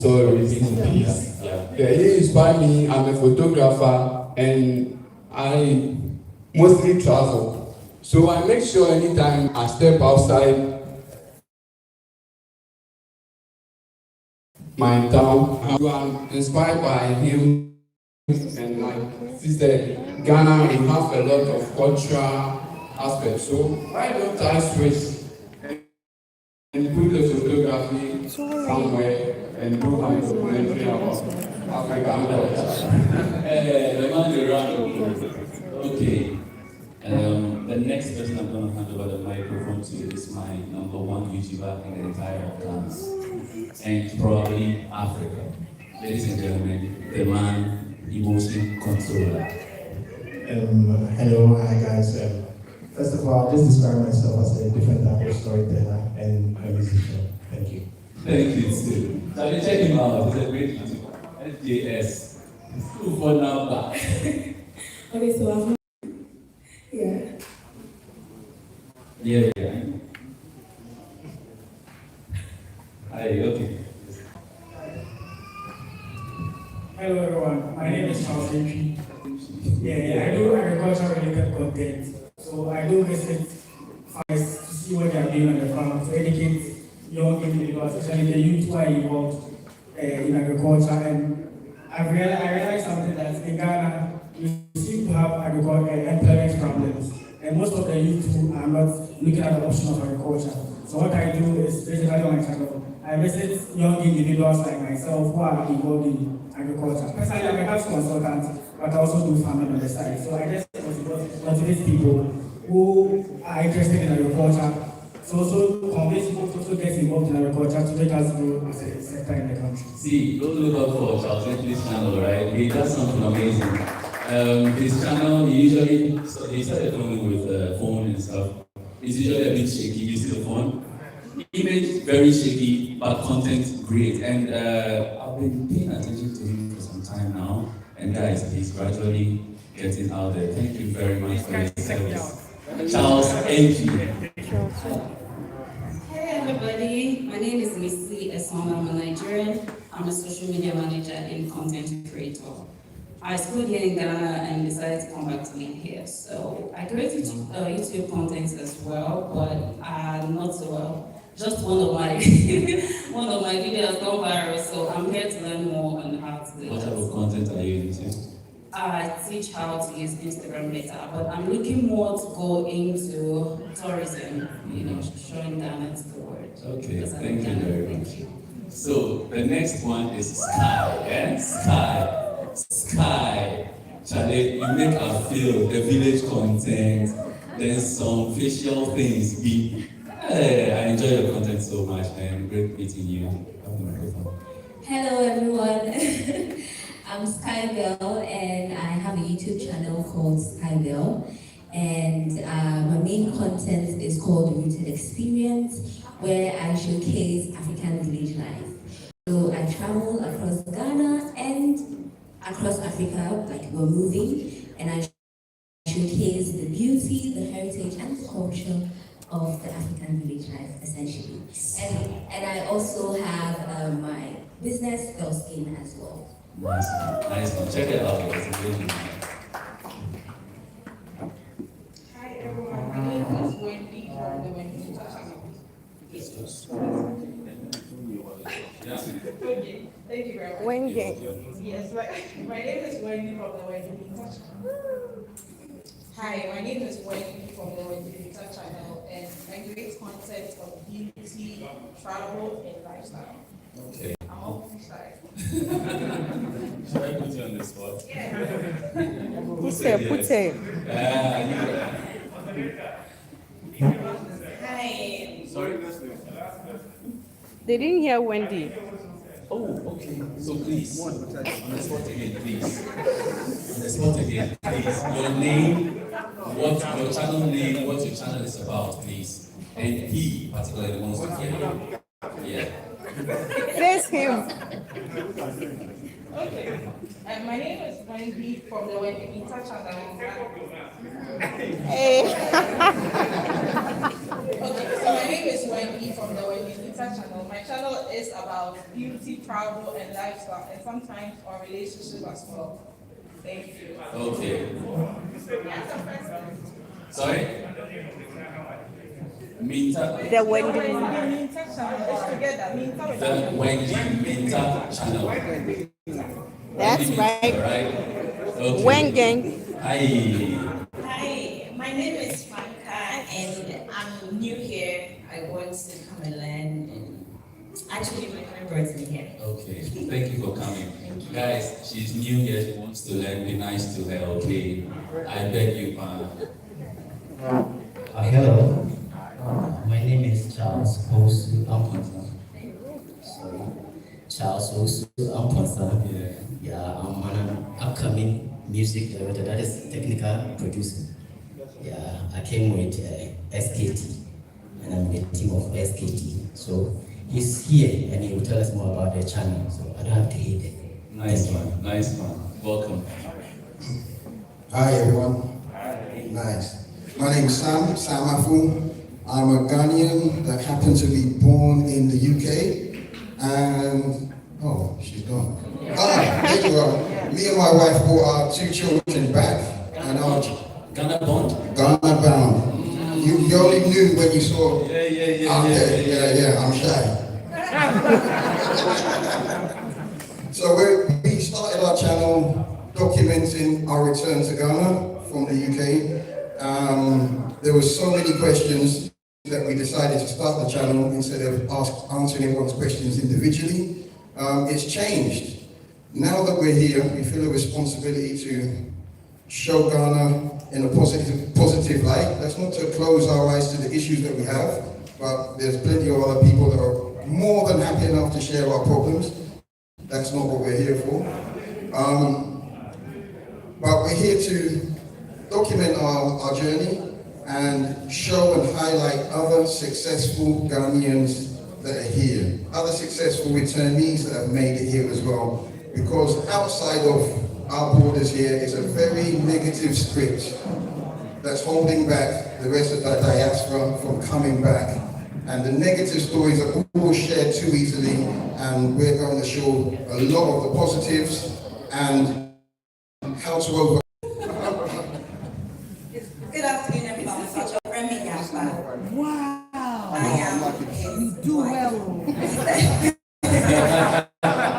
So rest in peace. Yeah, he inspired me. I'm a photographer and I mostly travel. So I make sure anytime I step outside my town, I'm inspired by him and my sister. Ghana, we have a lot of cultural aspects. So why don't I switch and put the photography somewhere and do my documentary about African culture? The man is around. Okay. The next person I'm going to hand over the microphone to is my number one YouTuber in the entire of Ghana and probably Africa. Ladies and gentlemen, the man, emotion controller. Hello, hi guys. First of all, I'll just describe myself as a different type of storyteller and a musician. Thank you. Thank you too. So you check him out. He's a great YouTuber. SJS. School for now back. Okay, so I've Yeah. Hi, okay. Hello everyone, my name is Shanelly. I do agriculture related content. So I do visit farmers to see what they are doing on the farm, to educate young individuals, especially the youth who are involved in agriculture. And I realized something that in Ghana, we seem to have employment problems. And most of the youth who are not looking at the option of agriculture. So what I do is basically on my channel, I visit young individuals like myself who are involved in agriculture. Personally, I'm a health consultant, but I also do farming on the side. So I just motivate people who are interested in agriculture. So also convince people to also get involved in agriculture to make us grow as a sector in the country. See, go look out for Charles Anthony's channel, right? He does something amazing. His channel, he started filming with phone and stuff. It's usually a bit shaky. You see the phone? Image very shaky, but content great. And I've been paying attention to him for some time now. And guys, he's gradually getting out there. Thank you very much for your service. Charles, thank you. Hey everybody, my name is Missy Esson. I'm a Nigerian. I'm a social media manager and content creator. I schooled here in Ghana and decided to come back to live here. So I created YouTube content as well, but not so well. Just one of my videos gone viral, so I'm here to learn more on how to do it. What type of content are you into? I teach how to use Instagram better, but I'm looking more to go into tourism, showing Ghana to the world. Okay, thank you very much. So the next one is Sky, yeah? Sky. Charlie, you make us feel the village content, then some facial things. I enjoy your content so much, man. Great meeting you. Have the microphone. Hello everyone. I'm Sky Girl and I have a YouTube channel called Sky Girl. And my main content is called Rooted Experience, where I showcase African village life. So I travel across Ghana and across Africa, like we're moving, and I showcase the beauty, the heritage, and the culture of the African village life, essentially. And I also have my business, Girl Skin, as well. Nice. Check it out. It's amazing. Hi everyone, my name is Wendy from the Wendy channel. Okay, thank you very much. Wendy. Yes, my name is Wendy from the Wendy channel. Hi, my name is Wendy from the Wendy channel, and I create content of beauty, travel, and lifestyle. Okay. I'm all freestyle. Should I put you on the spot? Yeah. Put it. Hi. Sorry. They didn't hear Wendy. Oh, okay. So please, on the spot again, please. On the spot again, please. Your name, what your channel name, what your channel is about, please. And he particularly wants to hear you. Yeah. Face him. Okay. My name is Wendy from the Wode channel. Hey. Okay, so my name is Wendy from the Wode channel. My channel is about beauty, travel, and lifestyle, and sometimes on relationship as well. Thank you. Okay. Sorry? Minta. The Wendy. Minta channel is together. Minta with The Wendy Minta channel. That's Wendy right. Minta, right? Okay. Wengang. Hi. Hi, my name is Franca and I'm new here. I want to come and learn and actually my friend brought me here. Okay. Thank you for coming. Guys, she's new here. She wants to learn. Be nice to her, okay? I beg you, man. Hello, my name is Charles Osu Amponsa. Sorry, Charles Osu Amponsa. Yeah, I'm an upcoming music director, that is technical producer. Yeah, I came with SKT, and I'm in the team of SKT. So he's here, and he will tell us more about the channel. So I don't have to hate it. Nice one, nice one. Welcome. Hi everyone. Nice. My name is Sam Afu. I'm a Ghanaian that happened to be born in the UK. And, oh, she's gone. There you are. Me and my wife brought our 2 children back. And our Ghana bound? Ghana bound. You only knew when you saw. Yeah. I'm shy. So we started our channel documenting our return to Ghana from the UK. There were so many questions that we decided to start the channel instead of answering everyone's questions individually. It's changed. Now that we're here, we feel a responsibility to show Ghana in a positive light. That's not to close our eyes to the issues that we have, but there's plenty of other people that are more than happy enough to share our problems. That's not what we're here for. But we're here to document our journey and show and highlight other successful Ghanaians that are here, other successful returnees that have made it here as well. Because outside of our borders here is a very negative script that's holding back the rest of the diaspora from coming back. And the negative stories are all shared too easily, and we're going to show a lot of the positives and how to overcome. Good afternoon, everyone. Such a friendly Yamba. Wow. I am his Do wife. well.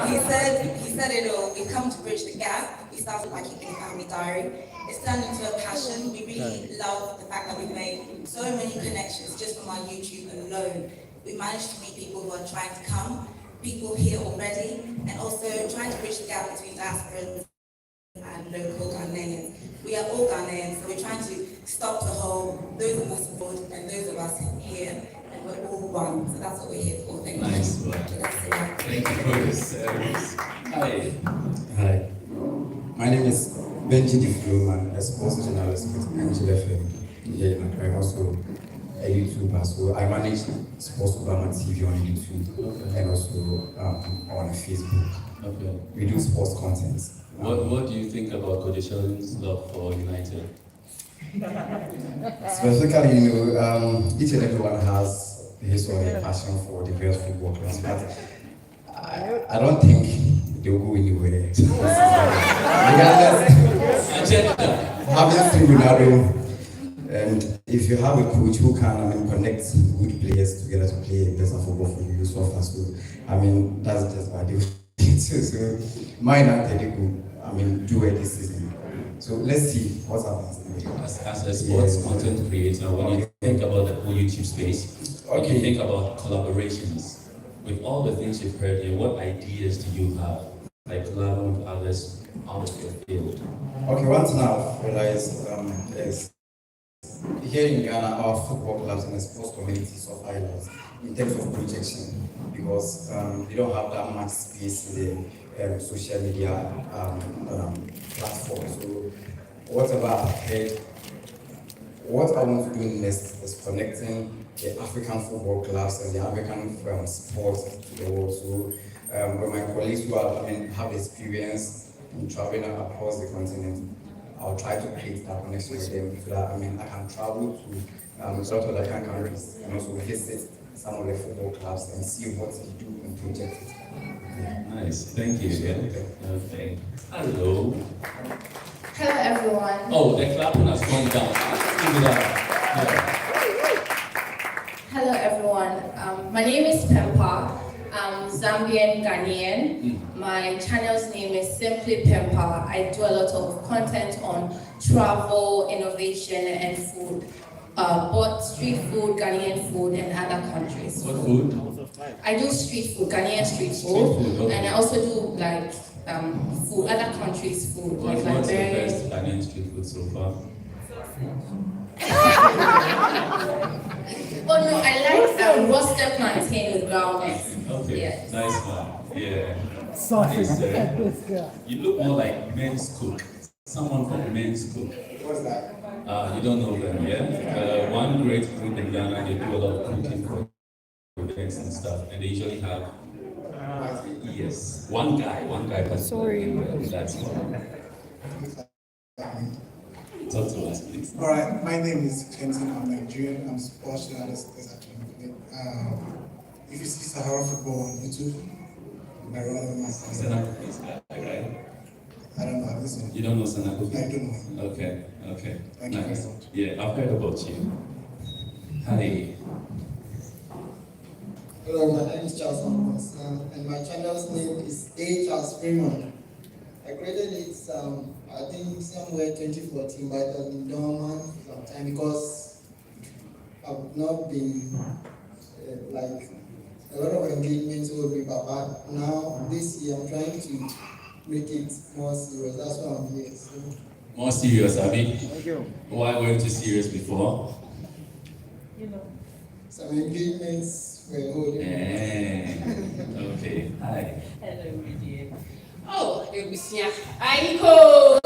He said it all. We come to bridge the gap. We started by keeping a family diary. It's turned into a passion. We really love the fact that we've made so many connections just from our YouTube alone. We managed to meet people who are trying to come, people here already, and also trying to bridge the gap between diasporans and local Ghanaians. We are all Ghanaians, so we're trying to stop the whole, those of us abroad and those of us here, and we're all one. So that's what we're here for. Thank you. Nice one. Thank you for your service. Hi. Hi. My name is Benji Difluma, a sports journalist with Angel FM here in Accra. I'm also a YouTuber, so I manage Sports Obama TV on YouTube and also on Facebook. Okay. We do sports content. What do you think about Kodishalin's love for United? Specifically, each and everyone has his or her passion for the various football clubs, but I don't think they'll go anywhere. Regardless, having seen Ronaldo, and if you have a coach who can, connect good players together to play better football for you, so far, so that's just what they so mine and Tedeko, do it this season. So let's see what happens. As a sports content creator, when you think about the whole YouTube space, when you think about collaborations, with all the things you've heard here, what ideas do you have? Like collaborating with others out of your field? Okay, one thing I've realized is here in Ghana, our football clubs and the sports communities of islands, in terms of projection, because they don't have that much space in the social media platform. So whatever I've heard, what I want to do next is connecting the African football clubs and the African sports to the world. So with my colleagues who have experience in traveling across the continent. I'll try to create that connection with them so that I can travel to a lot of different countries and also visit some of the football clubs and see what they do in projects. Yeah. Nice, thank you. Yeah. Okay. Hello. Hello, everyone. Oh, the clapping has gone down. Give it up. Yeah. Hello, everyone. My name is Pempa. I'm Zambian Ghanaian. My channel's name is Simply Pempa. I do a lot of content on travel, innovation, and food. Both street food, Ghanaian food, and other countries. What food? I do street food, Ghanaian street food, Okay. and I also do like food, other countries' food, like What's the Liberia. best Ghanaian street food so far? Oh no, I like roasted plantain with groundnuts. Okay, Yes. nice one. Yeah. Sausage. Nice, you look more like men's cook. Someone from men's cook. What's that? You don't know them, yeah? One great group in Ghana, they do a lot of cooking for events and stuff, and they usually have yes, one guy. Sorry. That's one. Talk to us, please. All right, my name is Kenton. I'm Nigerian. I'm a sports journalist. If you see Sahara football on YouTube, I run over my Sanako, right? I don't know. Listen. You don't know Sanako? I don't know. Okay. Thank you very Nice. much. Yeah, I've heard about you. Hi. Hello, my name is Charles Amos, and my channel's name is A. Charles Freeman. I created it, I think somewhere 2014, but it has been dormant for some time because I've not been like a lot of engagements with me, but now this year I'm trying to make it more serious. That's why I'm here. So. More serious, Abby? Thank you. Why weren't you serious before? You know, some engagements were holding. Okay. Hi. Hello, my dear. Oh, Ebusia. Aiko!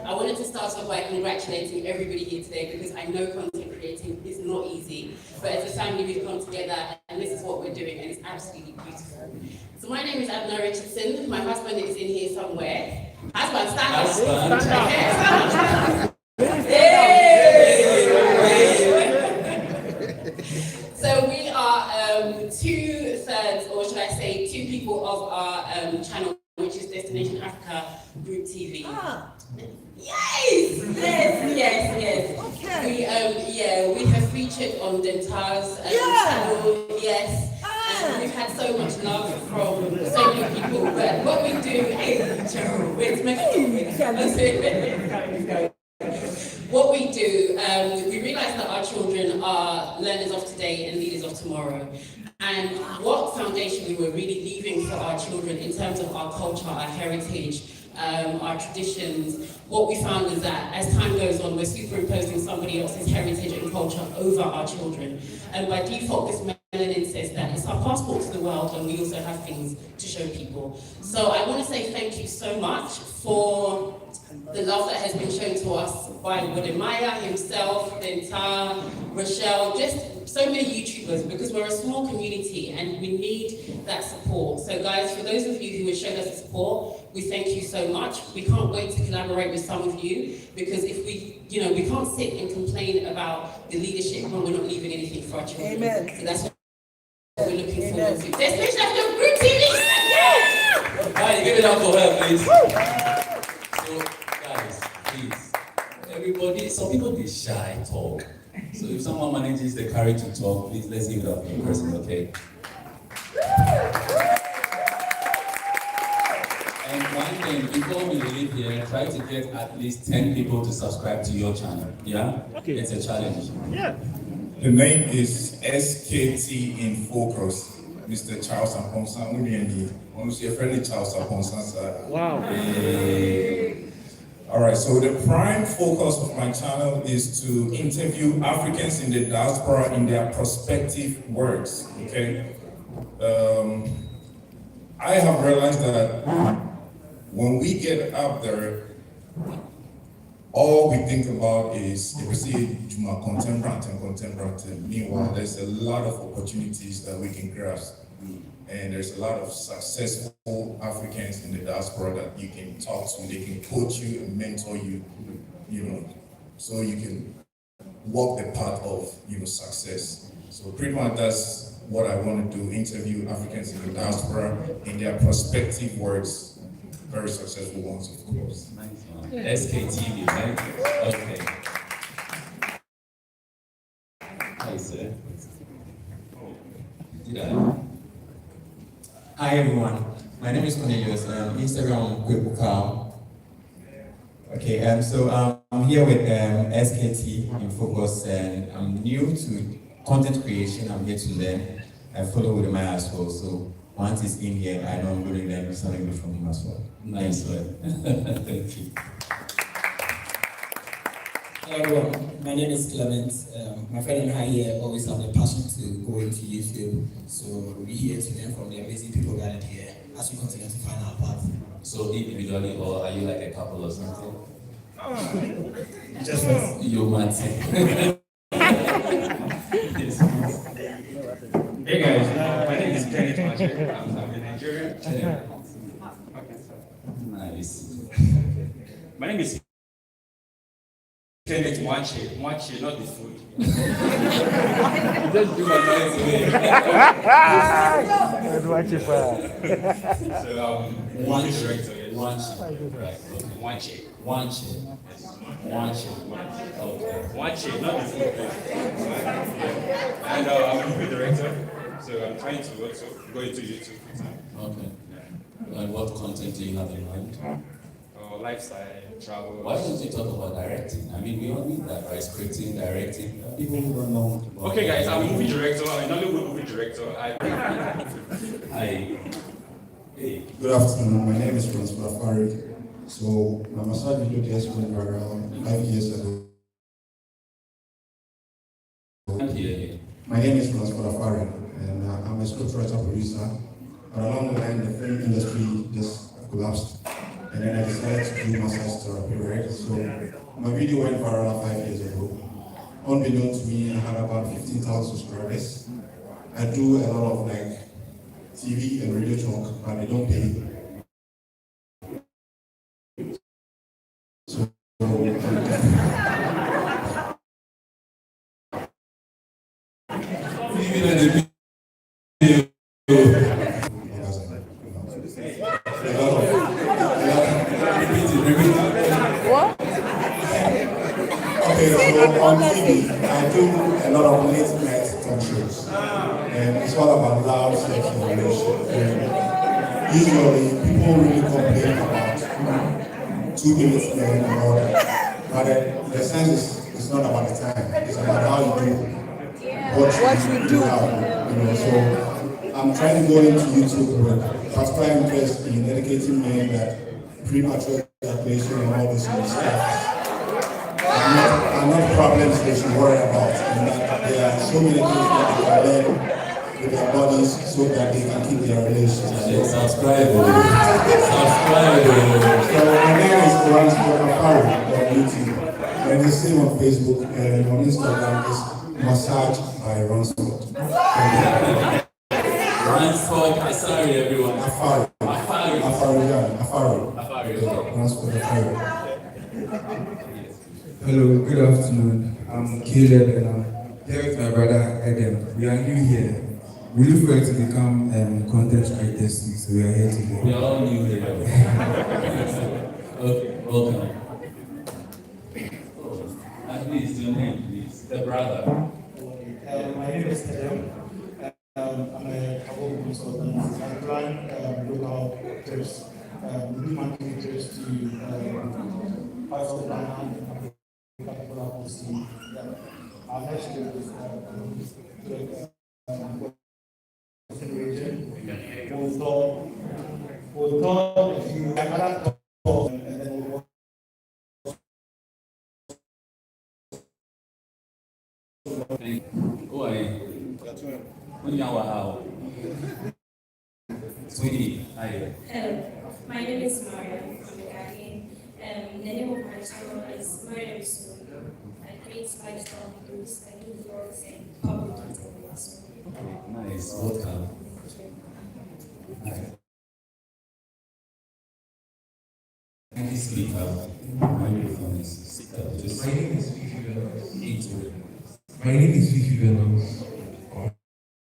I wanted to start off by congratulating everybody here today because I know content creating is not easy, but as a family we've come together and this is what we're doing and it's absolutely beautiful. So my name is Abner Richardson. My husband is in here somewhere. Husband, stand up. Stand up. So we are 2/3, or should I say, 2 people of our channel, which is Destination Africa Group TV. Yes. Okay. We have featured on Dentar's channel. Yes. And we've had so much love from so many people. But what we do, what we do, we realize that our children are learners of today and leaders of tomorrow. And what foundation we were really leaving for our children in terms of our culture, our heritage, our traditions, what we found is that as time goes on, we're superimposing somebody else's heritage and culture over our children. And by default, this melanin says that it's our passport to the world and we also have things to show people. So I want to say thank you so much for the love that has been shown to us by Wode himself, Dentar, Rochelle, just so many YouTubers, because we're a small community and we need that support. So guys, for those of you who have shown us the support, we thank you so much. We can't wait to collaborate with some of you, because if we can't sit and complain about the leadership when we're not leaving anything for our children. Amen. So that's what we're looking forward to. Destination Africa Group TV! Yeah! Alright, give it up for her, please. So, guys, please, everybody, some people they shy talk. So if someone manages the courage to talk, please let's give it up for the person, okay? And one thing, before we leave here, try to get at least 10 people to subscribe to your channel. Yeah? Okay. It's a challenge. Yeah. The name is SKT in Focus. Mr. Charles Aponsan, we honestly a friendly Charles Aponsan. Wow. All right, so the prime focus of my channel is to interview Africans in the diaspora in their prospective works, okay? I have realized that when we get up there, all we think about is if we see Juma contemporary. Meanwhile, there's a lot of opportunities that we can grasp. And there's a lot of successful Africans in the diaspora that you can talk to. They can coach you and mentor you, so you can walk the path of, success. So pretty much that's what I want to do, interview Africans in the diaspora in their prospective words, very successful ones, of course. SKTV, right? Okay. Hi, sir. Hi everyone, my name is Cornelius. Instagram Kwebukal. Okay, so I'm here with SKT in Focus, and I'm new to content creation. I'm here to learn. I follow with my as well. So once he's in here, I know I'm going to learn something good from him as well. Nice one. Thank you. Hello everyone, my name is Clement. My friend and I here always have the passion to go into YouTube, so we're here to learn from the amazing people gathered here as we continue to find our path. So individually, or are you like a couple or something? Just us. You might say. Hey guys, my name is Kenneth Mache. I'm a Nigerian. Nice. My name is Kenneth Mache, not the food. Just do a nice way. So one director. Yes. One. Okay. Not the food. And I'm a movie director, so I'm trying to also go into YouTube. Okay. And what content do you have in mind? Lifestyle, travel. Why don't you talk about directing? I mean, we all need that, right? Scripting, directing. People who don't know. Okay, guys, I'm a movie director. I'm a Nollywood movie director. Hi. Hey. Good afternoon. My name is Francois Farid. So my massage video just went around 5 years ago. My name is Francois Farid, and I'm a scriptwriter producer. But along the line, the film industry just collapsed. And then I decided to do massage therapy, right? So my video went viral 5 years ago. Unbeknownst to me, I had about 15,000 subscribers. I do a lot of TV and radio talk, but they don't pay. So Okay, so on TV, I do a lot of late night talk shows. And it's all about loud sexual relations. Usually, people really complain about 2 minutes men and all that. But the sense is, it's not about the time. It's about how you do what you do. So I'm trying to go into YouTube with particular interest in educating men that premature ejaculation and all this kind of stuff are not problems they should worry about, and that there are so many things that they can learn with their bodies so that they can keep their relations. Subscribe. So my name is Rans Fokafari on YouTube, and the same on Facebook, and on Instagram is Massage by Ransford. Ransford, sorry everyone. Afari. Ransford Afari. Hello, good afternoon. I'm Caleb and I'm here with my brother Adam. We are new here. We look forward to become content creators too, so we are here today. We are all new here. Okay, welcome. At least your name, please. The brother. My name is Adam. I'm a travel consultant. I plan local trips, monthly trips to parts of Ghana. Our next trip is we'll talk a few other talks, and then we'll Who are you? How? Sweetie, hi. Hello, my name is Maria from Ghanaian, The name of my channel is Mariam Su. I create lifestyle videos, I do vlogs and public content. Nice. Welcome. Can you speak up? Microphone is speak up. Just My name is Fifi Veloz. into it. My name is Fifi Veloz.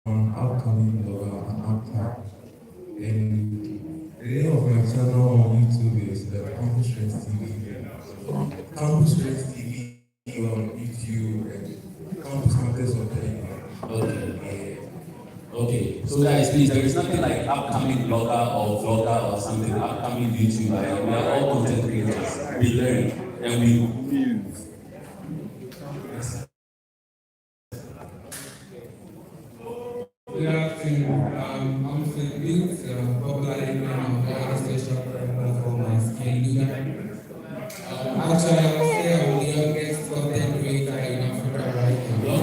I'm upcoming blogger and actor. And the name of my channel on YouTube is the Campus Strength TV. Campus Strength TV on YouTube and Campus Matters on Telegram. Okay. Okay. So guys, please, there is nothing like upcoming blogger or vlogger or something, upcoming YouTuber. We are all content creators. We learn and we move. Good afternoon. I'm Philippe, popularly known as the special performance Kenduga. Actually, I would say I'm the youngest content creator in Africa right now.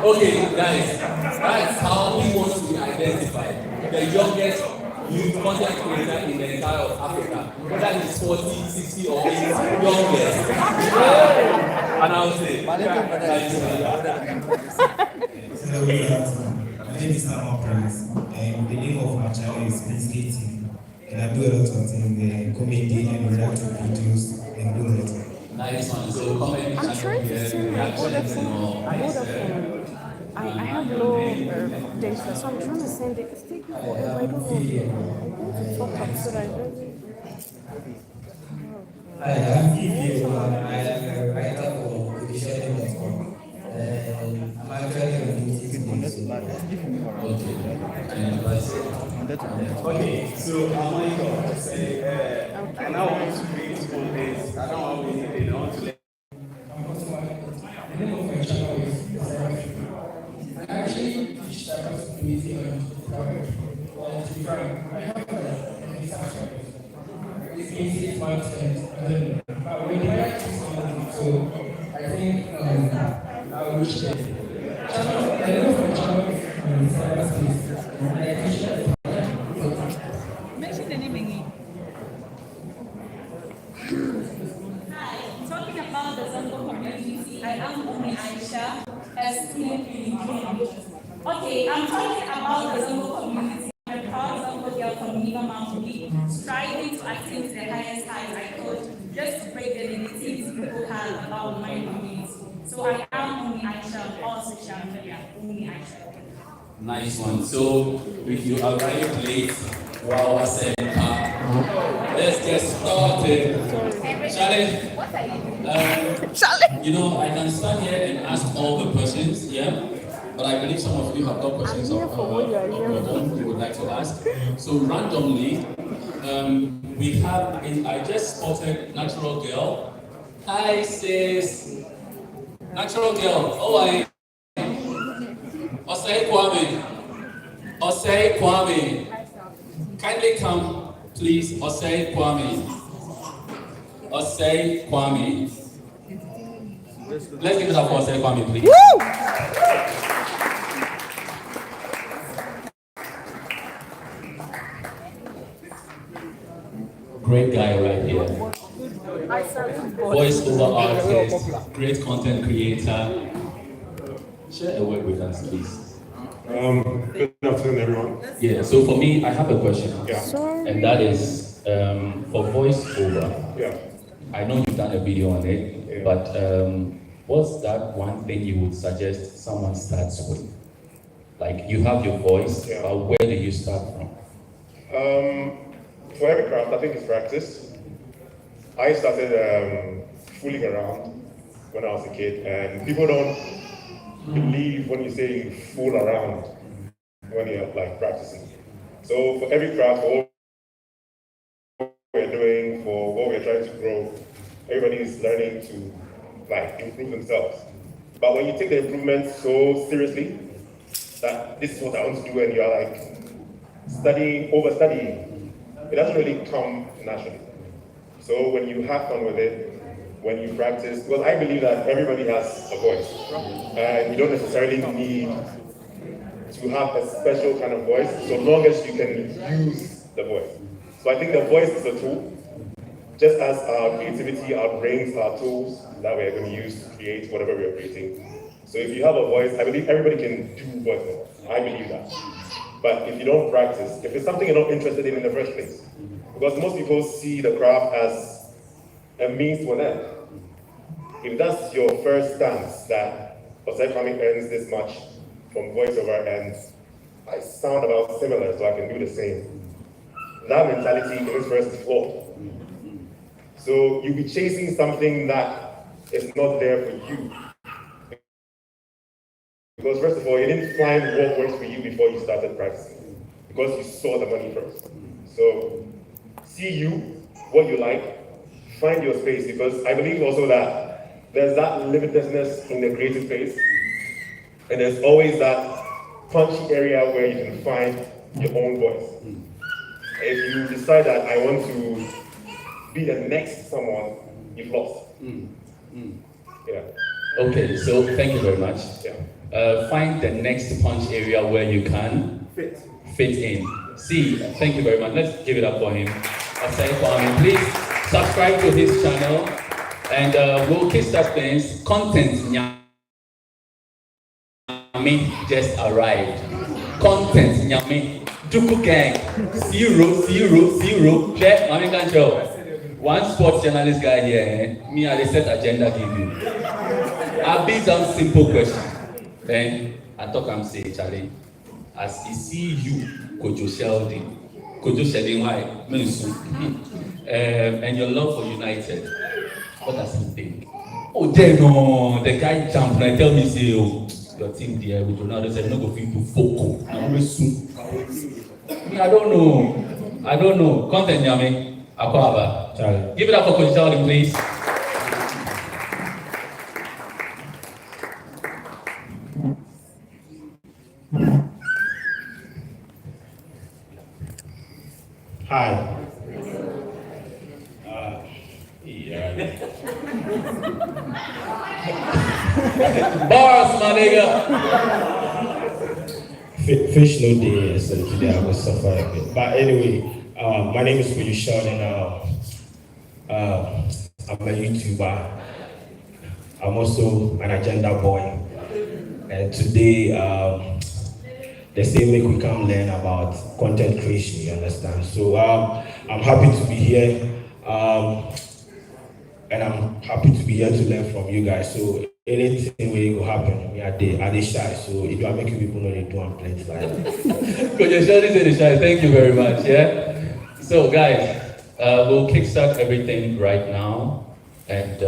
Okay, guys, that's how we want to be identified. The youngest youth content creator in the entire of Africa. Whether it's 40, 60, or 80, youngest. And I would say, Hello, good afternoon. My name is Samuel Prince, and the name of my channel is Prince Skating. And I do a lot of things, comedy and reaction videos, and do a lot of. Nice one. So comedy I'm trying to send my Vodafone. I have low data, so I'm trying to send it. It's taking forever. I don't know. I'm going to top up so that I don't. Hi, I'm Fifi. I am a writer for Shanelly.com. And I'm actually on Okay, so I'm Michael. I now want to create content. I don't want anything. I want to let. I actually teach diversity and private. I have it's been 6 months and but when I actually so I think I will share. I know my channel is cyberspace and I teach mention the name again. Hi, talking about the Zango community, I am Umi Aisha, Okay, I'm talking about the Zango community. I'm a proud Zango girl from Niva Mampuri, striving to attain the highest heights I could, just to break the negatives people have about my community. So I am Umi Aisha, on social media, Umi Aisha. Nice one. So if you arrived late, wow, I said, let's get started. Charlie, you know, I can stand here and ask all the questions, yeah? But I believe some of you have got questions of your own you would like to ask. So randomly, we have, I just spotted Natural Girl. Hi sis. Natural Girl, how are you? Osei Kwame. Osei Kwame. Kindly come, please. Osei Kwame. Osei Kwame. Let's give it up for Osei Kwame, please. Woo! Great guy right here. Voice over artist, great content creator. Share a word with us, please. Good afternoon, everyone. Yeah, so for me, I have a question. Yeah. And that is for voiceover. Yeah. I know you've done a video on it, but what's that one thing you would suggest someone starts with? Like, you have your voice, but where do you start from? For every craft, I think it's practice. I started fooling around when I was a kid, and people don't believe when you say you fool around when you're like practicing. So for every craft, for what we're doing, for what we're trying to grow, everybody is learning to like improve themselves. But when you take the improvement so seriously, that this is what I want to do, and you're like overstudying, it doesn't really come naturally. So when you have fun with it, when you practice, because I believe that everybody has a voice, and you don't necessarily need to have a special kind of voice, so long as you can use the voice. So I think the voice is a tool, just as our creativity, our brains are tools that we're going to use to create whatever we're creating. So if you have a voice, I believe everybody can do voice. I believe that. But if you don't practice, if it's something you're not interested in the first place, because most people see the craft as a means to an end. If that's your first stance, that Osei Kwame earns this much from voiceover and I sound about similar, so I can do the same. That mentality in its first is flawed. So you'll be chasing something that is not there for you. Because first of all, you didn't find what works for you before you started practicing, because you saw the money first. So see you, what you like, find your space, because I believe also that there's that limitedness in the creative space, and there's always that punchy area where you can find your own voice. If you decide that I want to be the next someone, you've lost. Yeah. Okay, so thank you very much. Yeah. Find the next punch area where you can fit in. See, thank you very much. Let's give it up for him. Osei Kwame, please subscribe to his channel, and we'll kickstart things. Content Nyame just arrived. Content Nyame. Juku gang. Zero. Check. Mami can show. One sports journalist guy here. Me, I set agenda give you. I'll be some simple question. Then I talk and say, Charlie, as he see you, Kojo Sheldon, why? And your love for United, what does he think? Oh, then no, the guy jumped and tell me, say, oh, your team there with Ronaldo said, no go fit to Foco. I don't know. Content Nyame, Akwaba. Charlie. Give it up for Coach Sheldon, please. Hi. Bars, my nigga. Fish no day, so today I will suffer a bit. But anyway, my name is Coach Sheldon. I'm a YouTuber. I'm also an agenda boy. And today, they say make we come learn about content creation, you understand? So I'm happy to be here. And I'm happy to be here to learn from you guys. So anything will go happen, me I dey shy. So if I make you people know they do I'm plenty like that. Coach Sheldon said shy. Thank you very much. Yeah. So guys, we'll kickstart everything right now, and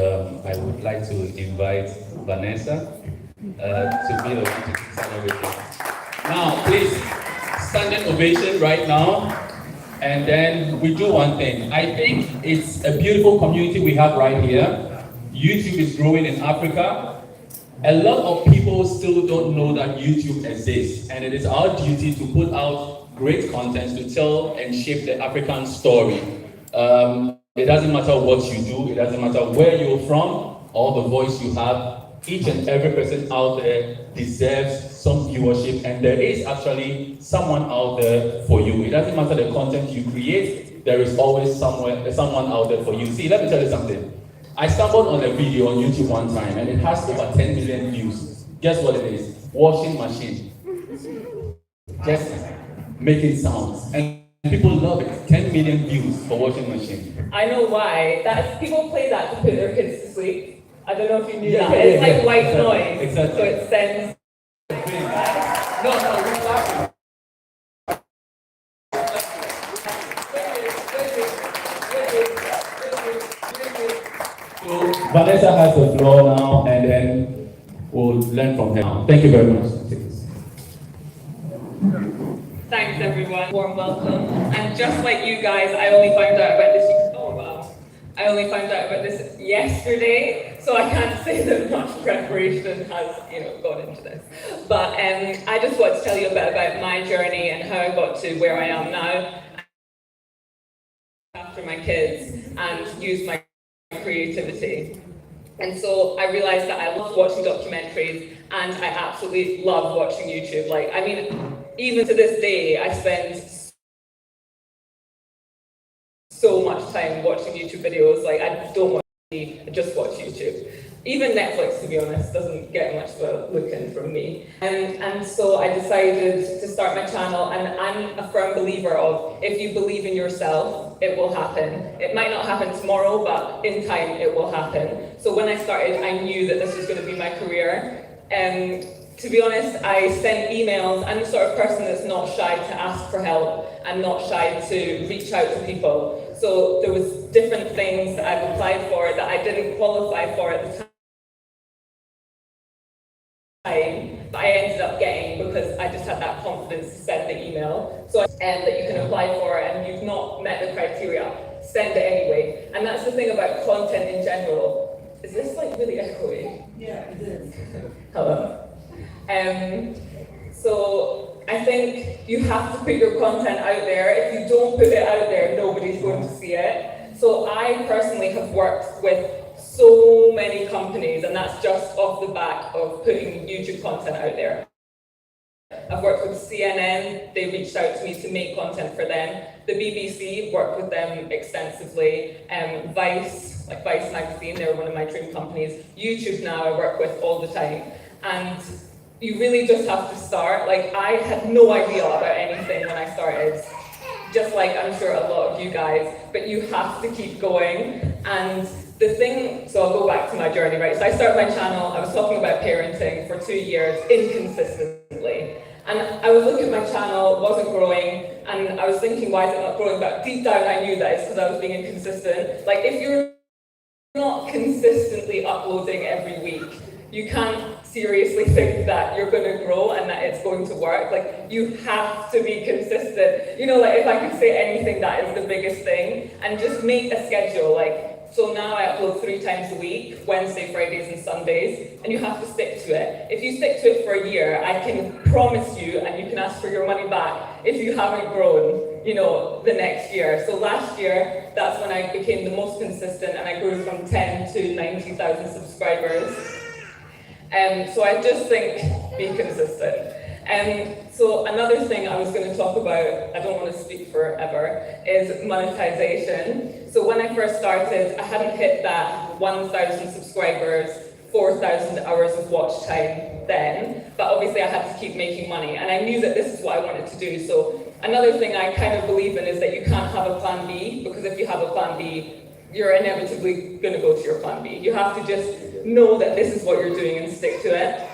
I would like to invite Vanessa to be the one to kickstart everything. Now, please, standing ovation right now, and then we do one thing. I think it's a beautiful community we have right here. YouTube is growing in Africa. A lot of people still don't know that YouTube exists, and it is our duty to put out great content to tell and shape the African story. It doesn't matter what you do, it doesn't matter where you're from, or the voice you have. Each and every person out there deserves some viewership, and there is actually someone out there for you. It doesn't matter the content you create, there is always someone out there for you. See, let me tell you something. I stumbled on a video on YouTube one time, and it has over 10 million views. Guess what it is? Washing machine. Just making sounds. And people love it. 10 million views for washing machine. I know why. That's people play that to put their kids to sleep. I don't know if you knew that. It's like white noise. Exactly. So it sends. No, we're laughing. So Vanessa has the floor now, and then we'll learn from her. Thank you very much. Thanks everyone. Warm welcome. And just like you guys, I only found out about this. Oh wow. I only found out about this yesterday. so I can't say that much preparation has, gone into this. But I just want to tell you a bit about my journey and how I got to where I am now after my kids and use my creativity. And so I realized that I love watching documentaries and I absolutely love watching YouTube. Even to this day, I spend so much time watching YouTube videos. I don't watch TV, I just watch YouTube. Even Netflix, to be honest, doesn't get much of a look in from me. And so I decided to start my channel, and I'm a firm believer of if you believe in yourself, it will happen. It might not happen tomorrow, but in time it will happen. So when I started, I knew that this was going to be my career. To be honest, I send emails. I'm the sort of person that's not shy to ask for help and not shy to reach out to people. So there was different things that I've applied for that I didn't qualify for at the time, but I ended up getting because I just had that confidence to send the email. So that you can apply for and you've not met the criteria, send it anyway. And that's the thing about content in general. Is this really echoey? Yeah, it is. Hello. So I think you have to put your content out there. If you don't put it out there, nobody's going to see it. So I personally have worked with so many companies, and that's just off the back of putting YouTube content out there. I've worked with CNN, they reached out to me to make content for them. The BBC, worked with them extensively. Vice, Vice magazine, they were one of my dream companies. YouTube now I work with all the time. And you really just have to start. I had no idea about anything when I started, just like I'm sure a lot of you guys, but you have to keep going. And the thing, so I'll go back to my journey, right? So I started my channel, I was talking about parenting for 2 years, inconsistently. And I was looking at my channel, it wasn't growing, and I was thinking, why is it not growing? But deep down I knew that it's because I was being inconsistent. If you're not consistently uploading every week, you can't seriously think that you're going to grow and that it's going to work. You have to be consistent. If I could say anything, that is the biggest thing. And just make a schedule. So now I upload 3 times a week, Wednesday, Fridays, and Sundays, and you have to stick to it. If you stick to it for a year, I can promise you, and you can ask for your money back if you haven't grown, the next year. So last year, that's when I became the most consistent, and I grew from 10 to 90,000 subscribers. So I just think, be consistent. So another thing I was going to talk about, I don't want to speak forever, is monetization. So when I first started, I hadn't hit that 1,000 subscribers, 4,000 hours of watch time then, but obviously I had to keep making money, and I knew that this is what I wanted to do. So another thing I kind of believe in is that you can't have a plan B, because if you have a plan B, you're inevitably going to go to your plan B. You have to just know that this is what you're doing and stick to it.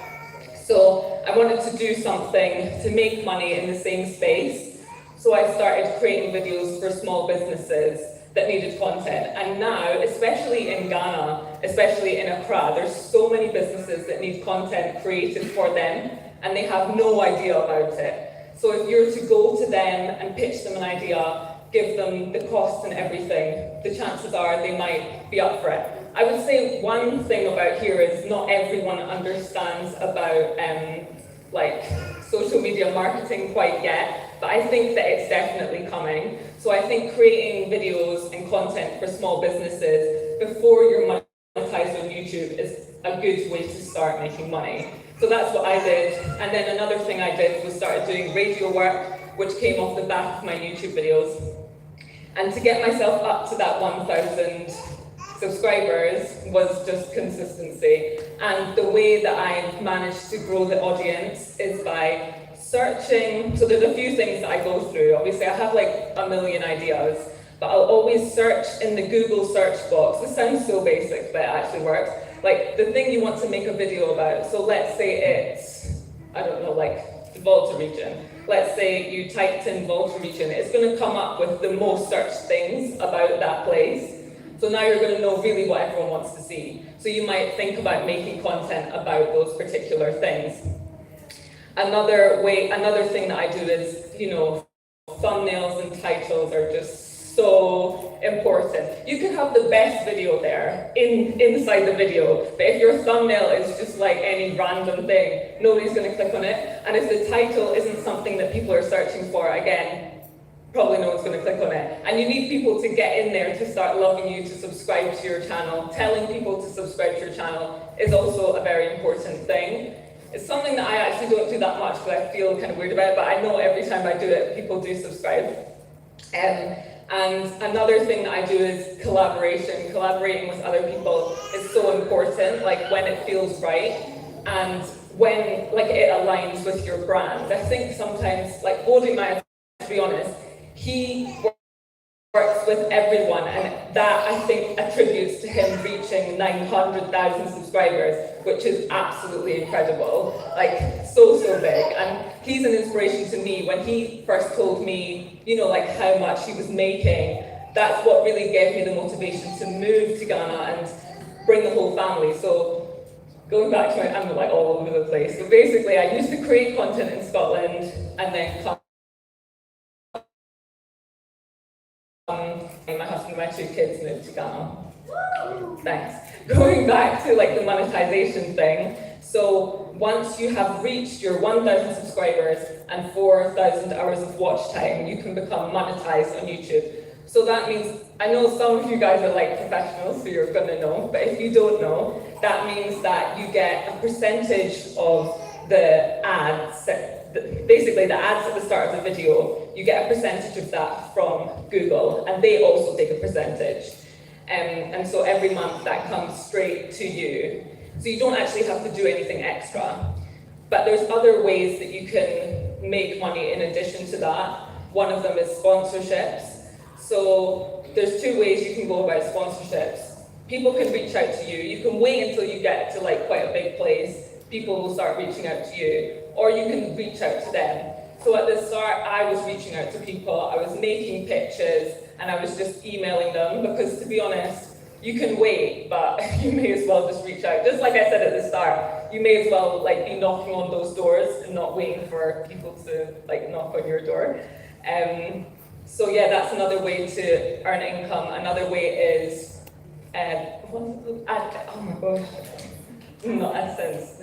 So I wanted to do something to make money in the same space. So I started creating videos for small businesses that needed content. And now, especially in Ghana, especially in Accra, there's so many businesses that need content created for them, and they have no idea about it. So if you're to go to them and pitch them an idea, give them the cost and everything, the chances are they might be up for it. I would say one thing about here is not everyone understands about social media marketing quite yet, but I think that it's definitely coming. So I think creating videos and content for small businesses before you're monetized on YouTube is a good way to start making money. So that's what I did. And then another thing I did was started doing radio work, which came off the back of my YouTube videos. And to get myself up to that 1,000 subscribers was just consistency. And the way that I've managed to grow the audience is by searching. So there's a few things that I go through. Obviously, I have a million ideas, but I'll always search in the Google search box. This sounds so basic, but it actually works. The thing you want to make a video about. So let's say it's, I don't know, the Volta region. Let's say you typed in Volta region, it's going to come up with the most searched things about that place. So now you're going to know really what everyone wants to see. So you might think about making content about those particular things. Another thing that I do is, thumbnails and titles are just so important. You can have the best video there, inside the video, but if your thumbnail is just like any random thing, nobody's going to click on it. And if the title isn't something that people are searching for, again, probably no one's going to click on it. And you need people to get in there to start loving you, to subscribe to your channel. Telling people to subscribe to your channel is also a very important thing. It's something that I actually don't do that much because I feel kind of weird about it, but I know every time I do it, people do subscribe. And another thing that I do is collaboration. Collaborating with other people is so important, like when it feels right and when like it aligns with your brand. I think sometimes, like Wode might, to be honest, he works with everyone, and that I think attributes to him reaching 900,000 subscribers, which is absolutely incredible, like so big. And he's an inspiration to me. When he first told me, you know, like how much he was making, that's what really gave me the motivation to move to Ghana and bring the whole family. So going back to it, I'm like all over the place. So basically, I used to create content in Scotland and then come. My husband and my 2 kids moved to Ghana. Thanks. Going back to like the monetization thing. So once you have reached your 1,000 subscribers and 4,000 hours of watch time, you can become monetized on YouTube. So that means, I know some of you guys are like professionals, so you're gonna know, but if you don't know, that means that you get a percentage of the ads, basically the ads at the start of the video, you get a percentage of that from Google, and they also take a percentage. And so every month that comes straight to you. So you don't actually have to do anything extra. But there's other ways that you can make money in addition to that. One of them is sponsorships. So there's 2 ways you can go about sponsorships. People can reach out to you. You can wait until you get to like quite a big place. People will start reaching out to you, or you can reach out to them. So at the start, I was reaching out to people. I was making pitches, and I was just emailing them because, to be honest, you can wait, but you may as well just reach out. Just like I said at the start, you may as well like be knocking on those doors and not waiting for people to like knock on your door. So yeah, that's another way to earn income. Another way is, oh my gosh. Not AdSense,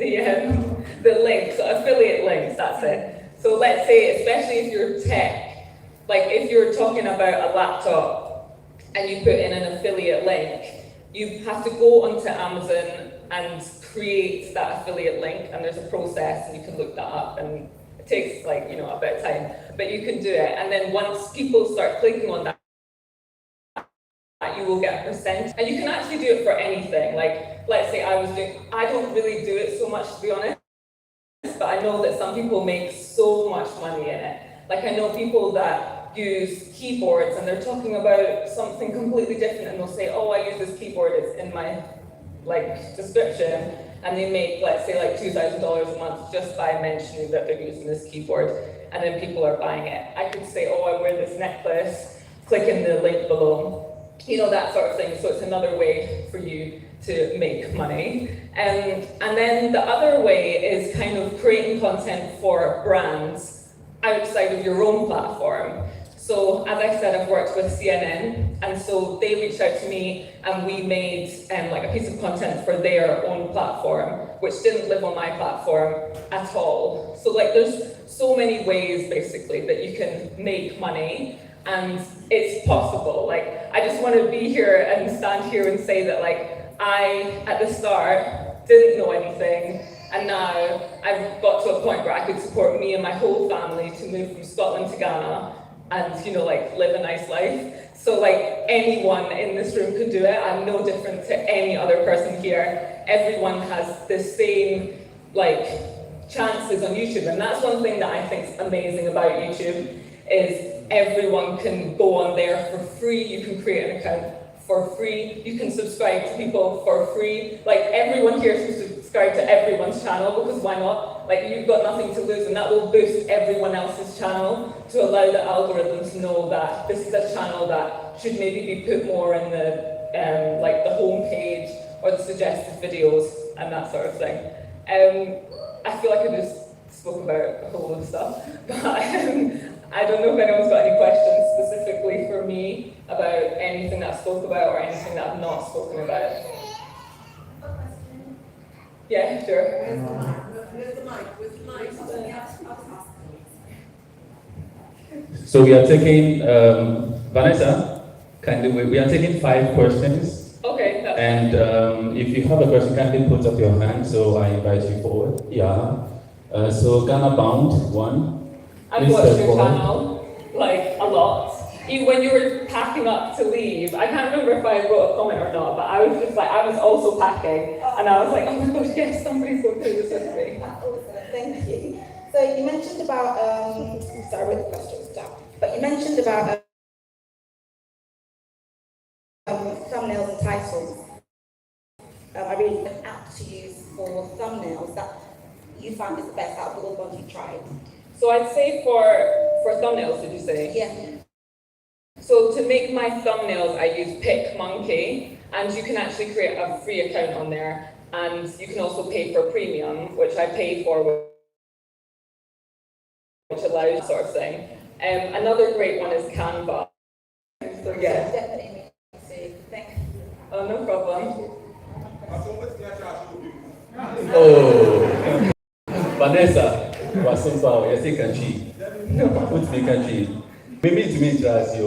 the links, so affiliate links, that's it. So let's say, especially if you're tech, like if you're talking about a laptop and you put in an affiliate link, you have to go onto Amazon and create that affiliate link, and there's a process, and you can look that up, and it takes like, you know, a bit of time, but you can do it. And then once people start clicking on that, you will get a percent, and you can actually do it for anything. Like, let's say I don't really do it so much, to be honest, but I know that some people make so much money in it. Like, I know people that use keyboards, and they're talking about something completely different, and they'll say, oh, I use this keyboard, it's in my like description, and they make, let's say, like $2,000 a month just by mentioning that they're using this keyboard, and then people are buying it. I could say, oh, I wear this necklace, click in the link below. You know, that sort of thing. So it's another way for you to make money. And then the other way is kind of creating content for brands outside of your own platform. So as I said, I've worked with CNN, and so they reached out to me, and we made like a piece of content for their own platform, which didn't live on my platform at all. So like there's so many ways basically that you can make money. And it's possible. Like, I just want to be here and stand here and say that, like, I, at the start, didn't know anything, and now I've got to a point where I could support me and my whole family to move from Scotland to Ghana and, you know, like, live a nice life. So, like, anyone in this room can do it. I'm no different to any other person here. Everyone has the same, like, chances on YouTube, and that's one thing that I think is amazing about YouTube, is everyone can go on there for free. You can create an account for free. You can subscribe to people for free. Like, everyone here should subscribe to everyone's channel, because why not? Like, you've got nothing to lose, and that will boost everyone else's channel to allow the algorithms to know that this is a channel that should maybe be put more in the like the home page or the suggested videos and that sort of thing. I feel like I just spoke about a whole lot of stuff, but I don't know if anyone's got any questions specifically for me about anything that I spoke about or anything that I've not spoken about. Yeah, sure. Where's the mic? So we are taking, Vanessa, we are taking 5 questions. Okay. And if you have a question, kindly put up your hand, so I invite you forward. Yeah. So Ghana Bound, 1. I've watched your channel, like, a lot. Even when you were packing up to leave, I can't remember if I wrote a comment or not, but I was just like, I was also packing, and I was like, oh my gosh, yes, somebody's going through this with me. Awesome, thank you. So you mentioned about, sorry, I wrote the questions down, but you mentioned about thumbnails and titles. I really an app to use for thumbnails that you found is the best out of all the ones you tried. So I'd say for thumbnails, did you say? Yeah. So to make my thumbnails, I use PicMonkey, and you can actually create a free account on there, and you can also pay for premium, which I pay for, which allows that sort of thing. Another great one is Canva. So yeah. Definitely. Thank you. Oh, no problem. Oh, Vanessa, Wasumpa, you say country. What's the country? Maybe to me, trust you.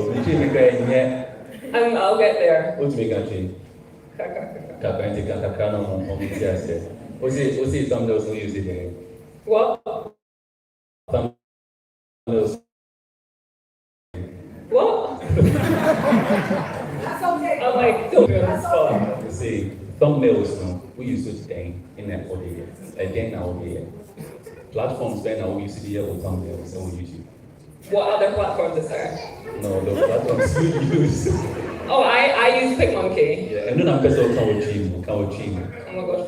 I'll get there. What's the country? What's it? Thumbnails we use it. What? Thumbnails. What? That's okay. I'm like, don't be on the spot. You see, thumbnails, no, we use it today in that audio. Again, now here. Platforms then now we use it here with thumbnails on YouTube. What other platforms is there? No, the platforms we use. Oh, I use PicMonkey. Yeah, and then I'm just count cheating. Oh my gosh.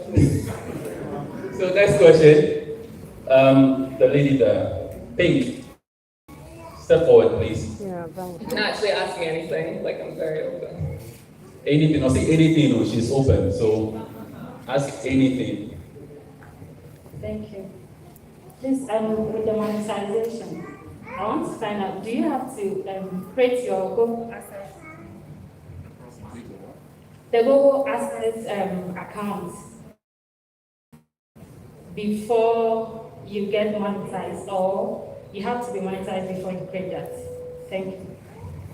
So next question, the lady there, Pink. Step forward, please. Yeah, You can actually ask me anything. Like, I'm very open. Anything, I'll say anything, no, she's open, so ask anything. Thank you. Please, with the monetization, I want to find out, do you have to create your Google Assets, the Google Assets account before you get monetized, or you have to be monetized before you create that? Thank you.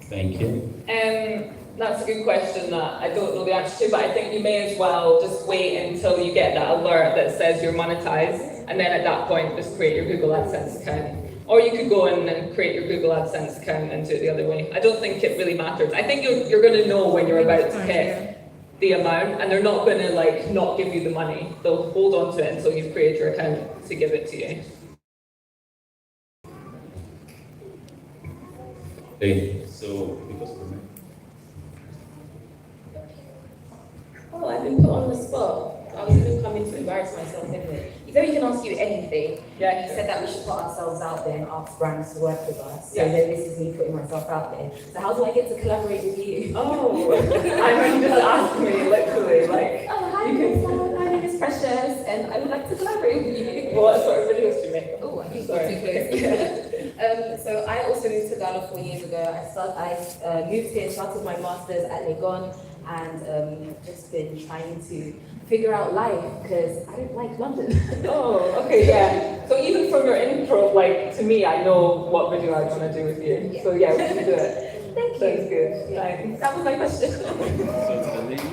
Thank you. That's a good question that I don't know the answer to, but I think you may as well just wait until you get that alert that says you're monetized, and then at that point just create your Google AdSense account. Or you could go in and create your Google AdSense account and do it the other way. I don't think it really matters. I think you're going to know when you're about to hit the amount, and they're not going to like not give you the money. They'll hold on to it until you've created your account to give it to you. Hey, so because of me. Oh, I've been put on the spot. I was even coming to embarrass myself anyway. You know, you can ask you anything. Yeah, You said that we should put ourselves out there and ask brands to work with us. So Yeah. then this is me putting myself out there. So how do I get to collaborate with you? Oh, I mean, just ask me, literally, like. Oh, hi, my name is Precious, and I would like to collaborate with you. What sort of videos do you make? Oh, I think Sorry. too close. So I also moved to Ghana 4 years ago. I moved here, started my master's at Legon, and just been trying to figure out life because I don't like London. Oh, okay, yeah. So even from your intro, like, to me, I know what video I want to do with you. Yeah. So yeah, we can do it. Thank you. Sounds good. Yeah. Thanks. That was my question. So to the lady.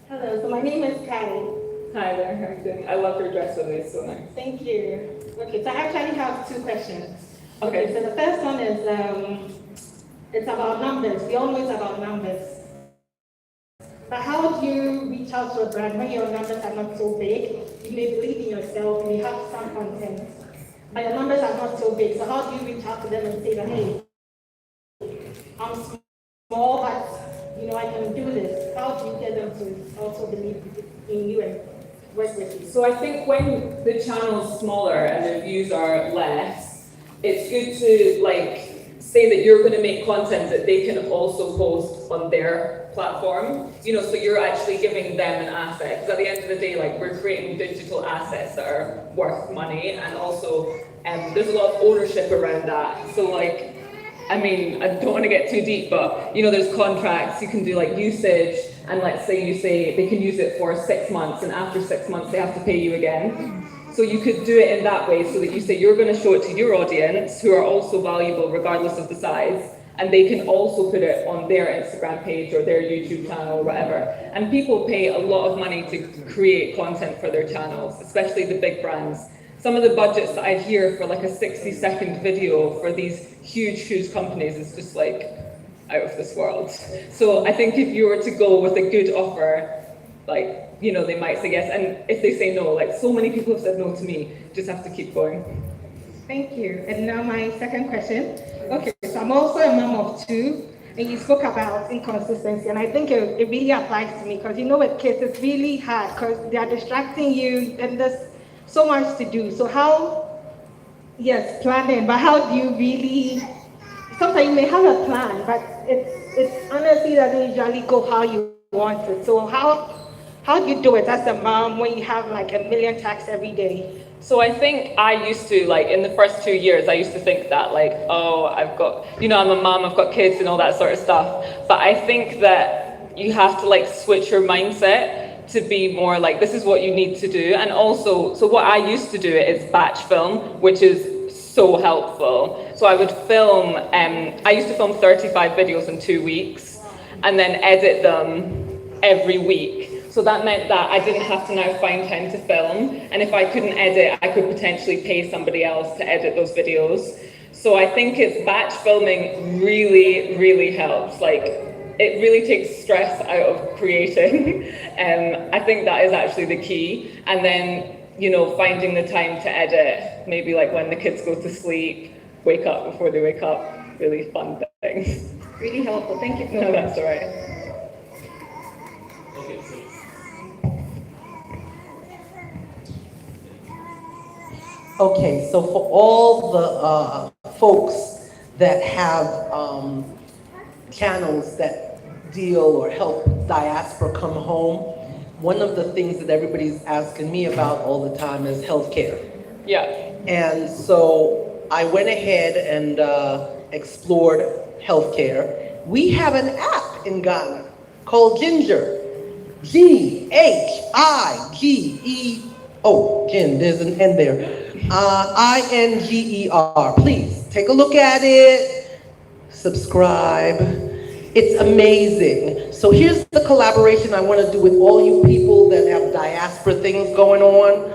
Hello, so my name is Kylie. Hi there, how are you doing? I love your dress today, it's so nice. Thank you. Okay, so I actually have 2 questions. Okay. So the first one is, it's about numbers. We all know it's about numbers. But how do you reach out to a brand when your numbers are not so big? You may believe in yourself and you have some content, but your numbers are not so big. So how do you reach out to them and say that, hey, I'm small, but you know I can do this? How do you get them to also believe in you and work with you? So I think when the channel's smaller and the views are less, it's good to like say that you're going to make content that they can also post on their platform, you know, so you're actually giving them an asset. Because at the end of the day, like, we're creating digital assets that are worth money, and also there's a lot of ownership around that. So like, I mean, I don't want to get too deep, but you know, there's contracts, you can do like usage, and let's say you say they can use it for 6 months, and after 6 months they have to pay you again. So you could do it in that way, so that you say you're going to show it to your audience, who are also valuable regardless of the size, and they can also put it on their Instagram page or their YouTube channel or whatever. And people pay a lot of money to create content for their channels, especially the big brands. Some of the budgets that I hear for like a 60-second video for these huge companies is just like out of this world. So I think if you were to go with a good offer, like, you know, they might say yes. And if they say no, like so many people have said no to me, just have to keep going. Thank you. And now my second question. Okay, so I'm also a mom of two, and you spoke about inconsistency, and I think it really applies to me, because you know with kids it's really hard because they are distracting you and there's so much to do. So how, yes, planning, but how do you really, sometimes you may have a plan, but it's honestly doesn't usually go how you want it. So how do you do it as a mom when you have like a million tasks every day? So I think I used to, like, in the first 2 years, I used to think that, like, oh, I've got, you know, I'm a mom, I've got kids and all that sort of stuff. But I think that you have to, like, switch your mindset to be more like, this is what you need to do. And also, so what I used to do is batch film, which is so helpful. So I would film, I used to film 35 videos in 2 weeks and then edit them every week. So that meant that I didn't have to now find time to film. And if I couldn't edit, I could potentially pay somebody else to edit those videos. So I think it's batch filming really helps. Like, it really takes stress out of creating. I think that is actually the key. And then, you know, finding the time to edit, maybe like when the kids go to sleep, wake up before they wake up, really fun things. Really helpful, thank you so much. No, that's all right. Okay, so for all the folks that have channels that deal or help diaspora come home, one of the things that everybody's asking me about all the time is healthcare. Yeah. And so I went ahead and explored healthcare. We have an app in Ghana called Ginger. G-H-I-G-E-O. Gin, there's an N there. I-N-G-E-R. Please take a look at it, subscribe. It's amazing. So here's the collaboration I want to do with all you people that have diaspora things going on.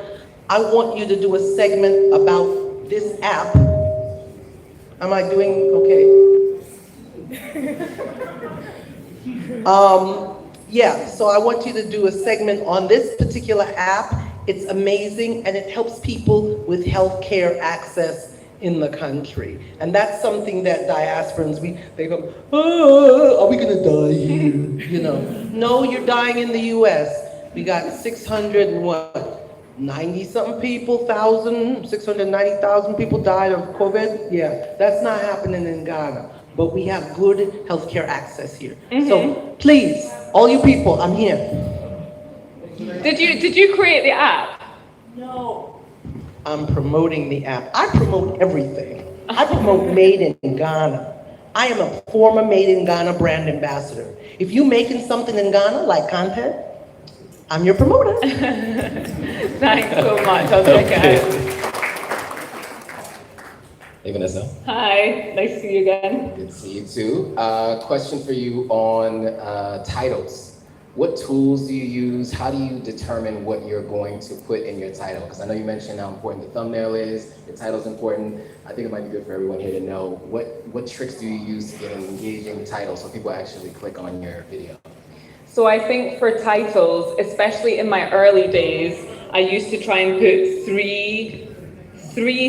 I want you to do a segment about this app. Am I doing okay? Yeah, so I want you to do a segment on this particular app. It's amazing, and it helps people with healthcare access in the country. And that's something that diasporans, they go, oh, are we gonna die here? You know, no, you're dying in the US. We got 690-something people, 690,000 people died of COVID. Yeah, that's not happening in Ghana. But we have good healthcare access here. So please, all you people, I'm here. Did you create the app? No. I'm promoting the app. I promote everything. I promote Made in Ghana. I am a former Made in Ghana brand ambassador. If you making something in Ghana, like content, I'm your promoter. Thanks so much. I'll check it out. Hey, Vanessa. Hi, nice to see you again. Good to see you too. Question for you on titles. What tools do you use? How do you determine what you're going to put in your title? Because I know you mentioned how important the thumbnail is, the title's important. I think it might be good for everyone here to know what tricks do you use to get an engaging title so people actually click on your video? So I think for titles, especially in my early days, I used to try and put three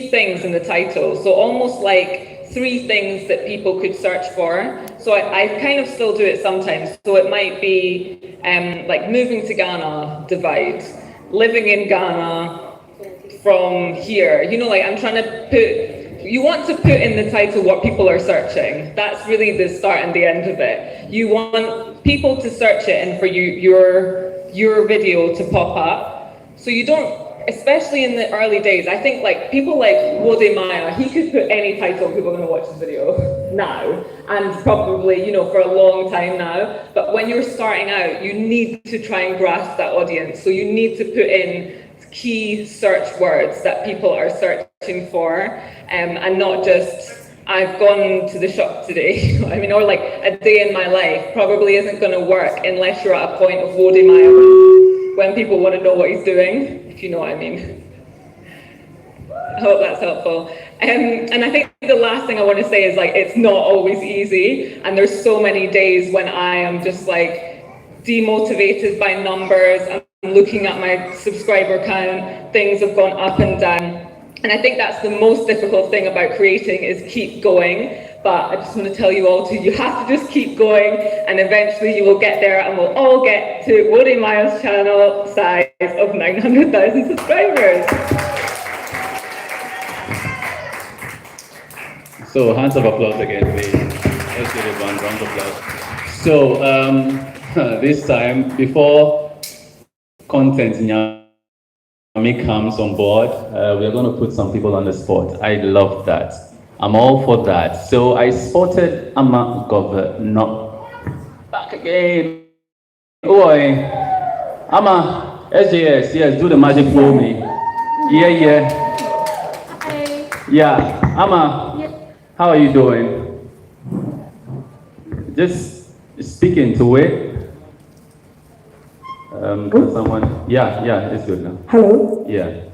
things in the title. So almost like 3 things that people could search for. So I kind of still do it sometimes. So it might be like moving to Ghana, divide, living in Ghana from here. You know, like I'm trying to put you want to put in the title what people are searching. That's really the start and the end of it. You want people to search it and for your video to pop up. So you don't, especially in the early days, I think like people like Wode, he could put any title, people are going to watch his video now, and probably, you know, for a long time now. But when you're starting out, you need to try and grasp that audience. So you need to put in key search words that people are searching for, and not just, I've gone to the shop today. I mean, or like a day in my life probably isn't going to work unless you're at a point of Wode when people want to know what he's doing, if you know what I mean. I hope that's helpful. And I think the last thing I want to say is like, it's not always easy. And there's so many days when I am just like demotivated by numbers. I'm looking at my subscriber count, things have gone up and down. And I think that's the most difficult thing about creating is keep going. But I just want to tell you all you have to just keep going and eventually you will get there and we'll all get to Wode Mayo's channel size of 900,000 subscribers. So hands of applause again, please. Let's give it one round of applause. So this time, before content Nyami comes on board, we are going to put some people on the spot. I love that. I'm all for that. So I spotted Ama Governor. Back again. Oi. Ama, SJS, yes, do the magic for me. Yeah. Hi. Yeah, Ama, how are you doing? Just speaking to it. Can someone? Yeah, it's good now. Hello. Yeah.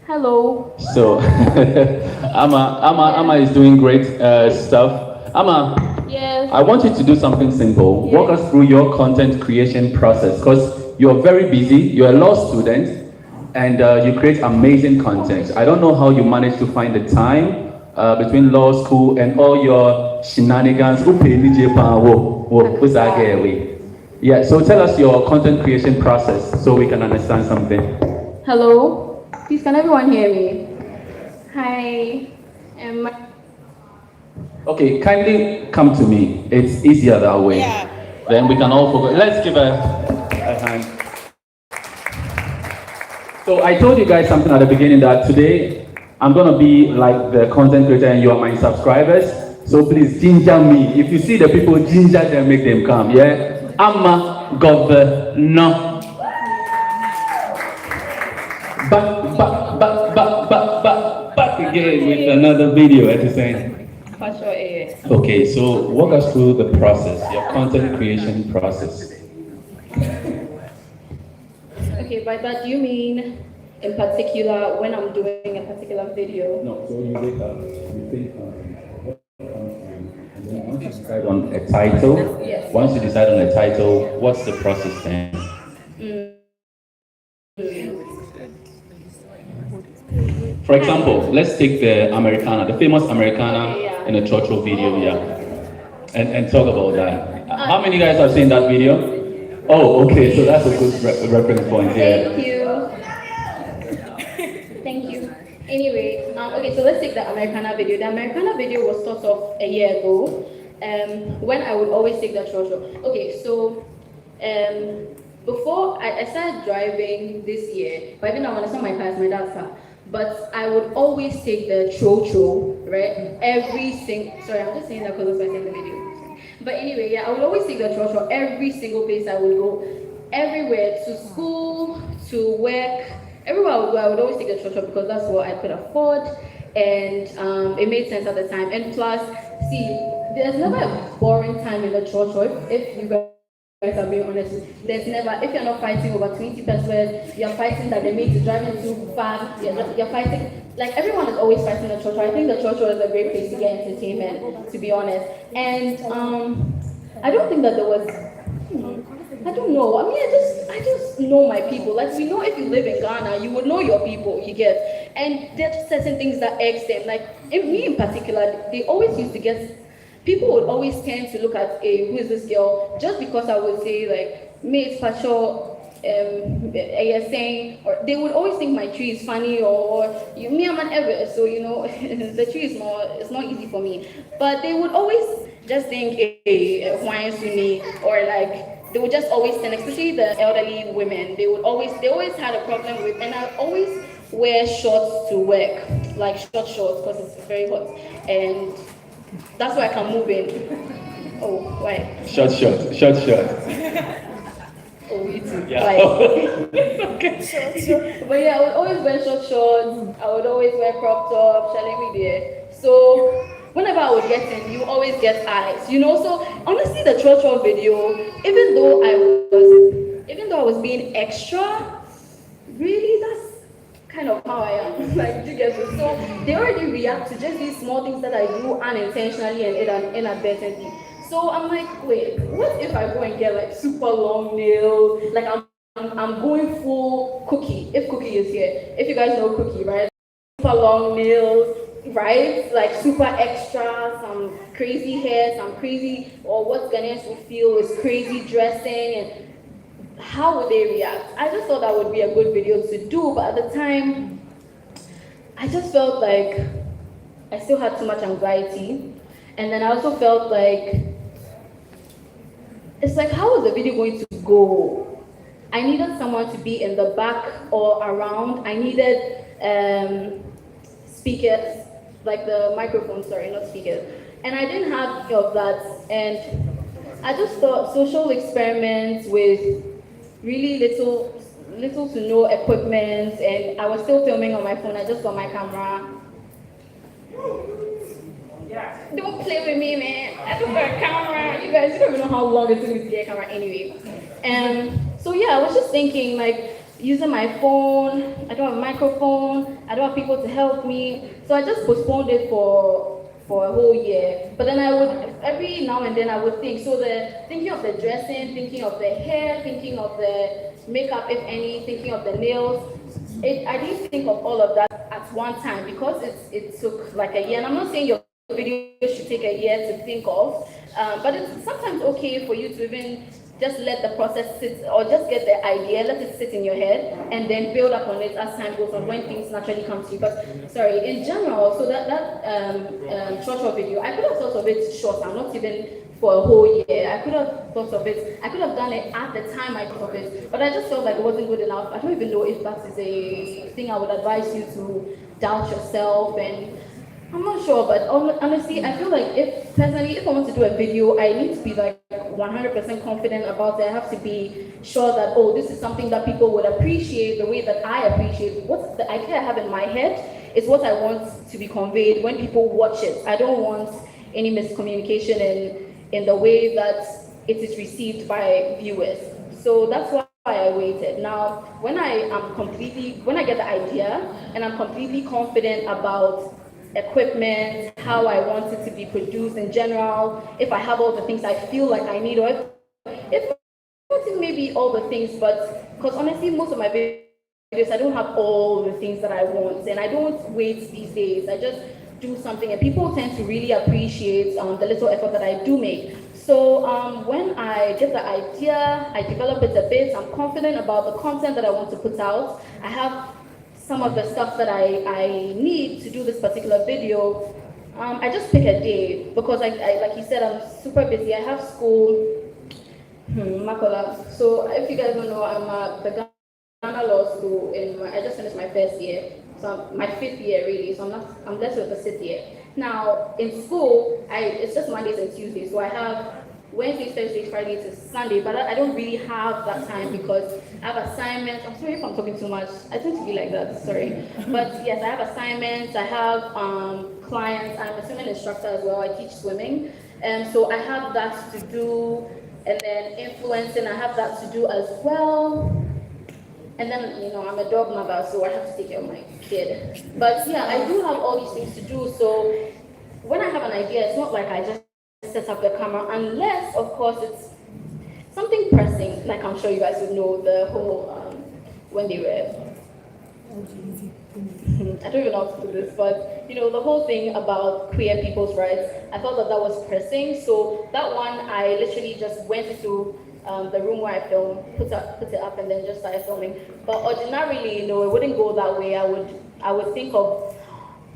Hello. So, Ama is doing great stuff. Ama, Yes. I want you to do something simple. Yes. Walk us through your content creation process because you're very busy. You're a law student and you create amazing content. I don't know how you manage to find the time between law school and all your shenanigans. Yeah, so tell us your content creation process so we can understand something. Hello. Please, can everyone hear me? Hi. Okay, kindly come to me. It's easier that way. Yeah. Then we can all focus. Let's give a hand. So I told you guys something at the beginning that today I'm gonna be like the content creator and you are my subscribers. So please ginger me. If you see the people, ginger them, make them come. Yeah. Ama Governor. Back again with another video at the same. Okay, so walk us through the process, your content creation process. Okay, by that do you mean in particular when I'm doing a particular video? No, so you wake up, you think what comes to you, and then once you decide on a title, Yes. Once you decide on a title, what's the process then? For example, let's take the Americana, the famous Americana in the Churchill video, and talk about that. How many guys have seen that video? Oh, okay, so that's a good reference point here. Thank you. Thank you. Anyway, okay, so let's take the Americana video. The Americana video was sort of a year ago, when I would always take the Churchill. Okay, so before I started driving this year, but I didn't want to sell my car as my dad's car. But I would always take the Churchill, right? Sorry, I'm just saying that because that's why I said the video. But anyway, yeah, I would always take the Churchill every single place I would go. Everywhere, to school, to work, everywhere I would go, I would always take the Churchill because that's what I could afford. And it made sense at the time. And plus, see, there's never a boring time in the Churchill if you guys are being honest. There's never, if you're not fighting over 20 pesos, you're fighting that they make you driving too fast, you're fighting, like everyone is always fighting the Churchill. I think the Churchill is a great place to get entertainment, to be honest. And I don't think that there was, I don't know, I mean, I just know my people. Like, we know if you live in Ghana, you would know your people, you get. And there's just certain things that irks them. Like, me in particular, they always used to get, people would always tend to look at, who is this girl? Just because I would say, like, mate, Pacho, saying, or they would always think my tree is funny, or you, me, I'm an ever, so you know, the tree is it's not easy for me. But they would always just think, hey, why is me, or like, they would just always send, especially the elderly women, they always had a problem with, and I always wear shorts to work, like short shorts, because it's very hot, and that's why I can move in. Oh, why? Short. Oh, you too. Yeah. Like, okay. But yeah, I would always wear short shorts. I would always wear crop tops, Shanelly there. So whenever I would get in, you always get eyes, you know. So honestly, the church video, even though I was being extra, really, that's kind of how I am. Like, you get it? So they already react to just these small things that I do unintentionally and inadvertently. So I'm like, wait, what if I go and get like super long nails? Like I'm going full Cookie, if Cookie is here. If you guys know Cookie, right? Super long nails, right? Like super extra, some crazy hair, some crazy, or what Ghanaians would feel is crazy dressing, and how would they react? I just thought that would be a good video to do, but at the time, I just felt like I still had too much anxiety. And then I also felt like, it's like, how is the video going to go? I needed someone to be in the back or around. I needed speakers, like the microphone, sorry, not speakers. And I didn't have any of that. And I just thought social experiments with really little to no equipment, and I was still filming on my phone. I just got my camera. Don't play with me, man. I don't got a camera. You guys, you don't even know how long it took me to get a camera anyway. So yeah, I was just thinking, like, using my phone, I don't have a microphone, I don't have people to help me. So I just postponed it for a whole year. But then I would, every now and then I would think, so thinking of the dressing, thinking of the hair, thinking of the makeup, if any, thinking of the nails. I didn't think of all of that at one time because it took like a year. And I'm not saying your video should take a year to think of, but it's sometimes okay for you to even just let the process sit, or just get the idea, let it sit in your head, and then build up on it as time goes on when things naturally come to you. But sorry, in general, so that short video, I could have thought of it shorter, not even for a whole year. I could have thought of it, I could have done it at the time I thought of it, but I just felt like it wasn't good enough. I don't even know if that is a thing I would advise you to doubt yourself, and I'm not sure, but honestly, I feel like if I want to do a video, I need to be like 100% confident about it. I have to be sure that, oh, this is something that people would appreciate the way that I appreciate. What's the idea I have in my head is what I want to be conveyed when people watch it. I don't want any miscommunication in the way that it is received by viewers. So that's why I waited. Now, when I get the idea and I'm completely confident about equipment, how I want it to be produced in general, if I have all the things I feel like I need, or if not maybe all the things, but because honestly, most of my videos, I don't have all the things that I want, and I don't wait these days. I just do something, and people tend to really appreciate the little effort that I do make. So when I get the idea, I develop it a bit, I'm confident about the content that I want to put out. I have some of the stuff that I need to do this particular video. I just pick a day because I like you said, I'm super busy. I have school, Makola. So if you guys don't know, I'm at the Ghana Law School I just finished my first year. So I'm my 5th year really, so I'm blessed with the 6th year. Now in school, it's just Mondays and Tuesdays. So I have Wednesdays, Thursdays, Fridays to Sunday, but I don't really have that time because I have assignments. I'm sorry if I'm talking too much. I tend to be like that, sorry. But yes, I have assignments, I have clients. I'm a swimming instructor as well. I teach swimming. So I have that to do, and then influencing, I have that to do as well. And then, I'm a dog mother, so I have to take care of my kid. But yeah, I do have all these things to do. So when I have an idea, it's not like I just set up the camera, unless, of course, it's something pressing, like I'm sure you guys would know the whole, when they were, I don't even know how to do this, but, the whole thing about queer people's rights, I felt that was pressing. So that one, I literally just went into the room where I film, put it up, and then just started filming. But ordinarily, it wouldn't go that way. I would think of,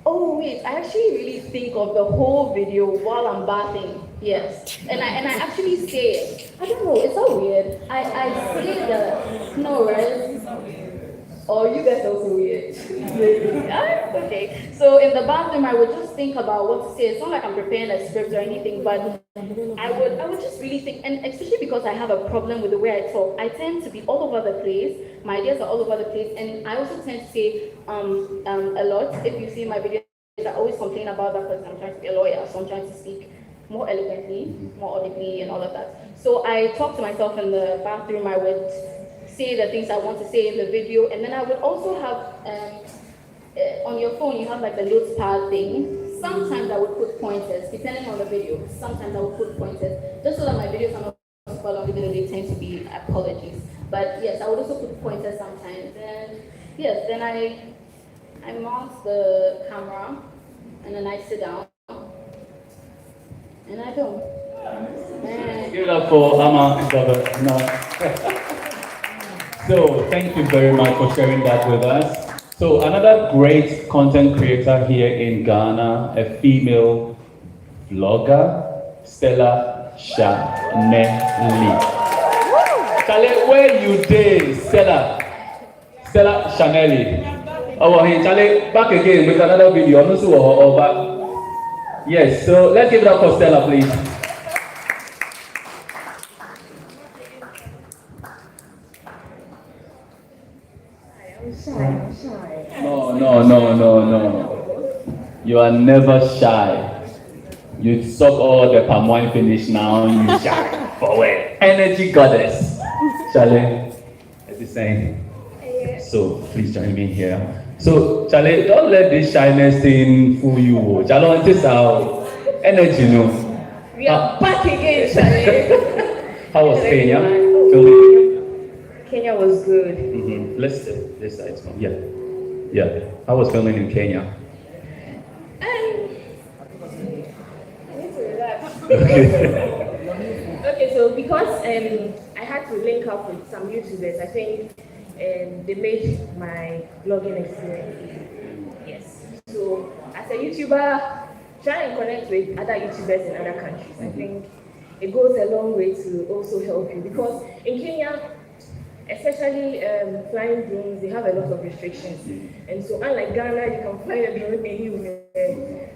oh wait, I actually really think of the whole video while I'm bathing. Yes, and I actually say it. I don't know. It's so weird. I say that. No, right? Oh, you guys are also weird. Okay. So in the bathroom, I would just think about what to say. It's not like I'm preparing a script or anything, but I would just really think, and especially because I have a problem with the way I talk. I tend to be all over the place. My ideas are all over the place, and I also tend to say a lot. If you see my videos, I always complain about that because I'm trying to be a lawyer, so I'm trying to speak more eloquently, more audibly, and all of that. So I talk to myself in the bathroom. I would say the things I want to say in the video, and then I would also have on your phone you have like the notes pad thing. Sometimes I would put pointers depending on the video. Sometimes I would put pointers just so that my videos are not super long, even though they tend to be apologies. But yes, I would also put pointers sometimes. And yes, then I mount the camera and then I sit down and I film. Give it up for Ama. No. So thank you very much for sharing that with us. So another great content creator here in Ghana, a female vlogger, Stella Shanelly. Charlie, where you dey, Stella Shanelly. Oh, hey, Charlie, back again with another video. I'm not back. Yes, so let's give it up for Stella, please. I'm shy. No. You are never shy. You suck all the palm wine finish now, you shy. Forward. Energy goddess. Charlie, it's the same. So please join me here. So Charlie, don't let this shyness thing fool you. Charlie, this our energy, no. We are back again, Charlie. How was Kenya? Kenya was good. Mm-hmm. This side. Yeah. How was filming in Kenya? I need to relax. Okay. So because I had to link up with some YouTubers, I think they made my blogging experience easy. Yes. So as a YouTuber, try and connect with other YouTubers in other countries. I think it goes a long way to also help you because in Kenya, especially flying drones, they have a lot of restrictions. And so unlike Ghana, you can fly a drone anywhere.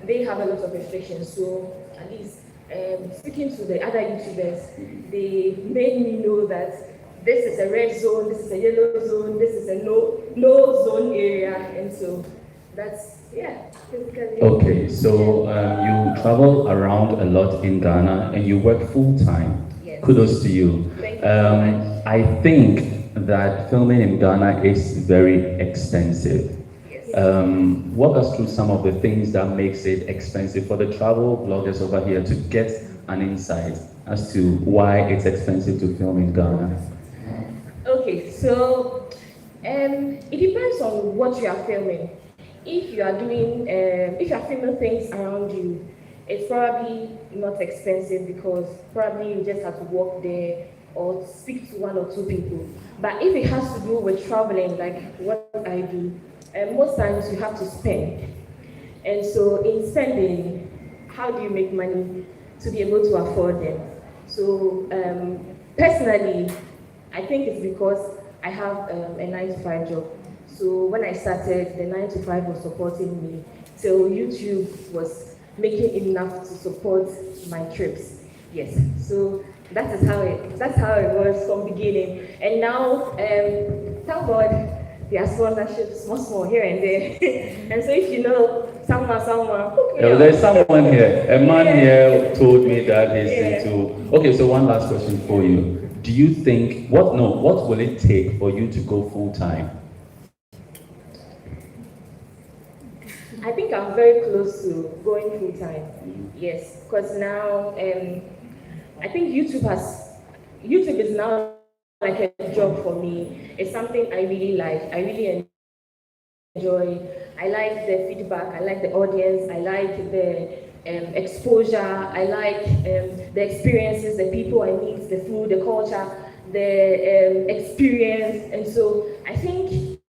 They have a lot of restrictions. So at least speaking to the other YouTubers, they made me know that this is a red zone, this is a yellow zone, this is a no zone area. And so that's, basically. Okay, so you travel around a lot in Ghana and you work full time. Yes. Kudos to you. Thank you so much. I think that filming in Ghana is very expensive. Yes. Walk us through some of the things that makes it expensive for the travel bloggers over here to get an insight as to why it's expensive to film in Ghana. Okay, so it depends on what you are filming. If you are doing, if you are filming things around you, it's probably not expensive because probably you just have to walk there or speak to one or two people. But if it has to do with traveling, like what I do, most times you have to spend. And so in spending, how do you make money to be able to afford them? So personally, I think it's because I have a 9-to-5 job. So when I started, the 9-to-5 was supporting me till YouTube was making enough to support my trips. Yes, so that's how it was from beginning. And now, thank God, there are sponsorships, small here and there. And so if you know someone, hook me up. There's someone here. A man here told me that he's into. Okay, so one last question for you. Do you think what will it take for you to go full time? I think I'm very close to going full time. Yes, because now I think YouTube is now like a job for me. It's something I really like. I really enjoy. I like the feedback. I like the audience. I like the exposure. I like the experiences, the people I meet, the food, the culture, the experience. And so I think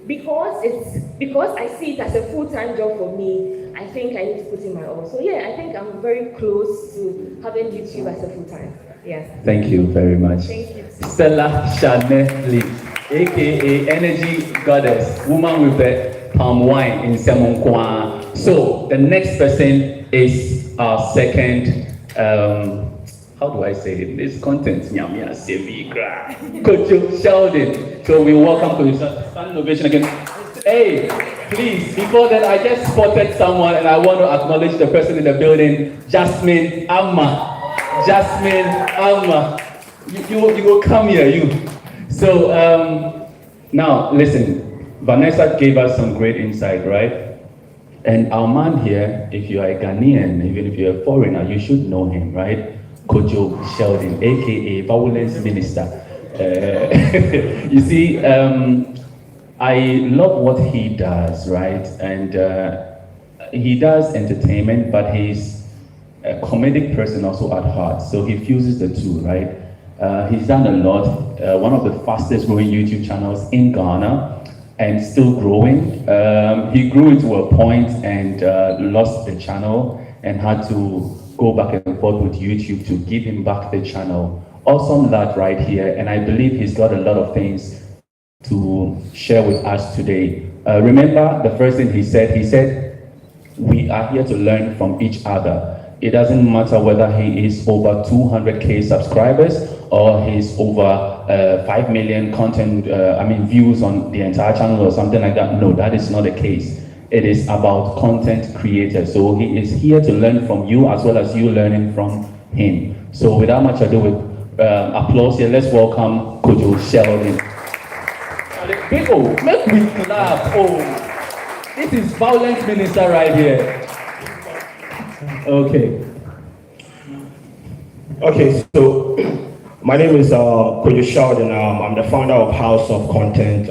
because I see it as a full-time job for me, I think I need to put in my all. So yeah, I think I'm very close to having YouTube as a full-time. Yeah. Thank you very much. Thank you. Stella Shanelly, aka Energy Goddess, woman with the palm wine in Semonkwa. So the next person is our second, how do I say it? This content, Coach Sheldon. So we welcome Coach Sheldon. Stand ovation again. Hey, please, before that, I just spotted someone and I want to acknowledge the person in the building, Jasmine Amma. Jasmine Amma. You will come here, you. So, now, listen, Vanessa gave us some great insight, right? And our man here, if you are a Ghanaian, even if you're a foreigner, you should know him, right? Kojo Sheldon, aka Violence Minister. You see, I love what he does, right? And he does entertainment, but he's a comedic person also at heart. So he fuses the two, right? He's done a lot. One of the fastest growing YouTube channels in Ghana and still growing. He grew to a point and lost the channel and had to go back and forth with YouTube to give him back the channel. Awesome lad right here, and I believe he's got a lot of things to share with us today. Remember the first thing he said, we are here to learn from each other. It doesn't matter whether he is over 200K subscribers or he's over 5 million views on the entire channel or something like that. No, that is not the case. It is about content creators. So he is here to learn from you as well as you learning from him. So without much ado, with applause here, let's welcome Kojo Sheldon. People, make we clap. Oh, this is Violence Minister right here. Okay. Okay, so my name is Kojo Sheldon. I'm the founder of House of Content,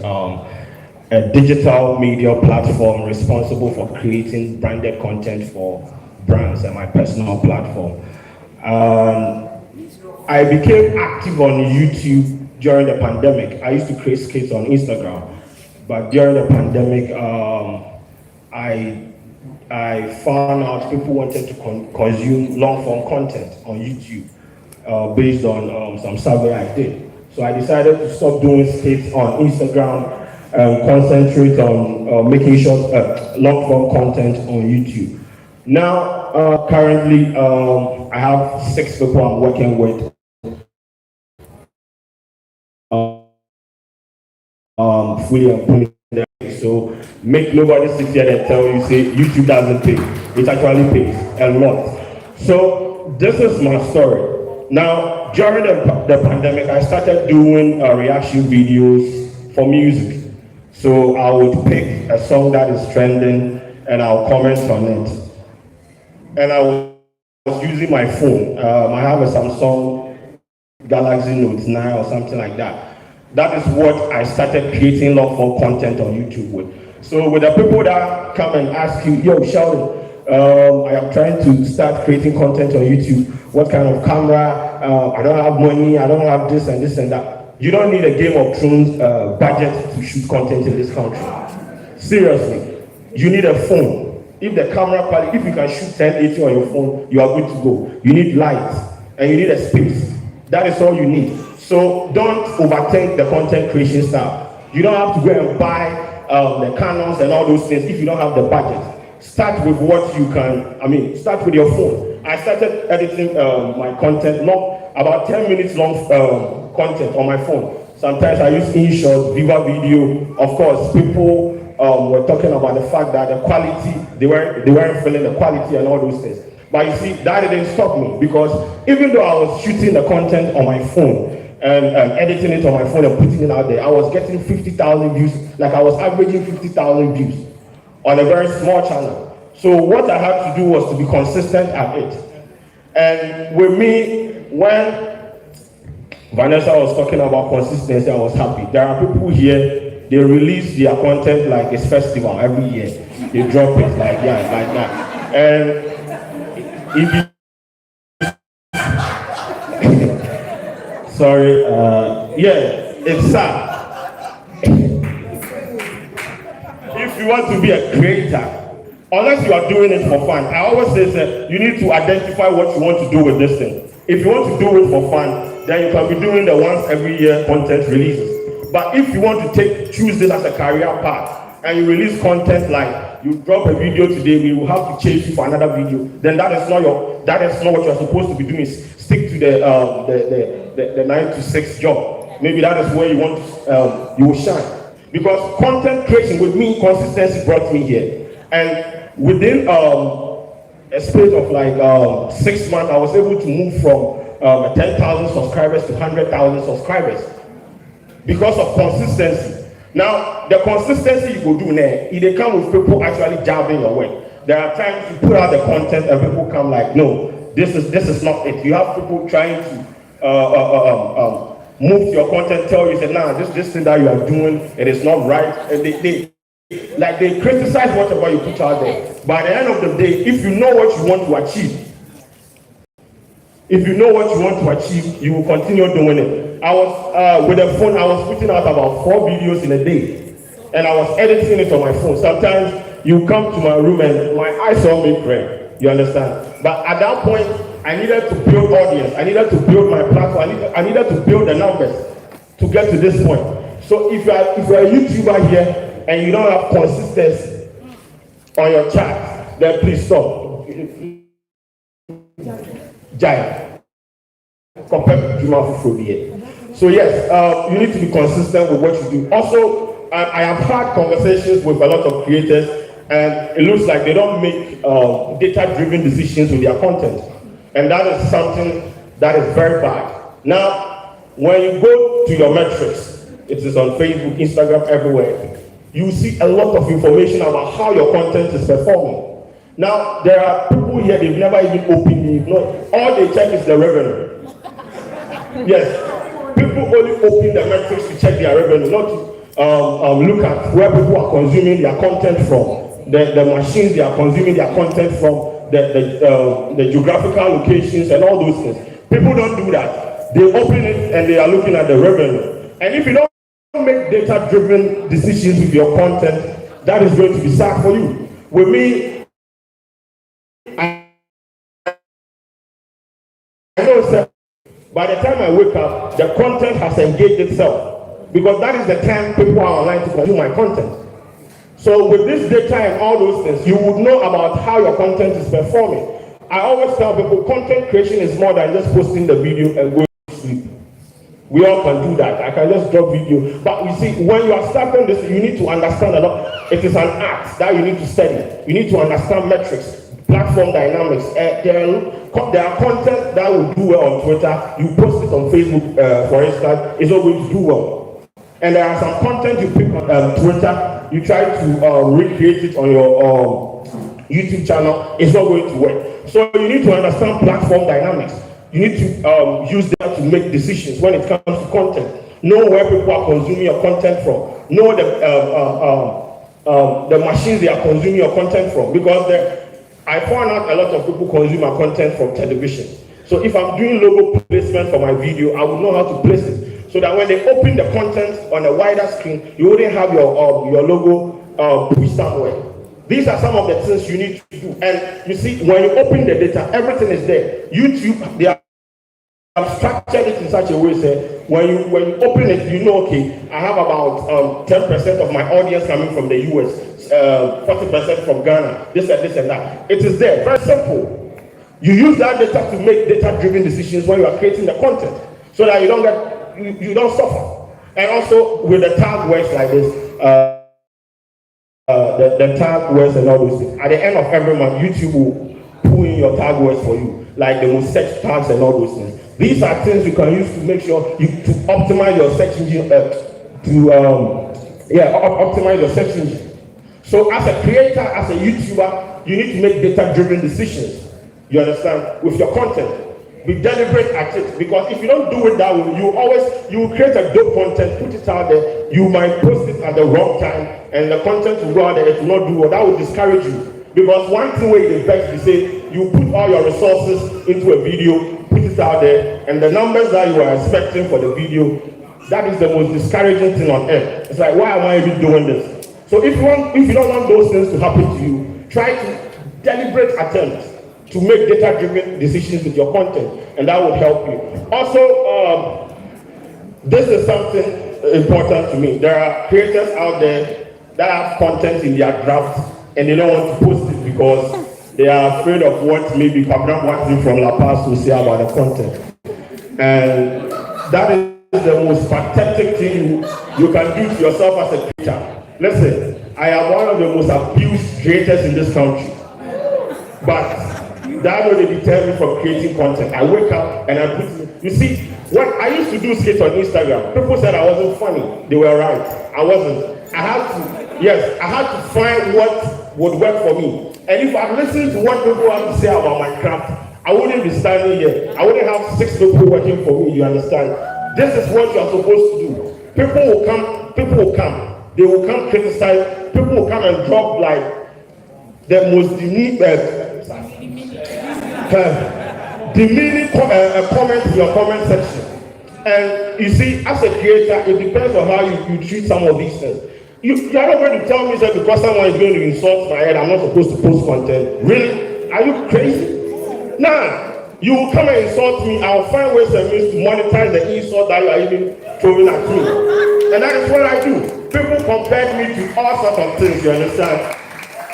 a digital media platform responsible for creating branded content for brands and my personal platform. I became active on YouTube during the pandemic. I used to create skits on Instagram, but during the pandemic, I found out people wanted to consume long-form content on YouTube based on some survey I did. So I decided to stop doing skits on Instagram and concentrate on making short, long-form content on YouTube. Now, currently, I have 6 people I'm working with. Fully employed. So make nobody sit here and tell you, say YouTube doesn't pay. It actually pays a lot. So this is my story. Now, during the pandemic, I started doing reaction videos for music. So I would pick a song that is trending and I'll comment on it. And I was using my phone. I have a Samsung Galaxy Note 9 or something like that. That is what I started creating long-form content on YouTube with. So with the people that come and ask you, yo, Sheldon, I am trying to start creating content on YouTube. What kind of camera? I don't have money. I don't have this and this and that. You don't need a Game of Thrones budget to shoot content in this country. Seriously, you need a phone. If the camera quality, if you can shoot 1080 on your phone, you are good to go. You need light and you need a space. That is all you need. So don't overthink the content creation stuff. You don't have to go and buy the Canons and all those things if you don't have the budget. Start with what you can, start with your phone. I started editing my content, about 10 minutes long content on my phone. Sometimes I use InShot, Viva Video. Of course, people were talking about the fact that the quality, they weren't feeling the quality and all those things. But you see, that didn't stop me because even though I was shooting the content on my phone, and editing it on my phone and putting it out there, I was getting 50,000 views, like I was averaging 50,000 views on a very small channel. So what I had to do was to be consistent at it. And with me, when Vanessa was talking about consistency, I was happy. There are people here they release their content like it's festival every year. They drop it like that. And if you sorry, it's sad. If you want to be a creator, unless you are doing it for fun, I always say that you need to identify what you want to do with this thing. If you want to do it for fun, then you can be doing the once every year content releases. But if you want to choose this as a career path, and you release content like you drop a video today, we will have to chase you for another video, then that is not what you're supposed to be doing. Stick to the 9 to 6 job. Maybe that is where you want you will shine. Because content creation with me, consistency brought me here. And within a space of like 6 months, I was able to move from 10,000 subscribers to 100,000 subscribers because of consistency. Now, the consistency you go do now, it come with people actually jabbing your way. There are times you put out the content and people come like, no, this is not it. You have people trying to move your content, tell you, say, nah, this thing that you are doing, it is not right. And they criticize whatever you put out there. By the end of the day, if you know what you want to achieve, you will continue doing it. I was with a phone, I was putting out about 4 videos in a day, and I was editing it on my phone. Sometimes you come to my room and my eyes all make red. You understand? But at that point, I needed to build audience. I needed to build my platform. I needed to build the numbers to get to this point. So if you're a YouTuber here and you don't have consistency on your chat, then please stop. Giant. Compared to Juma Fufubi. So yes, you need to be consistent with what you do. Also, I have had conversations with a lot of creators, and it looks like they don't make data-driven decisions with their content. And that is something that is very bad. Now, when you go to your metrics, it is on Facebook, Instagram, everywhere, you see a lot of information about how your content is performing. Now, there are people here, they've never even opened it. All they check is the revenue. Yes, people only open the metrics to check their revenue, not to look at where people are consuming their content from, the machines they are consuming their content from, the geographical locations and all those things. People don't do that. They open it and they are looking at the revenue. And if you don't make data-driven decisions with your content, that is going to be sad for you. With me, I know, sir, by the time I wake up, the content has engaged itself, because that is the time people are online to consume my content. So with this data and all those things, you would know about how your content is performing. I always tell people content creation is more than just posting the video and going to sleep. We all can do that. I can just drop video. But you see, when you are starting this, you need to understand a lot. It is an art that you need to study. You need to understand metrics, platform dynamics. There are content that will do well on Twitter. You post it on Facebook, for instance, it's not going to do well. And there are some content you pick on Twitter, you try to recreate it on your YouTube channel, it's not going to work. So you need to understand platform dynamics. You need to use that to make decisions when it comes to content. Know where people are consuming your content from. Know the machines they are consuming your content from. Because I found out a lot of people consume my content from television. So if I'm doing logo placement for my video, I will know how to place it. So that when they open the content on a wider screen, you wouldn't have your logo pushed somewhere. These are some of the things you need to do. And you see, when you open the data, everything is there. YouTube, they have structured it in such a way that when you open it, you know, okay, I have about 10% of my audience coming from the US, 40% from Ghana, this and that. It is there, very simple. You use that data to make data-driven decisions when you are creating the content, so that you don't suffer. And also with the tag words like this, the tag words and all those things. At the end of every month, YouTube will pull in your tag words for you, like the most search tags and all those things. These are things you can use to make sure to optimize your search engine, optimize your search engine. So as a creator, as a YouTuber, you need to make data-driven decisions. You understand? With your content. Be deliberate at it, because if you don't do it that way, you will create a dope content, put it out there, you might post it at the wrong time, and the content will go out there, it will not do well, that will discourage you. Because one thing where it affects is say, you put all your resources into a video, put it out there, and the numbers that you are expecting for the video, that is the most discouraging thing on earth. It's like, why am I even doing this? So if you don't want those things to happen to you, try to deliberate attempts to make data-driven decisions with your content, and that would help you. Also, this is something important to me. There are creators out there that have content in their draft, and they don't want to post it because they are afraid of what maybe Kabram Watson from La Paz will say about the content. And that is the most pathetic thing you can do to yourself as a creator. Listen, I am one of the most abused creators in this country, but that will deter me from creating content. I wake up and I put, you see, when I used to do skits on Instagram, people said I wasn't funny. They were right. I wasn't. I had to find what would work for me. And if I'm listening to what people have to say about my craft, I wouldn't be standing here. I wouldn't have 6 people working for me, you understand? This is what you are supposed to do. People will come. They will come criticize. People will come and drop like the most demeaning comment in your comment section. And you see, as a creator, it depends on how you treat some of these things. You are not going to tell me that because someone is going to insult my head, I'm not supposed to post content. Really? Are you crazy? Nah, you will come and insult me. I'll find ways and means to monetize the insult that you are even throwing at me. And that is what I do. People compared me to all sorts of things, you understand?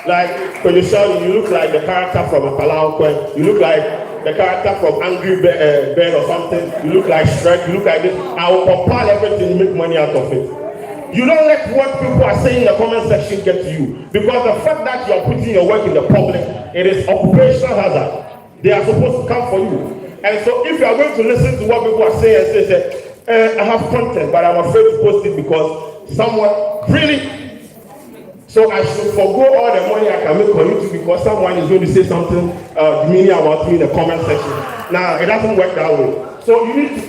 Like, when you shout, you look like the character from a Palau, you look like the character from Angry Bird or something, you look like Shrek, you look like this. I will compile everything and make money out of it. You don't let what people are saying in the comment section get to you. Because the fact that you are putting your work in the public, it is occupational hazard. They are supposed to come for you. And so if you are going to listen to what people are saying and say, I have content, but I'm afraid to post it because someone really... So I should forgo all the money I can make on YouTube because someone is going to say something demeaning about me in the comment section. Now, it doesn't work that way. So you need to,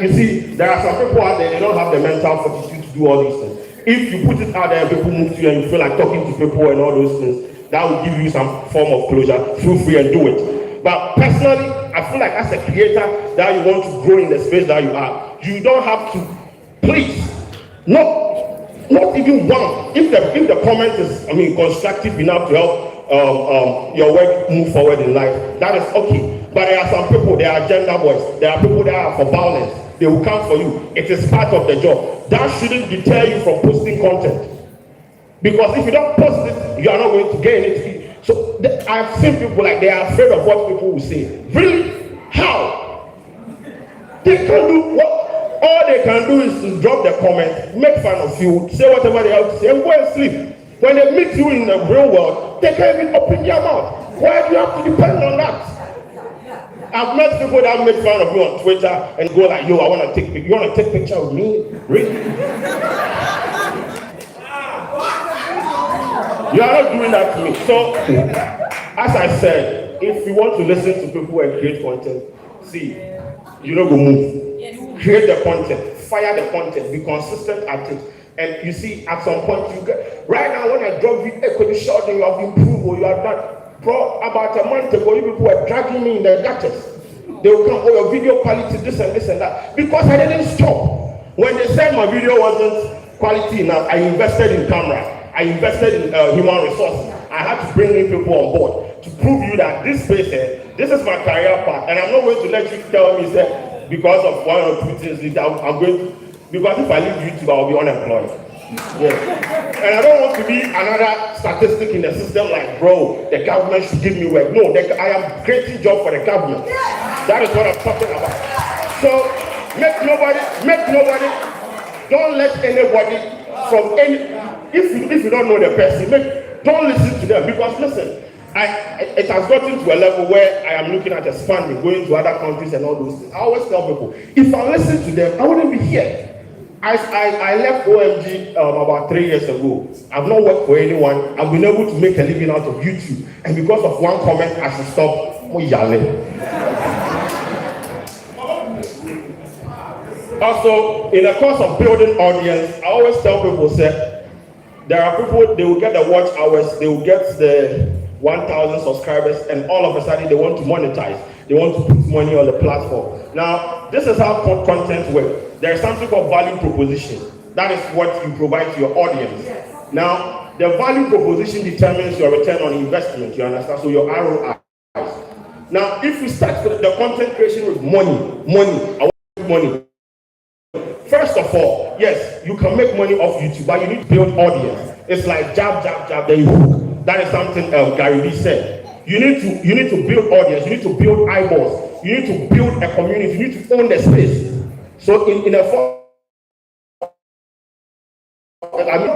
you see, there are some people out there, they don't have the mental fortitude to do all these things. If you put it out there, people move to you and you feel like talking to people and all those things, that will give you some form of closure. Feel free and do it. But personally, I feel like as a creator that you want to grow in the space that you are, you don't have to, please, not even one. If the comment is, constructive enough to help your work move forward in life, that is okay. But there are some people, they are agenda boys. There are people that are for violence. They will come for you. It is part of the job. That shouldn't deter you from posting content. Because if you don't post it, you are not going to gain it. So I've seen people like they are afraid of what people will say. Really? How? They can't do what? All they can do is to drop the comment, make fun of you, say whatever they have to say, and go and sleep. When they meet you in the real world, they can't even open their mouth. Why do you have to depend on that? I've met people that make fun of you on Twitter and go like, yo, I want to take picture. You want to take picture with me? Really? You are not doing that to me. So, as I said, if you want to listen to people and create content, see, you don't go move. Create the content, fire the content, be consistent at it. And you see, at some point, you get, right now, when I drop video, could be short and you have improved or you have done. Bro, about a month ago, you people were dragging me in the gutters. They will come, oh, your video quality, this and this and that. Because I didn't stop. When they said my video wasn't quality enough, I invested in camera. I invested in human resources. I had to bring in people on board to prove you that this space here, this is my career path. And I'm not going to let you tell me, say, because of one or two things, I'm going to, because if I leave YouTube, I'll be unemployed. Yes. And I don't want to be another statistic in the system like, bro, the government should give me work. No, I am creating job for the government. That is what I'm talking about. So make nobody, don't let anybody from any, if you don't know the person, don't listen to them because listen, it has gotten to a level where I am looking at expanding, going to other countries and all those things. I always tell people, if I listen to them, I wouldn't be here. I left OMG about 3 years ago. I've not worked for anyone. I've been able to make a living out of YouTube. And because of one comment, I should stop. Also, in the course of building audience, I always tell people, say, there are people, they will get the watch hours, they will get the 1,000 subscribers, and all of a sudden they want to monetize. They want to put money on the platform. Now, this is how content works. There is something called value proposition. That is what you provide to your audience. Now, the value proposition determines your return on investment, you understand? So your ROI. Now, if we start the content creation with money, I want money. First of all, yes, you can make money off YouTube, but you need to build audience. It's like jab, then you hook. That is something Gary Vee said. You need to build audience, you need to build eyeballs, you need to build a community, you need to own the space. So in a form,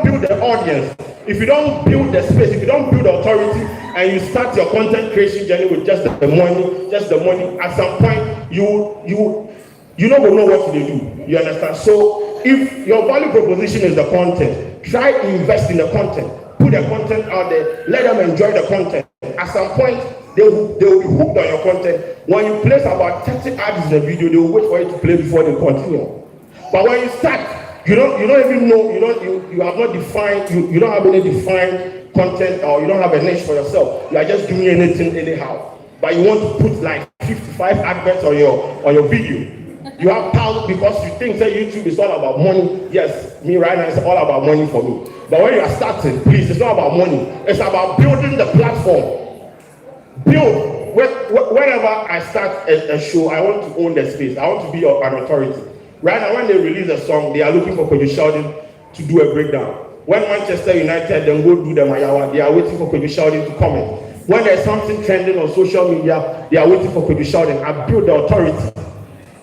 build the audience. If you don't build the space, if you don't build authority, and you start your content creation journey with just the money, at some point you don't know what to do. You understand? So if your value proposition is the content, try to invest in the content. Put the content out there, let them enjoy the content. At some point, they will be hooked on your content. When you place about 30 ads in the video, they will wait for it to play before they continue. But when you start, you don't even know, you have not defined, you don't have any defined content, or you don't have a niche for yourself. You are just doing anything anyhow. But you want to put like 55 adverts on your video. You have power because you think that YouTube is all about money. Yes, me right now, it's all about money for me. But when you are starting, please, it's not about money. It's about building the platform. Build. Whenever I start a show, I want to own the space. I want to be an authority. Right now, when they release a song, they are looking for Kojo Sheldon to do a breakdown. When Manchester United then go do the Mayawa, they are waiting for Kojo Sheldon to comment. When there's something trending on social media, they are waiting for Kojo Sheldon. I build the authority.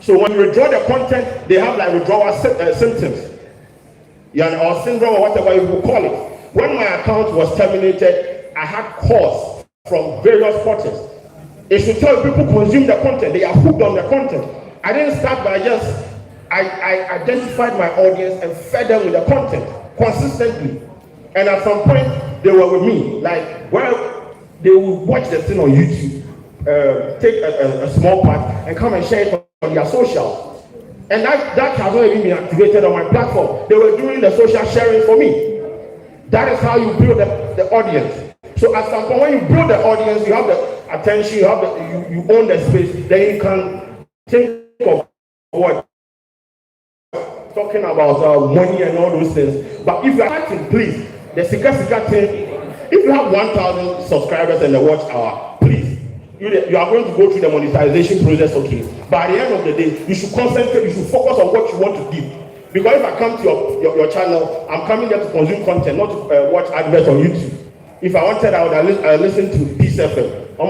So when you withdraw the content, they have like withdrawal symptoms. Or syndrome, or whatever you will call it. When my account was terminated, I had calls from various portals. It should tell people consume the content. They are hooked on the content. I didn't start by I identified my audience and fed them with the content consistently. And at some point, they were with me. Like, well, they will watch the thing on YouTube, take a small part, and come and share it on their social. And that has not even been activated on my platform. They were doing the social sharing for me. That is how you build the audience. So at some point, when you build the audience, you have the attention, you own the space, then you can think of what talking about money and all those things. But if you are starting, please, the Sika thing, if you have 1,000 subscribers and the watch hour, please, you are going to go through the monetization process, okay. But at the end of the day, you should concentrate, you should focus on what you want to give. Because if I come to your channel, I'm coming there to consume content, not to watch adverts on YouTube. If I wanted, I would listen to Peace FM. I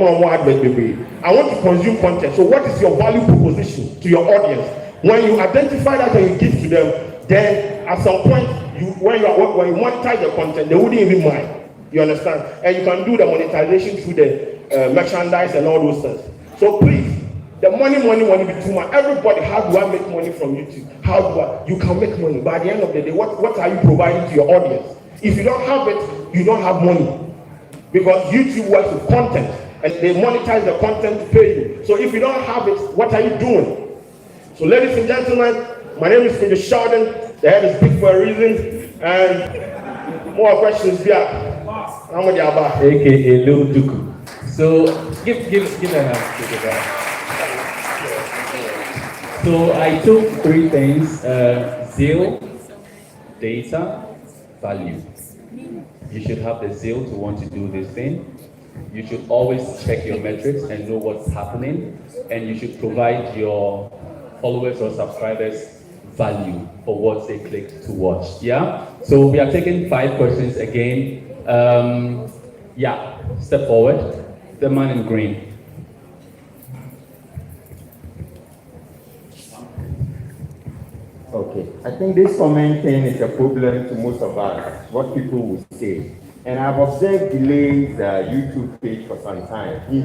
want to consume content. So what is your value proposition to your audience? When you identify that and you give to them, then at some point, when you monetize the content, they wouldn't even mind. You understand? And you can do the monetization through the merchandise and all those things. So please, the money be too much. Everybody, how do I make money from YouTube? You can make money. But at the end of the day, what are you providing to your audience? If you don't have it, you don't have money. Because YouTube works with content, and they monetize the content to pay you. So if you don't have it, what are you doing? So ladies and gentlemen, my name is Kojo Sheldon. The head is big for a reason. And more questions here. AKA Lil Duku. So give a hand to the guy. So I took 3 things: zeal, data, value. You should have the zeal to want to do this thing. You should always check your metrics and know what's happening, and you should provide your followers or subscribers value for what they click to watch. Yeah. So we are taking 5 questions again. Yeah. Step forward. The man in green. Okay, I think this comment thing is a problem to most of us, what people will say. And I've observed Delay's YouTube page for some time. She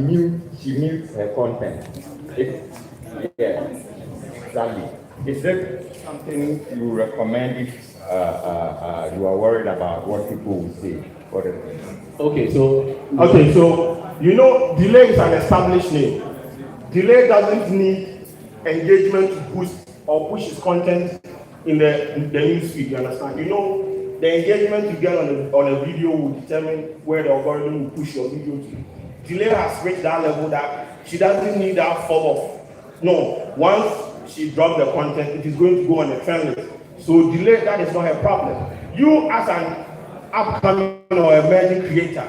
mutes her content. Yeah, exactly. Is there something you recommend if you are worried about what people will say? Okay, so Delay is an established name. Delay doesn't need engagement to boost or push his content in the newsfeed, you understand? You know, the engagement you get on a video will determine where the algorithm will push your video to. Delay has reached that level that she doesn't need that fall off. No, once she drops the content, it is going to go on the trend list. So delay, that is not her problem. You as an upcoming or emerging creator,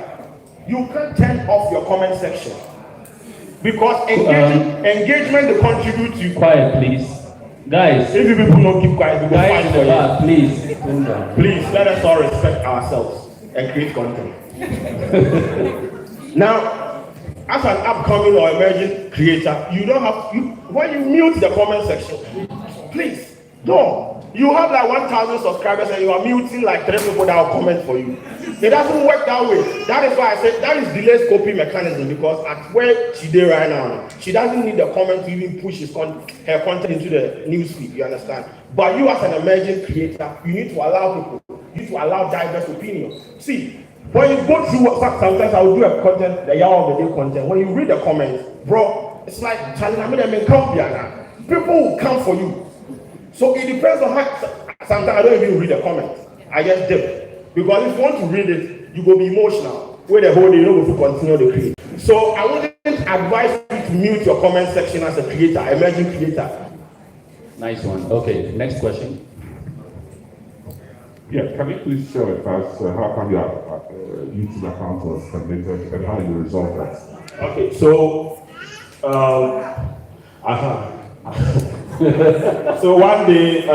you can turn off your comment section. Because engagement they contribute to. Quiet, please. Guys. If you people don't keep quiet, we will guys fight for you. please. Please, let us all respect ourselves and create content. Now, as an upcoming or emerging creator, you don't have to, when you mute the comment section, please, no. You have like 1,000 subscribers and you are muting like 3 people that will comment for you. It doesn't work that way. That is why I said that is delay scoping mechanism, because at where she did right now, she doesn't need the comment to even push her content into the newsfeed, you understand? But you as an emerging creator, you need to allow people, you need to allow diverse opinions. See, when you go through, sometimes I will do a content, the Yah of the Day content. When you read the comments, bro, it's like, people will come for you. So it depends on how, sometimes I don't even read the comments. I just dip. Because if you want to read it, you go be emotional. Where the whole day, you know, if you continue to create. So I wouldn't advise you to mute your comment section as a creator, emerging creator. Nice one. Okay, next question. Yeah, can you please share with us how come your YouTube account was terminated and how you resolve that? Okay, so so one day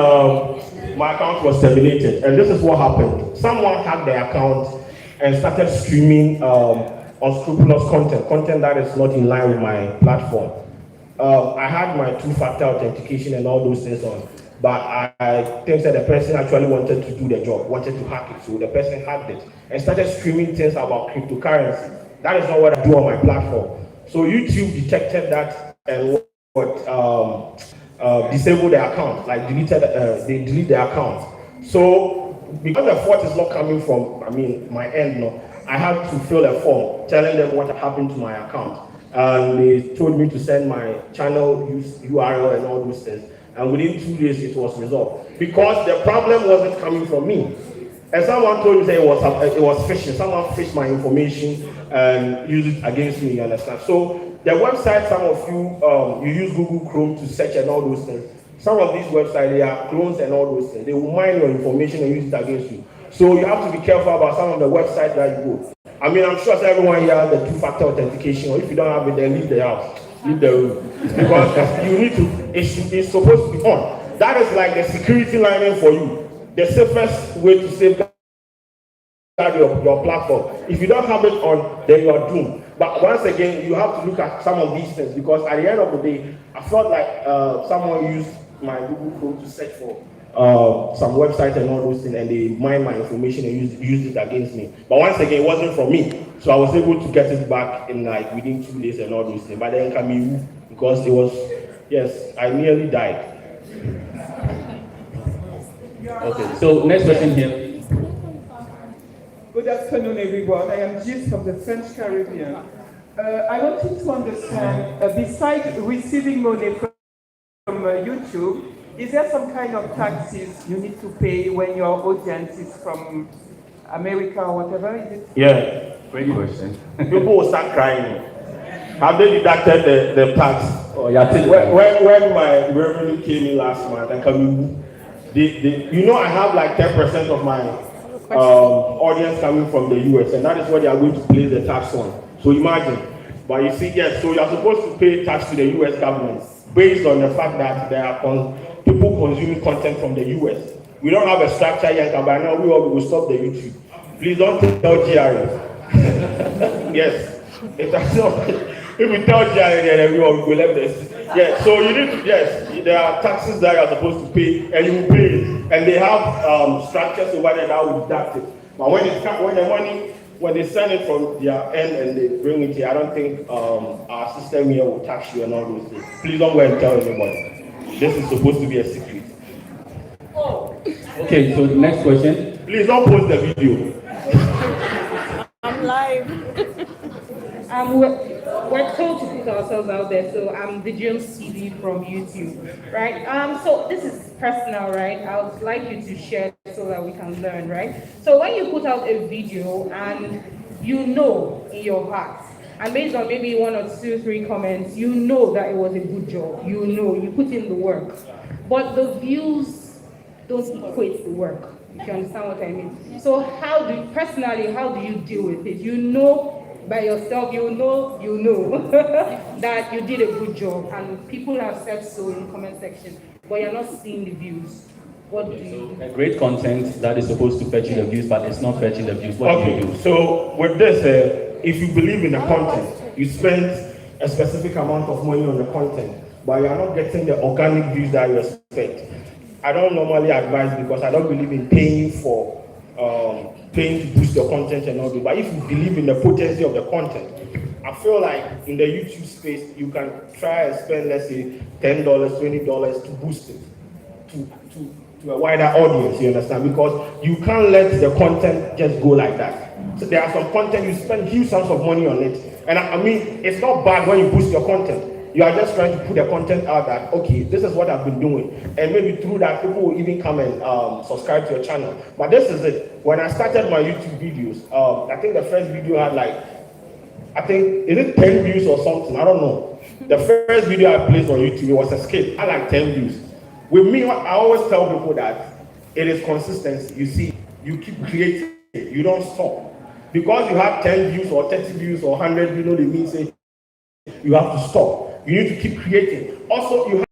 my account was terminated, and this is what happened. Someone hacked the account and started streaming unscrupulous content that is not in line with my platform. I had my 2-factor authentication and all those things on, but I think that the person actually wanted to do the job, wanted to hack it, so the person hacked it and started streaming things about cryptocurrency. That is not what I do on my platform. So YouTube detected that and disabled the account, like they delete the account. So because the fault is not coming from, my end, no, I had to fill a form telling them what happened to my account. And they told me to send my channel URL and all those things. And within 2 days, it was resolved. Because the problem wasn't coming from me. And someone told me that it was phishing. Someone fished my information and used it against me, you understand? So the website, some of you, you use Google Chrome to search and all those things. Some of these websites, they are clones and all those things. They will mine your information and use it against you. So you have to be careful about some of the websites that you go. I'm sure everyone here has the 2-factor authentication, or if you don't have it, then leave the house, leave the room. Because you need to, it's supposed to be on. That is like the security lining for you. The safest way to safeguard your platform. If you don't have it on, then you are doomed. But once again, you have to look at some of these things, because at the end of the day, I felt like someone used my Google Chrome to search for some website and all those things, and they mined my information and used it against me. But once again, it wasn't from me, so I was able to get it back in like within 2 days and all those things. But then coming, because it was, yes, I nearly died. Okay, so next question here. Good afternoon, everyone. I am Gilles from the French Caribbean. I wanted to understand, besides receiving money from YouTube, is there some kind of taxes you need to pay when your audience is from America or whatever? Is it? Yeah, great question. People will start crying. Have they deducted the tax? Oh, yeah. When my revenue came in last month, I have like 10% of my audience coming from the US, and that is what they are going to place the tax on. So imagine. But you see, yes, so you are supposed to pay tax to the US government based on the fact that there are people consuming content from the US. We don't have a structure yet, but now we will stop the YouTube. Please don't tell GRA. Yes. If we tell GRA, then everyone will let this. Yes, so you need to, yes, there are taxes that you are supposed to pay, and you will pay it. And they have structures over there that will deduct it. But when they send it from their end and they bring it here, I don't think our system here will tax you and all those things. Please don't go and tell anybody. This is supposed to be a secret. Okay, so next question. Please don't post the video. I'm live. we're told to put ourselves out there, so I'm the Jones TV from YouTube, right? So this is personal, right? I would like you to share so that we can learn, right? So when you put out a video and you know in your heart, and based on maybe 1 or 2, 3 comments, you know that it was a good job, you know, you put in the work, but the views don't equate the work, if you understand what I mean. So how do you deal with it? You know by yourself, you know that you did a good job, and people have said so in the comment section, but you're not seeing the views. What do you do? Great content that is supposed to fetch you the views, but it's not fetching the views. What do you do? So with this, if you believe in the content, you spend a specific amount of money on the content, but you are not getting the organic views that you expect. I don't normally advise because I don't believe in paying to boost your content and all that. But if you believe in the potency of the content, I feel like in the YouTube space, you can try and spend, let's say, $10, $20 to boost it to a wider audience, you understand? Because you can't let the content just go like that. So there are some content, you spend huge sums of money on it. And I mean, it's not bad when you boost your content. You are just trying to put the content out that, okay, this is what I've been doing. And maybe through that, people will even come and subscribe to your channel. But this is it. When I started my YouTube videos, I think the first video had like, is it 10 views or something? I don't know. The first video I placed on YouTube, it was a skit. I had like 10 views. With me, I always tell people that it is consistency. You see, you keep creating, you don't stop. Because you have 10 views or 30 views or 100 views, they mean say you have to stop. You need to keep creating. Also,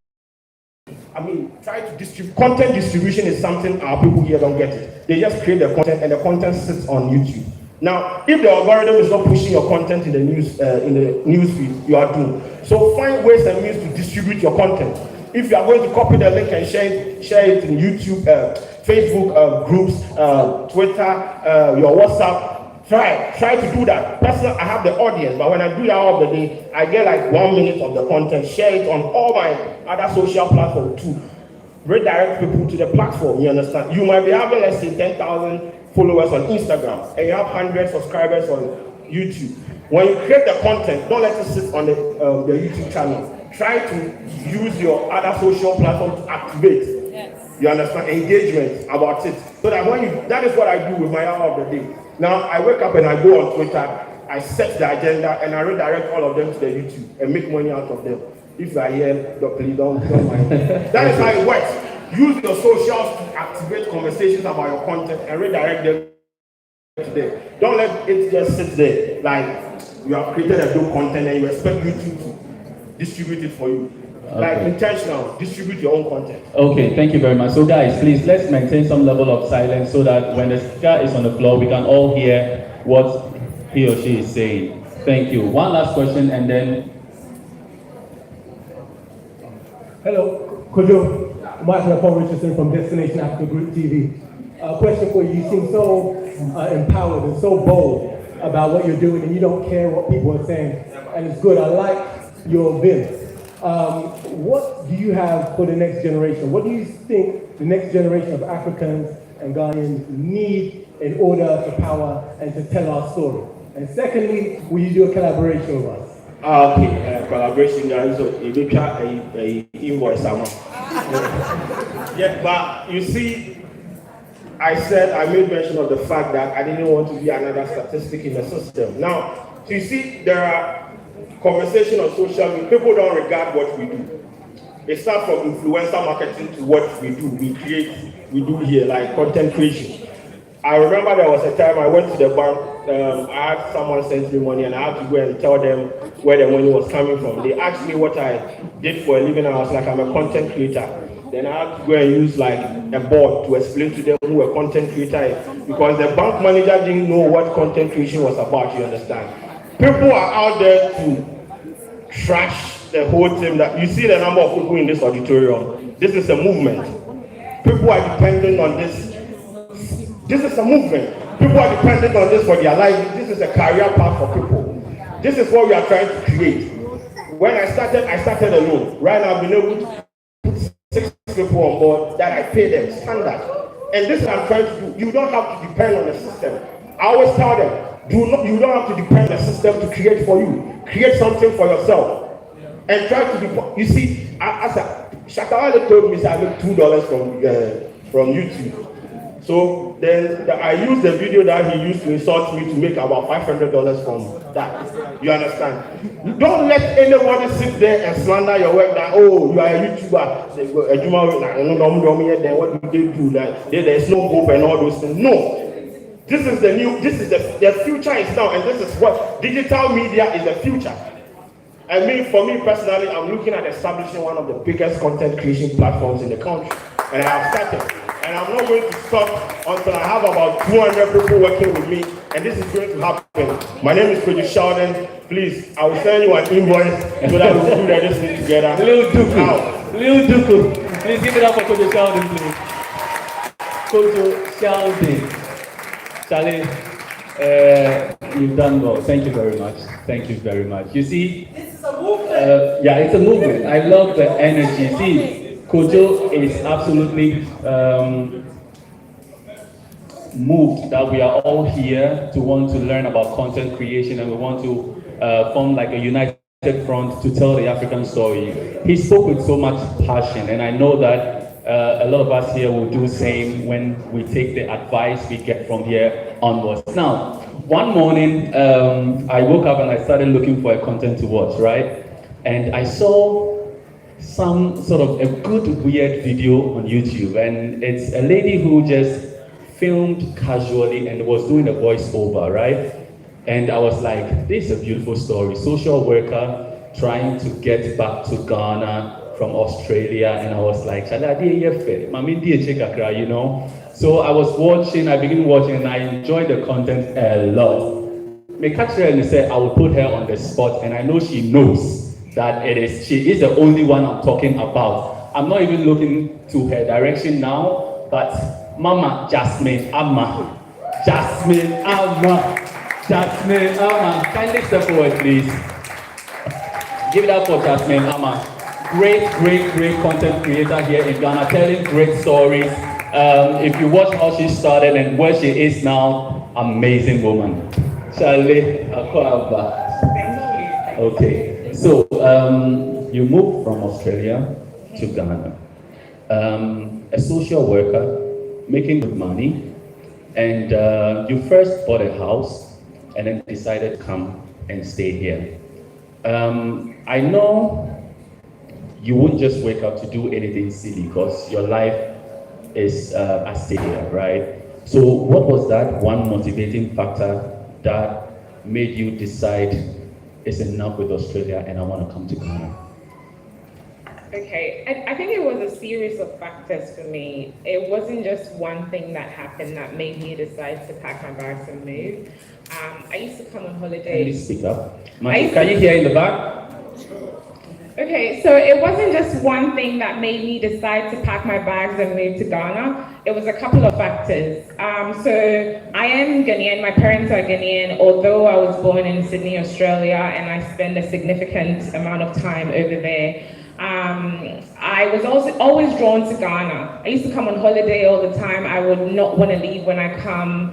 try to distribute. Content distribution is something our people here don't get it. They just create the content and the content sits on YouTube. Now, if the algorithm is not pushing your content in the news feed, you are doomed. So find ways and means to distribute your content. If you are going to copy the link and share it in YouTube, Facebook groups, Twitter, your WhatsApp, try to do that. Personally, I have the audience, but when I do that all of the day, I get like 1 minute of the content, share it on all my other social platforms to redirect people to the platform, you understand? You might be having, let's say, 10,000 followers on Instagram, and you have 100 subscribers on YouTube. When you create the content, don't let it sit on the YouTube channel. Try to use your other social platform to activate, you understand, engagement about it. So that that is what I do with my hour of the day. Now, I wake up and I go on Twitter, I set the agenda, and I redirect all of them to the YouTube and make money out of them. If you are here, please don't mind. That is how it works. Use your socials to activate conversations about your content and redirect them to them. Don't let it just sit there like you have created a good content and you expect YouTube to distribute it for you. Okay. Like intentional, distribute your own content. Okay, thank you very much. So guys, please, let's maintain some level of silence so that when the speaker is on the floor, we can all hear what he or she is saying. Thank you. One last question and then... Hello, Kojo. Michael Paul Richardson from Destination Africa Group TV. A question for you. You seem so empowered and so bold about what you're doing, and you don't care what people are saying, and it's good. I like your vim. What do you have for the next generation? What do you think the next generation of Africans and Ghanaians need in order to power and to tell our story? And secondly, will you do a collaboration with us? Okay, collaboration, so you do a invoice. Yeah, but you see, I made mention of the fact that I didn't want to be another statistic in the system. Now, so you see, there are conversation on social media, people don't regard what we do. It starts from influencer marketing to what we do. We do here, like content creation. I remember there was a time I went to the bank, I had someone send me money and I had to go and tell them where the money was coming from. They asked me what I did for a living, and I was like, I'm a content creator. Then I had to go and use like a board to explain to them who a content creator is, because the bank manager didn't know what content creation was about, you understand? People are out there to trash the whole thing. That you see the number of people in this auditorium. This is a movement. People are dependent on this. This is a movement. People are dependent on this for their life. This is a career path for people. This is what we are trying to create. When I started alone. Right now, I've been able to put 6 people on board that I pay them standard. And this is what I'm trying to do. You don't have to depend on the system. I always tell them, You don't have to depend on the system to create for you. Create something for yourself. And try to be, you see, as Shakawale told me, I made $2 from YouTube. So then I used the video that he used to insult me to make about $500 from that. You understand? Don't let anybody sit there and slander your work that, oh, you are a YouTuber. They go, then what do they do? That there's no hope and all those things. No. This is the future is now, and this is what digital media is the future. I mean, for me personally, I'm looking at establishing one of the biggest content creation platforms in the country. And I have started. And I'm not going to stop until I have about 200 people working with me. And this is going to happen. My name is Coach Sheldon. Please, I will send you an invoice so that we will do this thing together. Lil Duku. Please give it up for Coach Sheldon, please. Coach Sheldon. Charlie, you've done well. Thank you very much. Thank you very much. You see, this is a movement. Yeah, it's a movement. I love the energy. See, Kojo is absolutely moved that we are all here to want to learn about content creation, and we want to form like a united front to tell the African story. He spoke with so much passion, and I know that a lot of us here will do the same when we take the advice we get from here onwards. Now, one morning, I woke up and I started looking for a content to watch, right? And I saw some sort of a good weird video on YouTube, and it's a lady who just filmed casually and was doing a voiceover, right? And I was like, this is a beautiful story. Social worker trying to get back to Ghana from Australia, and I was like, you know? So I was watching, I began watching, and I enjoyed the content a lot. Me catch her and say, I will put her on the spot, and I know she knows that she is the only one I'm talking about. I'm not even looking to her direction now, but Mama Jasmine Amma. Kindly step forward, please. Give it up for Jasmine Amma. Great content creator here in Ghana, telling great stories. If you watch how she started and where she is now, amazing woman. Charlie Akwaba. Okay, so you moved from Australia to Ghana. A social worker, making good money, and you first bought a house and then decided to come and stay here. I know you wouldn't just wake up to do anything silly because your life is at stake here, right? So what was that one motivating factor that made you decide it's enough with Australia and I want to come to Ghana? Okay, I think it was a series of factors for me. It wasn't just one thing that happened that made me decide to pack my bags and move. I used to come on holiday. Can you speak up? Can you hear in the back? Okay, so it wasn't just one thing that made me decide to pack my bags and move to Ghana. It was a couple of factors. So I am Ghanaian, my parents are Ghanaian, although I was born in Sydney, Australia, and I spend a significant amount of time over there. I was also always drawn to Ghana. I used to come on holiday all the time. I would not want to leave when I come.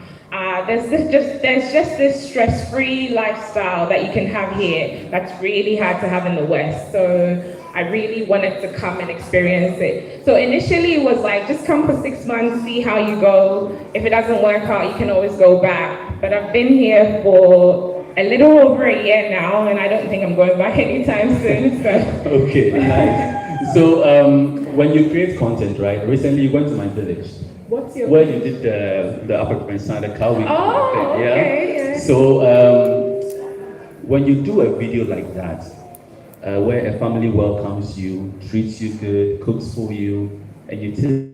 There's just this stress-free lifestyle that you can have here that's really hard to have in the West. So I really wanted to come and experience it. So initially it was like, just come for 6 months, see how you go. If it doesn't work out, you can always go back. But I've been here for a little over a year now, and I don't think I'm going back anytime soon. So. Okay, nice. So when you create content, right? Recently you went to my village. What's your? Where you did the Upper Peninsula, the cow week. Oh, thing, yeah? okay, yeah. So when you do a video like that, where a family welcomes you, treats you good, cooks for you, and you taste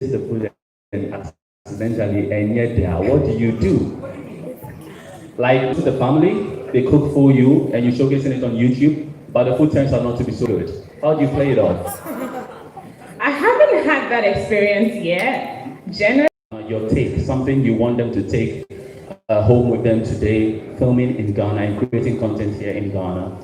the food and accidentally and yet there, what do you do? Like to the family, they cook for you and you're showcasing it on YouTube, but the food turns out not to be so good. How do you play it off? I haven't had that experience yet. Generally, your take, something you want them to take home with them today, filming in Ghana and creating content here in Ghana.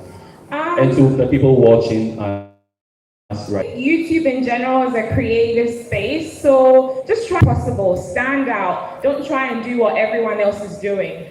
And to the people watching us right? YouTube in general is a creative space, so just try possible, stand out. Don't try and do what everyone else is doing.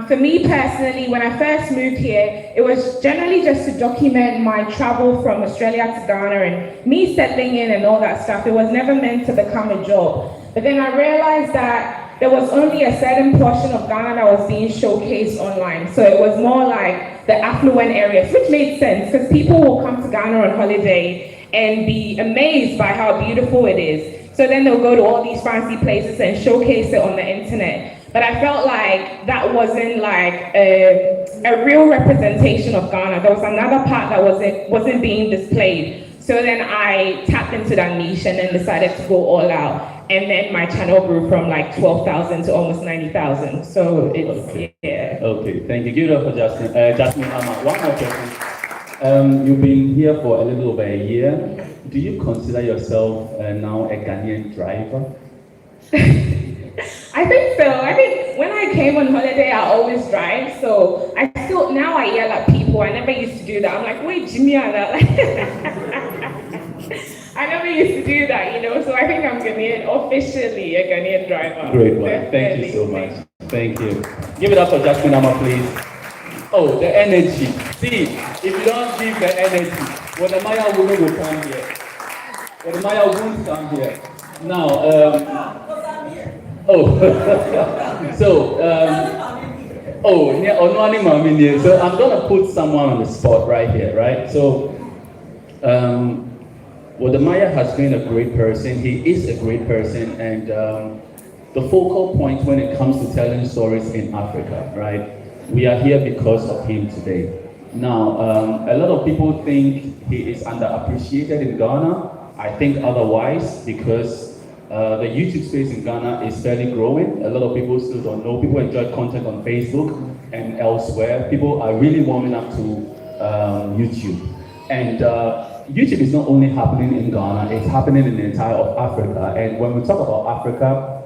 For me personally, when I first moved here, it was generally just to document my travel from Australia to Ghana and me settling in and all that stuff. It was never meant to become a job. But then I realized that there was only a certain portion of Ghana that was being showcased online. So it was more like the affluent areas, which made sense because people will come to Ghana on holiday and be amazed by how beautiful it is. So then they'll go to all these fancy places and showcase it on the internet. But I felt like that wasn't like a real representation of Ghana. There was another part that wasn't being displayed. So then I tapped into that niche and then decided to go all out. And then my channel grew from like 12,000 to almost 90,000. So it's, yeah. Okay, thank you. Give it up for Jasmine. Jasmine, one more question. You've been here for a little over a year. Do you consider yourself now a Ghanaian driver? I think so. I think when I came on holiday, I always drive. So now I yell at people. I never used to do that. I'm like, wait, Jimmy, I never used to do that, you know. So I think I'm officially a Ghanaian driver. Great one. Thank you so much. Thank you. Give it up for Jasmine Amma, please. Oh, the energy. See, if you don't give the energy, when the Maya woman will come here. When the Maya won't come here. Now, so I'm gonna put someone on the spot right here, right? So, Wode Maya has been a great person. He is a great person, and the focal point when it comes to telling stories in Africa, right? We are here because of him today. Now, a lot of people think he is underappreciated in Ghana. I think otherwise, because the YouTube space in Ghana is fairly growing. A lot of people still don't know. People enjoy content on Facebook and elsewhere. People are really warming up to YouTube. And YouTube is not only happening in Ghana, it's happening in the entire of Africa. And when we talk about Africa,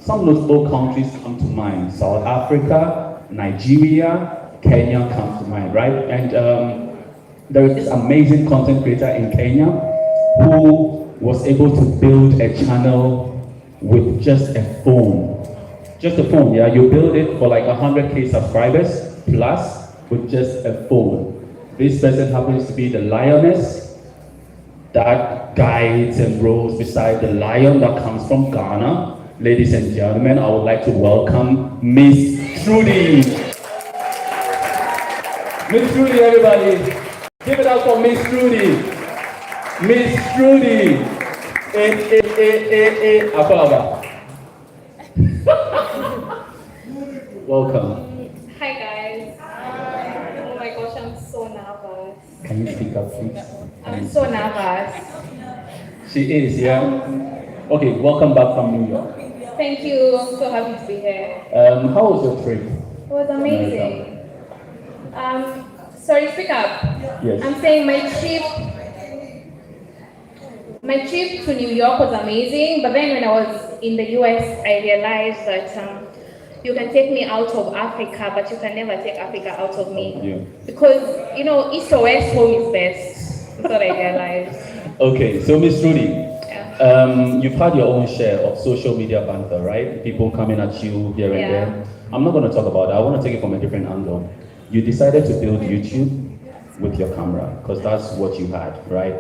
some notable countries come to mind. South Africa, Nigeria, Kenya comes to mind, right? And there is this amazing content creator in Kenya who was able to build a channel with just a phone. Just a phone, yeah? You build it for like 100K subscribers plus with just a phone. This person happens to be the lioness that guides and rolls beside the lion that comes from Ghana. Ladies and gentlemen, I would like to welcome Miss Trudy. Miss Trudy, everybody. Give it up for Miss Trudy. Miss Trudy. Welcome. Hi guys. Oh my gosh, I'm so nervous. Can you speak up, please? I'm so nervous. She is, yeah? Okay, welcome back from New York. Thank you. I'm so happy to be here. How was your trip? It was amazing. Sorry, speak up. Yes. I'm saying my trip to New York was amazing, but then when I was in the US, I realized that you can take me out of Africa, but you can never take Africa out of me. Yeah. Because, you know, East or West, home is best. That's what I realized. Okay, so Miss Trudy, you've had your own share of social media banter, right? People coming at you here and there. I'm not going to talk about that. I want to take it from a different angle. You decided to build YouTube with your camera because that's what you had, right?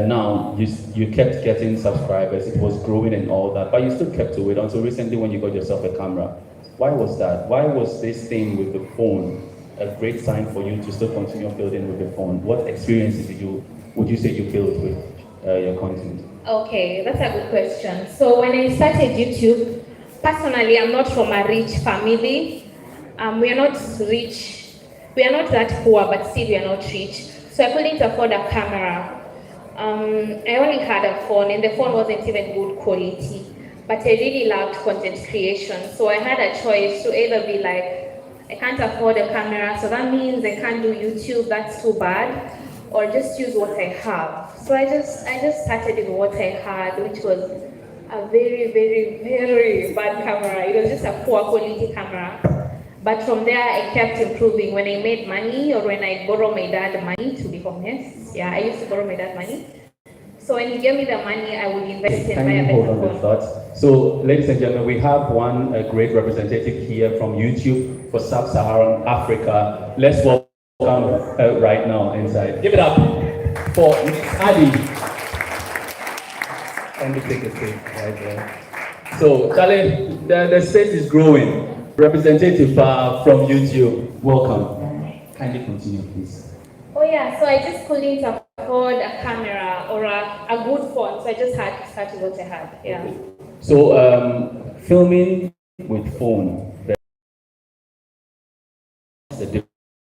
Now, you kept getting subscribers, it was growing and all that, but you still kept to it until recently when you got yourself a camera. Why was that? Why was this thing with the phone a great sign for you to still continue building with the phone? What experiences would you say you built with your content? Okay, that's a good question. So when I started YouTube, personally, I'm not from a rich family. We are not rich. We are not that poor, but still we are not rich. So I couldn't afford a camera. I only had a phone, and the phone wasn't even good quality. But I really loved content creation. So I had a choice to either be like, I can't afford a camera, so that means I can't do YouTube, that's too bad, or just use what I have. So I just started with what I had, which was a very, very, very bad camera. It was just a poor quality camera. But from there, I kept improving. When I made money or when I borrow my dad money, to be honest, yeah, I used to borrow my dad money. So when he gave me the money, I would invest in my Hold on the thoughts. So, ladies and gentlemen, we have one great representative here from YouTube for Sub-Saharan Africa. Let's welcome right now inside. Give it up for Adi. Can you take a seat right there? So, Charlie, the space is growing. Representative from YouTube, welcome. Kindly continue, please. Oh yeah, so I just couldn't afford a camera or a good phone, so I just had to start with what I had. Yeah. So, filming with phone, what's the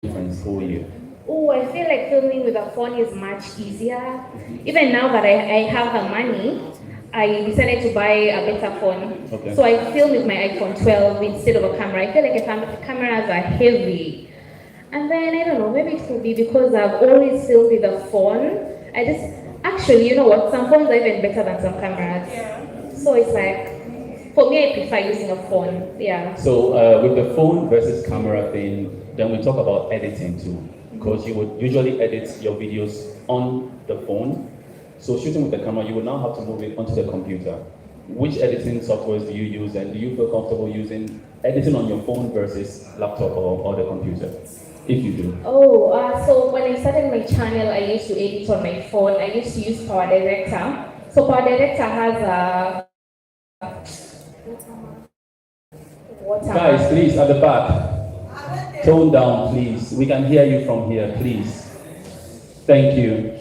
difference for you? Oh, I feel like filming with a phone is much easier. Even now that I have the money, I decided to buy a better phone. Okay. So I film with my iPhone 12 instead of a camera. I feel like cameras are heavy. And then, I don't know, maybe it could be because I've always filmed with a phone. Actually, you know what, some phones are even better than some cameras. Yeah. So it's like, for me, I prefer using a phone, yeah. So with the phone versus camera thing, then we talk about editing too. Because you would usually edit your videos on the phone. So shooting with the camera, you will now have to move it onto the computer. Which editing softwares do you use, and do you feel comfortable using editing on your phone versus laptop or the computer? If you do. So when I started my channel, I used to edit on my phone. I used to use Power Director. So Power Director has a watermark. Guys, please, at the back, tone down, please. We can hear you from here, please. Thank you.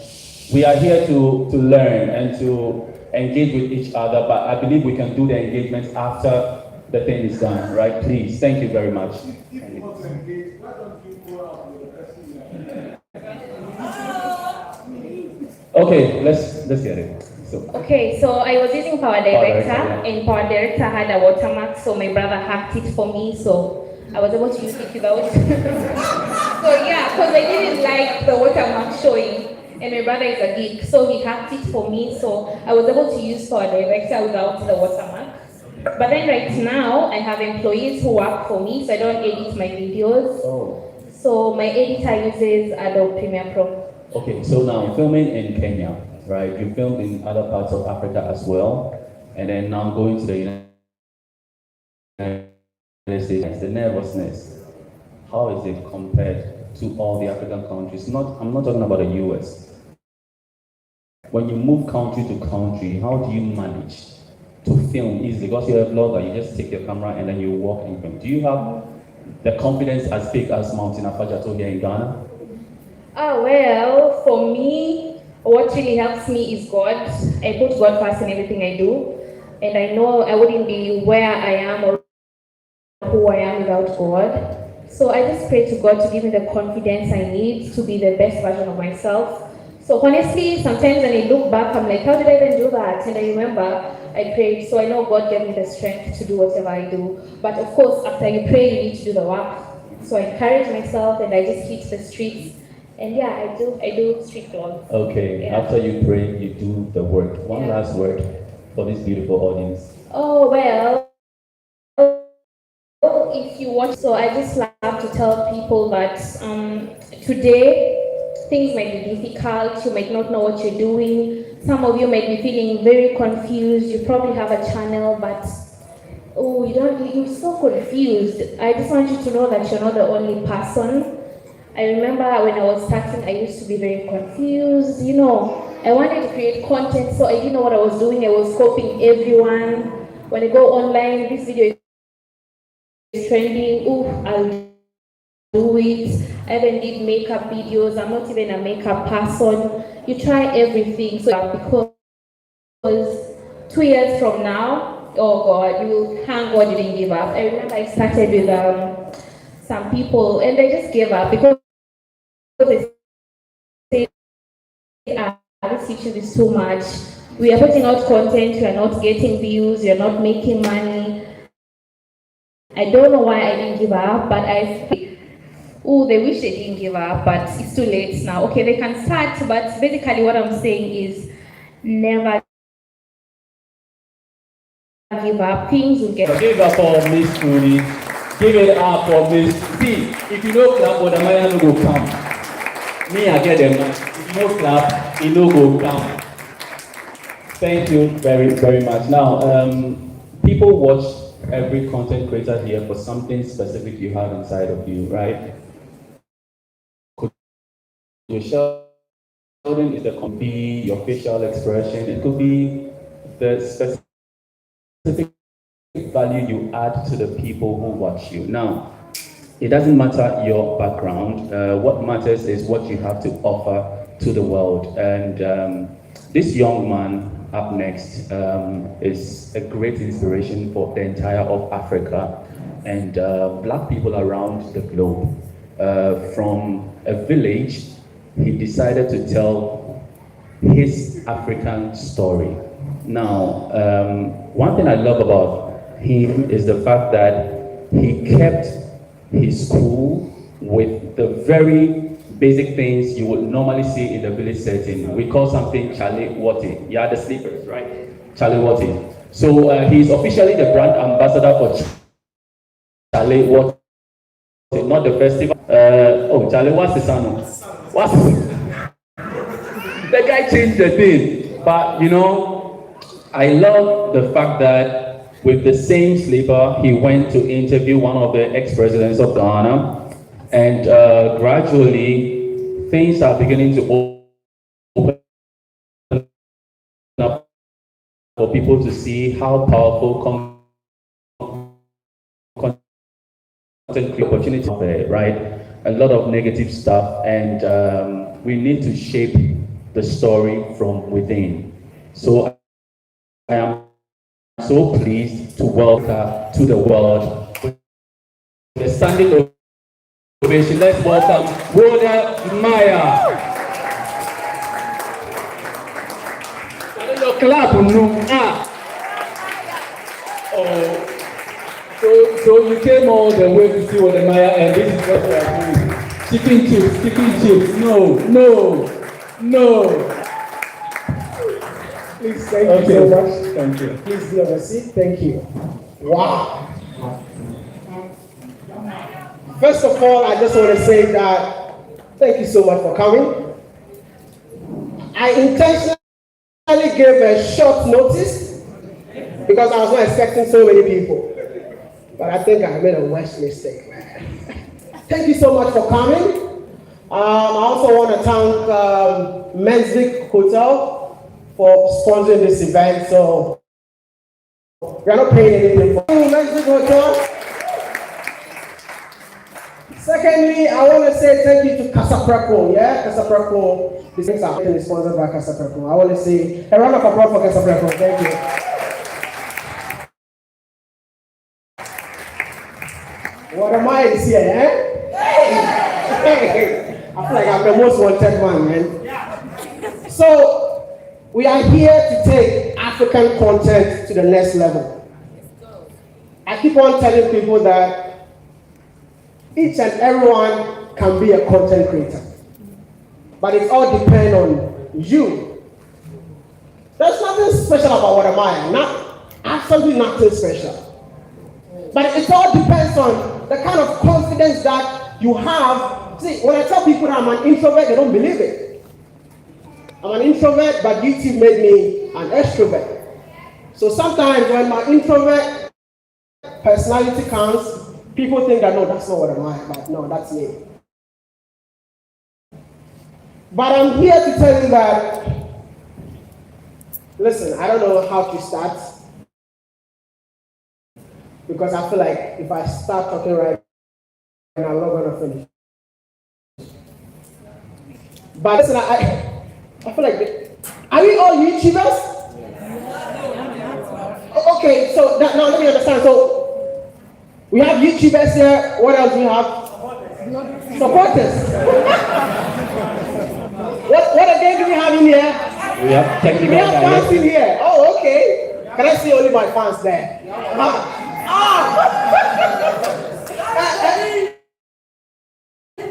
We are here to learn and to engage with each other, but I believe we can do the engagement after the thing is done, right? Please, thank you very much. Okay, let's get it. So I was using Power Director, and Power Director had a watermark, so my brother hacked it for me, so I was able to use it without. So yeah, because I didn't like the watermark showing, and my brother is a geek, so he hacked it for me, so I was able to use Power Director without the watermark. But then right now, I have employees who work for me, so I don't edit my videos. So my editor uses Adobe Premiere Pro. Okay, so now filming in Kenya, right? You filmed in other parts of Africa as well, and then now going to the United States, the nervousness, how is it compared to all the African countries? I'm not talking about the US. When you move country to country, how do you manage to film easily? Because you're a vlogger, you just take your camera and then you walk in film. Do you have the confidence as big as Mountain Afajato here in Ghana? Well, for me, what really helps me is God. I put God first in everything I do. And I know I wouldn't be where I am or who I am without God. So I just pray to God to give me the confidence I need to be the best version of myself. So honestly, sometimes when I look back, I'm like, how did I even do that? And I remember I prayed. So I know God gave me the strength to do whatever I do. But of course, after you pray, you need to do the work. So I encourage myself and I just hit the streets. And yeah, I do street vlogs. Okay, yeah. After you pray, you do the work. One last word for this beautiful audience. If you watch, so I just love to tell people that today things might be difficult. You might not know what you're doing. Some of you might be feeling very confused. You probably have a channel, but you're so confused. I just want you to know that you're not the only person. I remember when I was starting, I used to be very confused. I wanted to create content, so I didn't know what I was doing. I was copying everyone. When I go online, this video is trending. I'll do it. I even did makeup videos. I'm not even a makeup person. You try everything. So because 2 years from now, oh God, you thank God you didn't give up. I remember I started with some people, and they just gave up because they say, this YouTube is too much. We are putting out content, we are not getting views, we are not making money. I don't know why I didn't give up, but they wish they didn't give up, but it's too late now. Okay, they can start, but basically what I'm saying is never give up. Things will get. Give up for Miss Trudy. Give it up for this. See, if you know clap, Wode Maya no go come. Me, I get them. If you know clap, it no go come. Thank you very, very much. Now, people watch every content creator here for something specific you have inside of you, right? Could your shouting is could be your facial expression. It could be the specific value you add to the people who watch you. Now, it doesn't matter your background. What matters is what you have to offer to the world. And this young man up next is a great inspiration for the entire of Africa and Black people around the globe. From a village, he decided to tell his African story. Now, one thing I love about him is the fact that he kept his school with the very basic things you would normally see in the village setting. We call something Chale Wode. Yeah, the sleepers, right? Chale Wode. So he's officially the brand ambassador for Chale Wode, not the festival. Chale, what's the son? What's the guy changed the thing. But you know, I love the fact that with the same sleeper, he went to interview one of the ex-presidents of Ghana. And gradually, things are beginning to open up for people to see how powerful content opportunity is there, right? A lot of negative stuff, and we need to shape the story from within. So I am so pleased to welcome to the world the standing ovation. Let's welcome Wode Maya. Clap, no. Oh, so you came all the way to see Wode Maya, and this is what we are doing. Chicken chips. No. Please, thank you so much. Thank you. Please be have a seat. Thank you. Wow. First of all, I just want to say that thank you so much for coming. I intentionally gave a short notice because I was not expecting so many people. But I think I made a worse mistake. Thank you so much for coming. I also want to thank Menzic Hotel for sponsoring this event. So we are not paying anything for Menzic Hotel. Secondly, I want to say thank you to Casapreco. Yeah, Casapreco. This things are sponsored by Casapreco. I want to say a round of applause for Casapreco. Thank you. What am I here, eh? Hey! I feel like I'm the most wanted man, man. So, we are here to take African content to the next level. I keep on telling people that each and everyone can be a content creator. But it all depends on you. There's nothing special about Wode Maya. Absolutely nothing special. But it all depends on the kind of confidence that you have. See, when I tell people that I'm an introvert, they don't believe it. I'm an introvert, but YouTube made me an extrovert. So sometimes when my introvert personality comes, people think that, no, that's not Wode Maya, but no, that's me. But I'm here to tell you that, listen, I don't know how to start. Because I feel like if I start talking right now, I'm not going to finish. But listen, I feel like, are we all YouTubers? Okay, so now let me understand. So, we have YouTubers here. What else do we have? Supporters. What again do we have in here? We have technical We have fans in here. Oh, okay. Can I see only my fans there?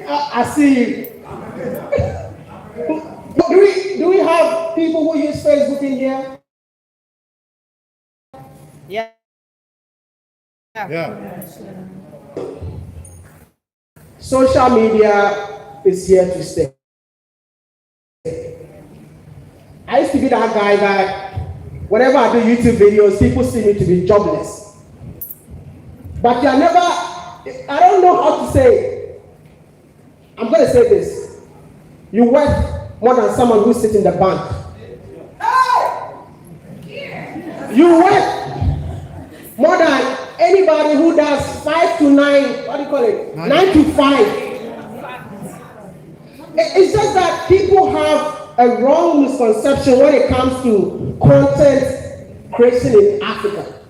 I see you. Do we have people who use Facebook in here? Yeah. social media is here to stay. I used to be that guy that whenever I do YouTube videos, people see me to be jobless. But you're never, I don't know how to say it. I'm going to say this. You worth more than someone who sits in the bank. You worth more than anybody who does 5 to 9, what do you call it? 9 to 5. It's just that people have a wrong misconception when it comes to content creation in Africa.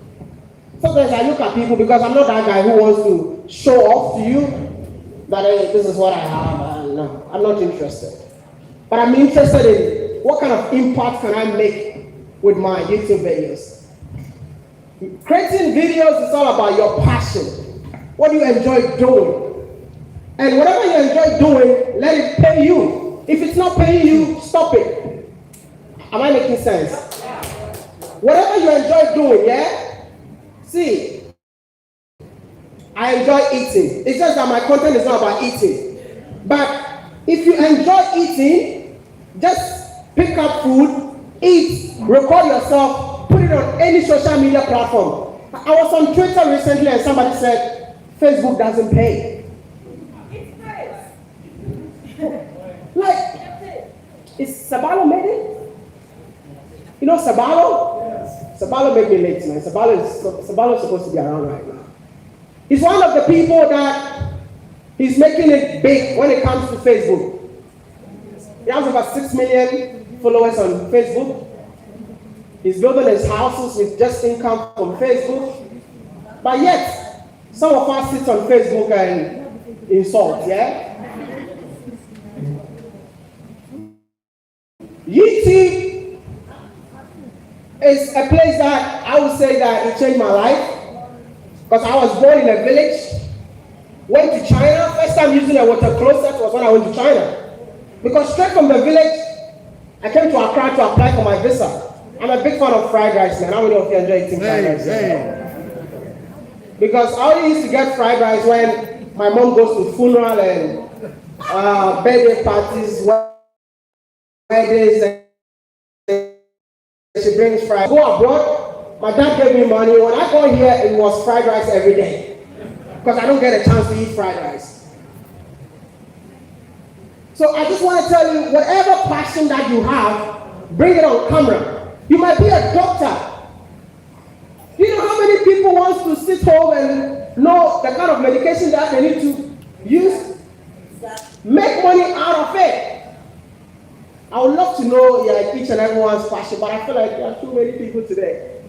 Sometimes I look at people, because I'm not that guy who wants to show off to you that hey, this is what I have. No, I'm not interested. But I'm interested in what kind of impact can I make with my YouTube videos. Creating videos is all about your passion. What do you enjoy doing? And whatever you enjoy doing, let it pay you. If it's not paying you, stop it. Am I making sense? Whatever you enjoy doing, yeah? See, I enjoy eating. It's just that my content is not about eating. But if you enjoy eating, just pick up food, eat, record yourself, put it on any social media platform. I was on Twitter recently and somebody said, Facebook doesn't pay. Like, is Sabalo made it? You know Sabalo? Yes. Sabalo made me late, man. Sabalo is supposed to be around right now. He's one of the people that he's making it big when it comes to Facebook. He has over 6 million followers on Facebook. He's building his houses with just income from Facebook. But yet, some of us sit on Facebook and insult, yeah? YouTube is a place that I would say that it changed my life. Because I was born in a village, went to China. First time using a water closet was when I went to China. Because straight from the village, I came to Accra to apply for my visa. I'm a big fan of fried rice, man. How many of you enjoy eating fried rice? Because I only used to get fried rice when my mom goes to funeral and birthday parties, weddings, and she brings fried. Go abroad, my dad gave me money. When I go here, it was fried rice every day. Because I don't get a chance to eat fried rice. So I just want to tell you, whatever passion that you have, bring it on camera. You might be a doctor. You know how many people want to sit home and know the kind of medication that they need to use? Make money out of it. I would love to know each and everyone's passion, but I feel like there are too many people today.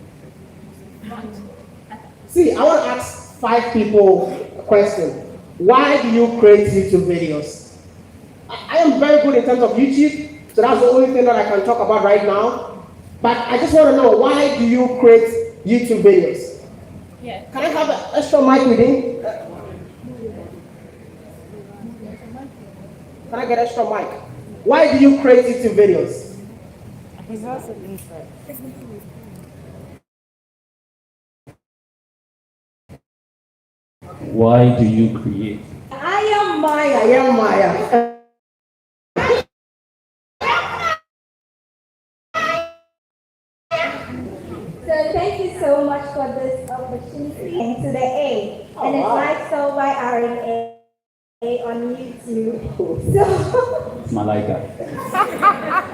See, I want to ask 5 people a question. Why do you create YouTube videos? I am very good in terms of YouTube, so that's the only thing that I can talk about right now. But I just want to know, why do you create YouTube videos? Yeah. Can I have an extra mic with him? Can I get extra mic? Why do you create YouTube videos? He's also interested. Why do you create? I am Maya. So thank you so much for this opportunity. And to the A. And it's like so by RNA on YouTube. So It's Malaika.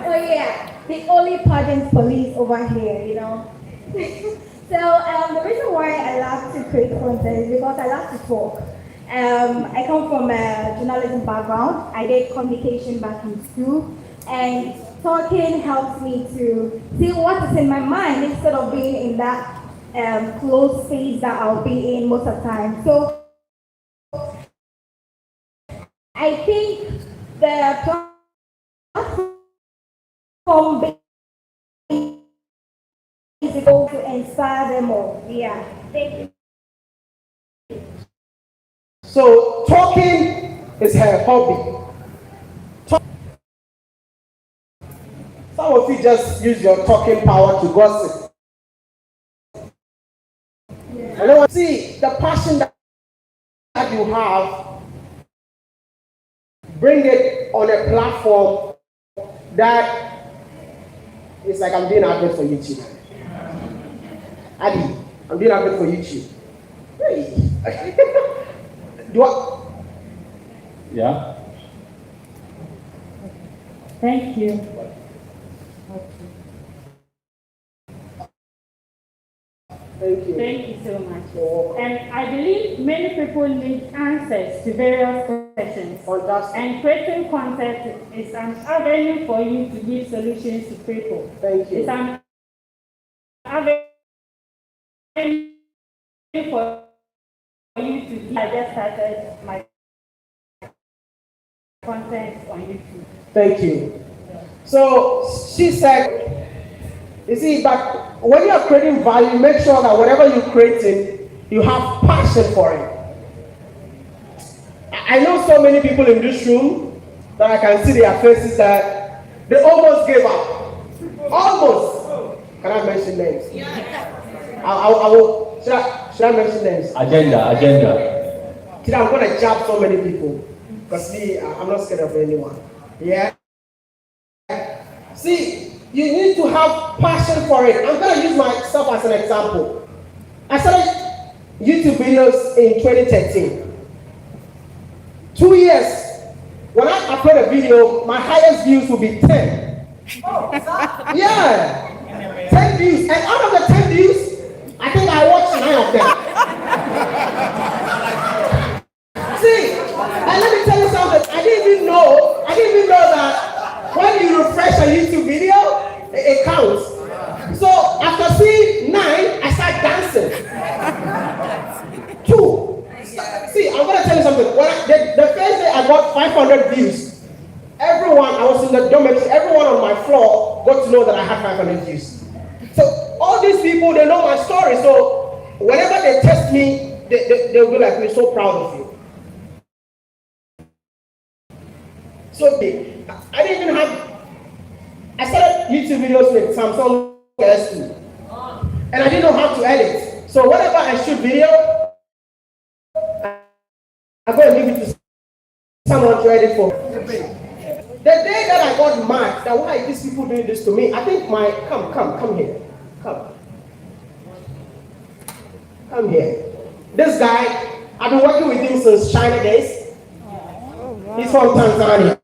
oh yeah, the only pageant police over here, you know. So the reason why I love to create content is because I love to talk. I come from a journalism background. I did communication back in school, and talking helps me to see what is in my mind instead of being in that closed space that I'll be in most of the time. So I think the platform is able to inspire them all. Yeah, thank you. So talking is her hobby. Some of you just use your talking power to gossip. I don't want to see the passion that you have, bring it on a platform that is like I'm doing advert for YouTube. Adi, I'm doing advert for YouTube. Hey. Do I? Yeah. Thank you. Thank you. Thank you so much. And I believe many people need answers to various questions. Fantastic. And creating content is an avenue for you to give solutions to people. Thank you. It's an avenue for you to. I just started my content on YouTube. Thank you. So she said, you see, but when you are creating value, make sure that whatever you're creating, you have passion for it. I know so many people in this room that I can see their faces that they almost gave up. Almost. Can I mention names? I will. Should I mention names? Agenda. Today I'm going to jab so many people because me, I'm not scared of anyone. Yeah. See, you need to have passion for it. I'm going to use myself as an example. I started YouTube videos in 2013. 2 years. When I upload a video, my highest views will be 10. Yeah. 10 views. And out of the 10 views, I think I watched 9 of them. See, and let me tell you something. I didn't even know that when you refresh a YouTube video, it counts. So after seeing 9, I started dancing. 2. See, I'm gonna tell you something. The first day I got 500 views, everyone, I was in the dormitory, everyone on my floor got to know that I had 500 views. So all these people, they know my story. So whenever they test me, they'll be like, we're so proud of you. So I didn't even have, I started YouTube videos with Samsung S2. And I didn't know how to edit. So whenever I shoot video, I'm going to leave it to someone to edit for me. The day that I got mad, that why are these people doing this to me? I think come here. Come here. This guy, I've been working with him since China days. He's from Tanzania.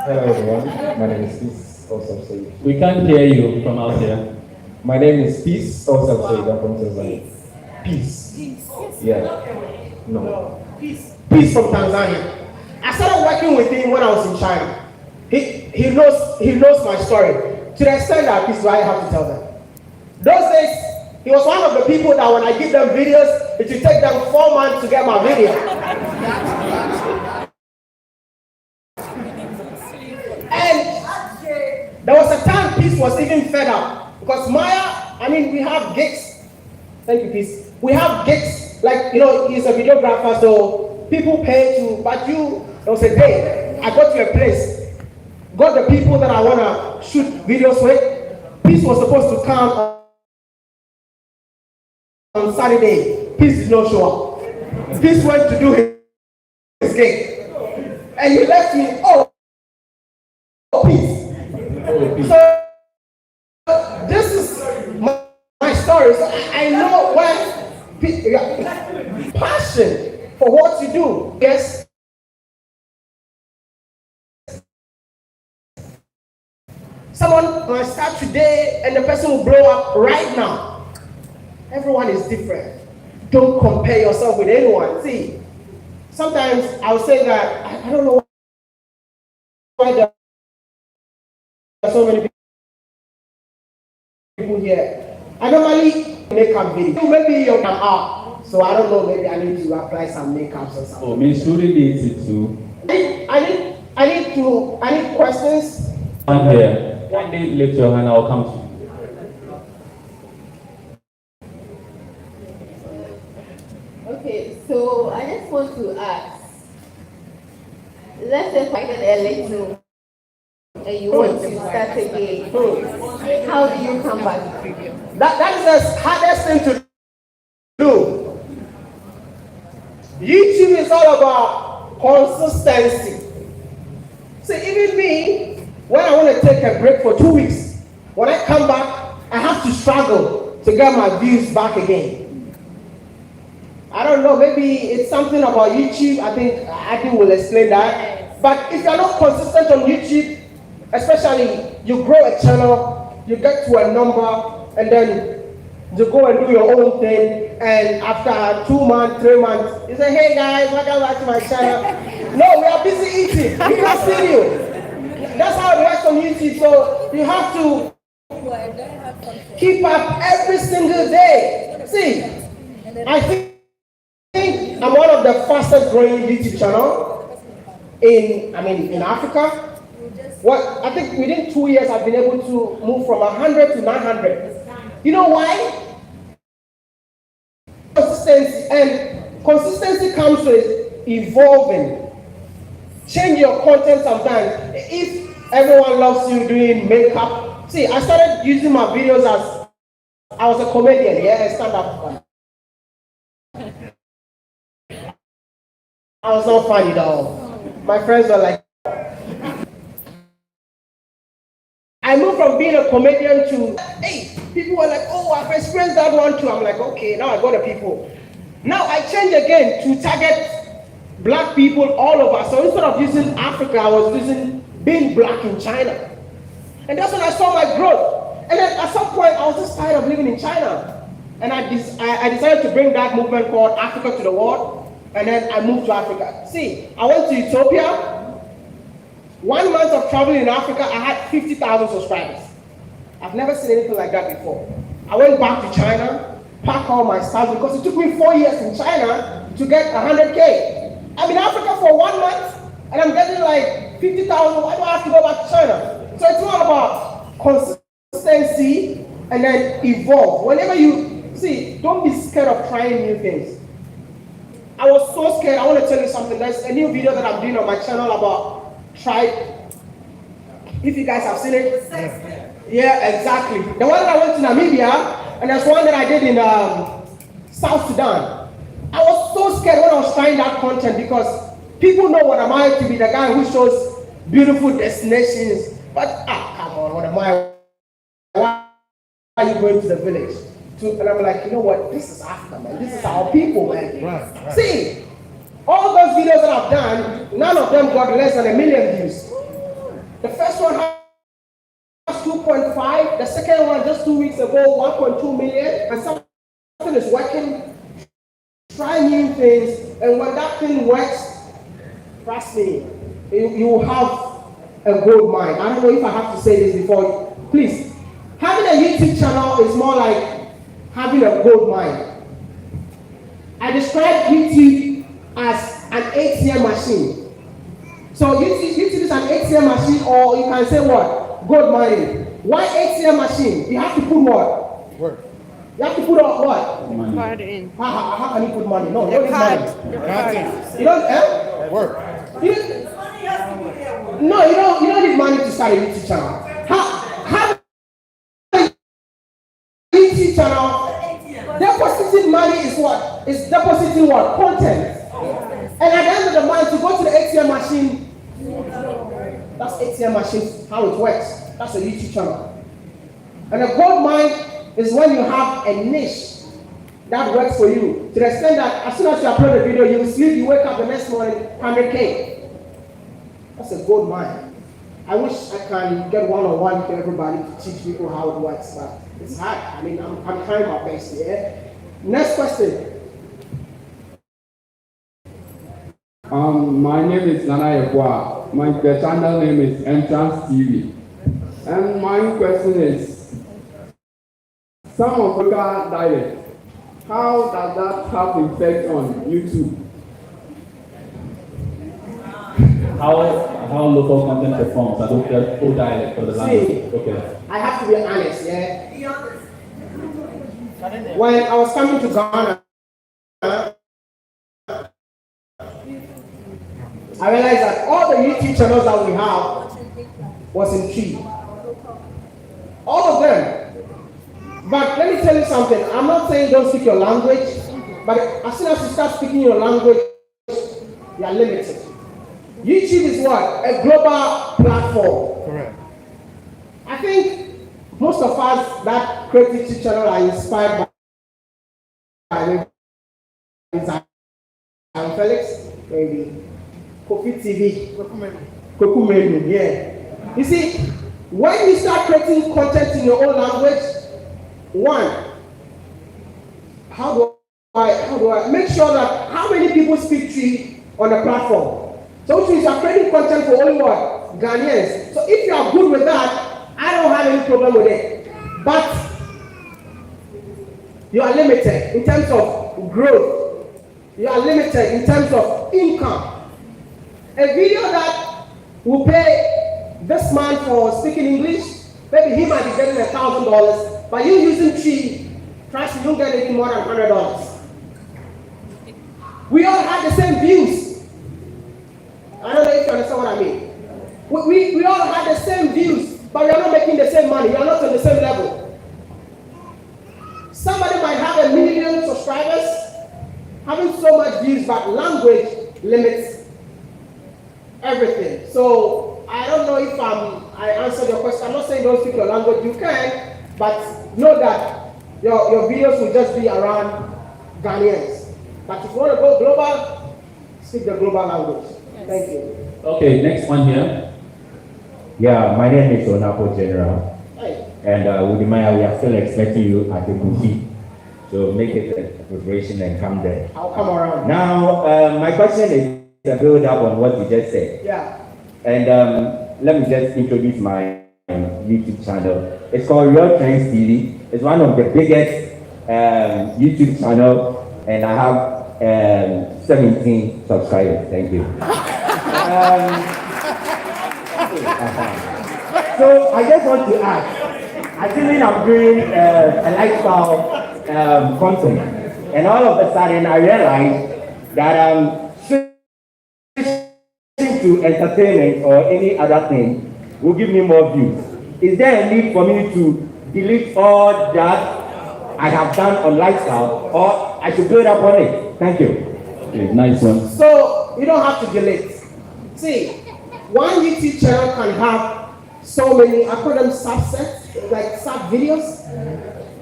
Hello everyone, my name is Peace Osam. We can't hear you from out here. My name is Peace Osam. I'm from Tanzania. Peace. Yeah. No. Peace from Tanzania. I started working with him when I was in China. He knows my story. To the extent that Peace, I have to tell them. Those days, he was one of the people that when I give them videos, it will take them 4 months to get my video. And there was a time Peace was even fed up because Maya, we have gigs. Thank you, Peace. We have gigs, like, he's a videographer, so people pay to, but there was a day, I got to a place, got the people that I want to shoot videos with. Peace was supposed to come on Saturday. Peace did not show up. Peace went to do his gig. And he left me, Peace. So, this is my story. So I know when passion for what you do. Yes. Someone might start today and the person will blow up right now. Everyone is different. Don't compare yourself with anyone. See, sometimes I'll say that I don't know why there are so many people here. I normally make up video. Maybe you're out. So I don't know, maybe I need to apply some makeup or something. Oh, Miss Shuri needs it too. I need questions. I'm here. Kindly lift your hand, I'll come to you. Okay, so I just want to ask, let's say I get a little and you want to start again, how do you come back? That is the hardest thing to do. YouTube is all about consistency. See, even me, when I want to take a break for 2 weeks, when I come back, I have to struggle to get my views back again. I don't know, maybe it's something about YouTube. I think Adi will explain that. But if you're not consistent on YouTube, especially you grow a channel, you get to a number, and then you go and do your own thing, and after 2 months, 3 months, you say, hey guys, welcome back to my channel. No, we are busy eating. We can't see you. That's how it works on YouTube. So you have to keep up every single day. See, I think I'm one of the fastest growing YouTube channel in Africa. I think within 2 years I've been able to move from 100 to 900. You know why? Consistency, and consistency comes with evolving. Change your content sometimes. If everyone loves you doing makeup, see, I started using my videos as I was a comedian, a stand-up. I was not funny though. My friends were like, I moved from being a comedian to, hey, people were like, oh, I've experienced that one too. I'm like, okay, now I got the people. Now I change again to target black people all over. So instead of using Africa, I was using being black in China. And that's when I saw my growth. And then at some point, I was just tired of living in China. And I decided to bring that movement called Africa to the world. And then I moved to Africa. See, I went to Ethiopia. 1 month of traveling in Africa, I had 50,000 subscribers. I've never seen anything like that before. I went back to China, packed all my stuff, because it took me 4 years in China to get 100K. I'm in Africa for 1 month, and I'm getting like 50,000. Why do I have to go back to China? So it's all about consistency and then evolve. Whenever you, see, don't be scared of trying new things. I was so scared. I want to tell you something. There's a new video that I'm doing on my channel about tribe. If you guys have seen it. Yeah, exactly. The one that I went to Namibia, and there's one that I did in South Sudan. I was so scared when I was trying that content because people know what am I to be the guy who shows beautiful destinations. But come on, what am I? Why are you going to the village? And I'm like, you know what? This is Africa, man. This is our people, man. Right. See, all those videos that I've done, none of them got less than 1 million views. The first one has 2.5. The second one just 2 weeks ago, 1.2 million. And something is working. Try new things, and when that thing works, trust me, you will have a gold mine. I don't know if I have to say this before. Please, having a YouTube channel is more like having a gold mine. I describe YouTube as an ATM machine. So YouTube is an ATM machine, or you can say what? Gold mining. Why ATM machine? You have to put what? Work. You have to put what? Money. Card in. How can you put money? No, you don't need money. You don't, work. No, you don't need money to start a YouTube channel. How a YouTube channel, depositing money is what? It's depositing what? Content. And at the end of the month, you go to the ATM machine. That's ATM machine, how it works. That's a YouTube channel. And a gold mine is when you have a niche that works for you. To the extent that as soon as you upload a video, you will sleep, you wake up the next morning, 100K. That's a gold mine. I wish I can get one-on-one to everybody to teach people how it works, but it's hard. I mean, I'm trying my best, yeah? Next question. My name is Nana Yekwa. The channel name is Entrance TV. And my question is, some of local dialect, how does that have effect on YouTube? How local content performs and local dialect for the language? Okay. I have to be honest, yeah? When I was coming to Ghana, I realized that all the YouTube channels that we have was in Tree. All of them. But let me tell you something. I'm not saying don't speak your language, but as soon as you start speaking your language, you are limited. YouTube is what? A global platform. Correct. I think most of us that create YouTube channel are inspired by Felix, maybe Kofi TV, Koku Menu, yeah. You see, when you start creating content in your own language, one, how do I make sure that how many people speak Tree on the platform? So which means you are creating content for only what? Ghanaians. So if you are good with that, I don't have any problem with it. But you are limited in terms of growth. You are limited in terms of income. A video that will pay this man for speaking English, maybe he might be getting $1,000, but you using Tree, trust me, you don't get any more than $100. We all have the same views. I don't know if you understand what I mean. We all have the same views, but we are not making the same money. We are not on the same level. Somebody might have 1 million subscribers, having so much views, but language limits everything. So I don't know if I answered your question. I'm not saying don't speak your language. You can, but know that your videos will just be around Ghanaians. But if you want to go global, speak the global language. Thank you. Okay, next one here. Yeah, my name is Onapo General. Hey. And with Maya, we are still expecting you at the Kufi. So make it a preparation and come there. I'll come around. Now, my question is a build up on what you just said. Yeah. And let me just introduce my YouTube channel. It's called Real Trends TV. It's one of the biggest YouTube channel, and I have 17 subscribers. Thank you. So I just want to ask, actually I'm doing a lifestyle content, and all of a sudden I realized that switching to entertainment or any other thing will give me more views. Is there a need for me to delete all that I have done on lifestyle, or I should build up on it? Thank you. Okay, nice one. So you don't have to delete. See, one YouTube channel can have so many, I call them subsets, like sub videos.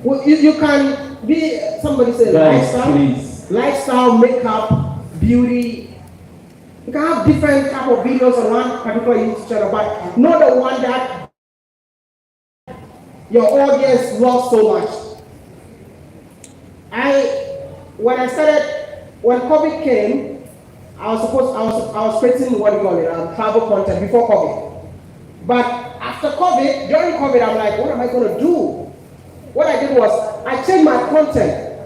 Well, you can be, somebody said lifestyle, makeup, beauty. You can have different type of videos on one particular YouTube channel, but not the one that your audience loves so much. When COVID came, I was creating what do you call it, travel content before COVID. But after COVID, during COVID, I'm like, what am I going to do? What I did was, I changed my content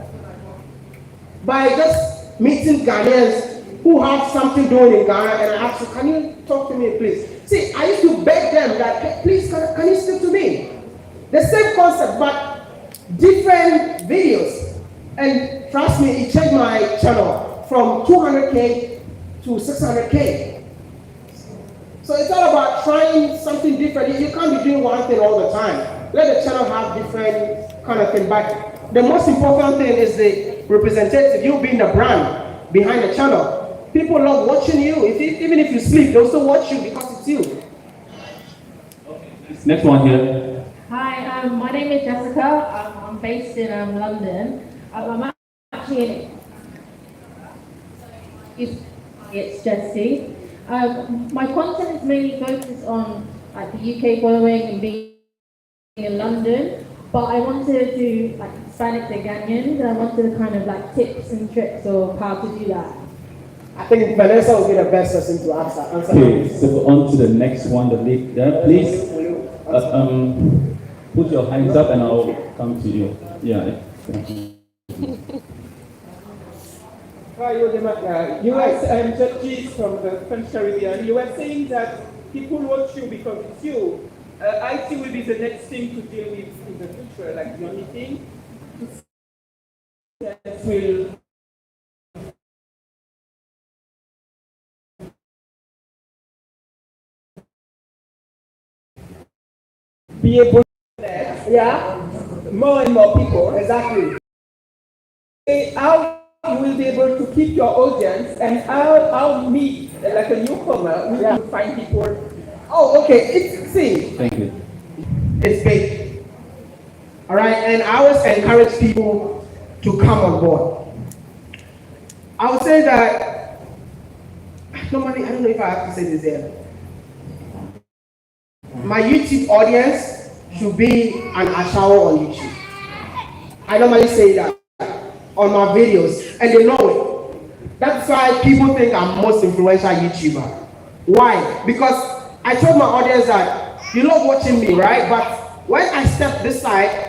by just meeting Ghanaians who have something doing in Ghana, and I asked you, can you talk to me, please? See, I used to beg them that, hey, please, can you speak to me? The same concept, but different videos. And trust me, it changed my channel from 200K to 600K. So it's all about trying something different. You can't be doing one thing all the time. Let the channel have different kind of thing. But the most important thing is the representative, you being the brand behind the channel. People love watching you. Even if you sleep, they'll still watch you because it's you. Next one here. Hi, my name is Jessica. I'm based in London. I'm actually it's Jessie. My content is mainly focused on like the UK following and being in London, but I wanted to like expand it to Ghanaians, and I wanted to kind of like tips and tricks of how to do that. I think Vanessa will be the best person to answer. Okay, so on to the next one, the lady there, please. Put your hands up and I'll come to you. Yeah. Hi, US judges from the French Caribbean. You were saying that people watch you because it's you. IT will be the next thing to deal with in the future, like the only thing that will be able to yeah. more and more people. Exactly. How you will be able to keep your audience, and how me, like a newcomer, will find people. Oh, okay. See. Thank you. It's big. All right, and I always encourage people to come on board. I would say that normally, I don't know if I have to say this here. My YouTube audience should be an Ashawo on YouTube. I normally say that on my videos, and they know it. That's why people think I'm most influential YouTuber. Why? Because I told my audience that you love watching me, right? But when I step this side,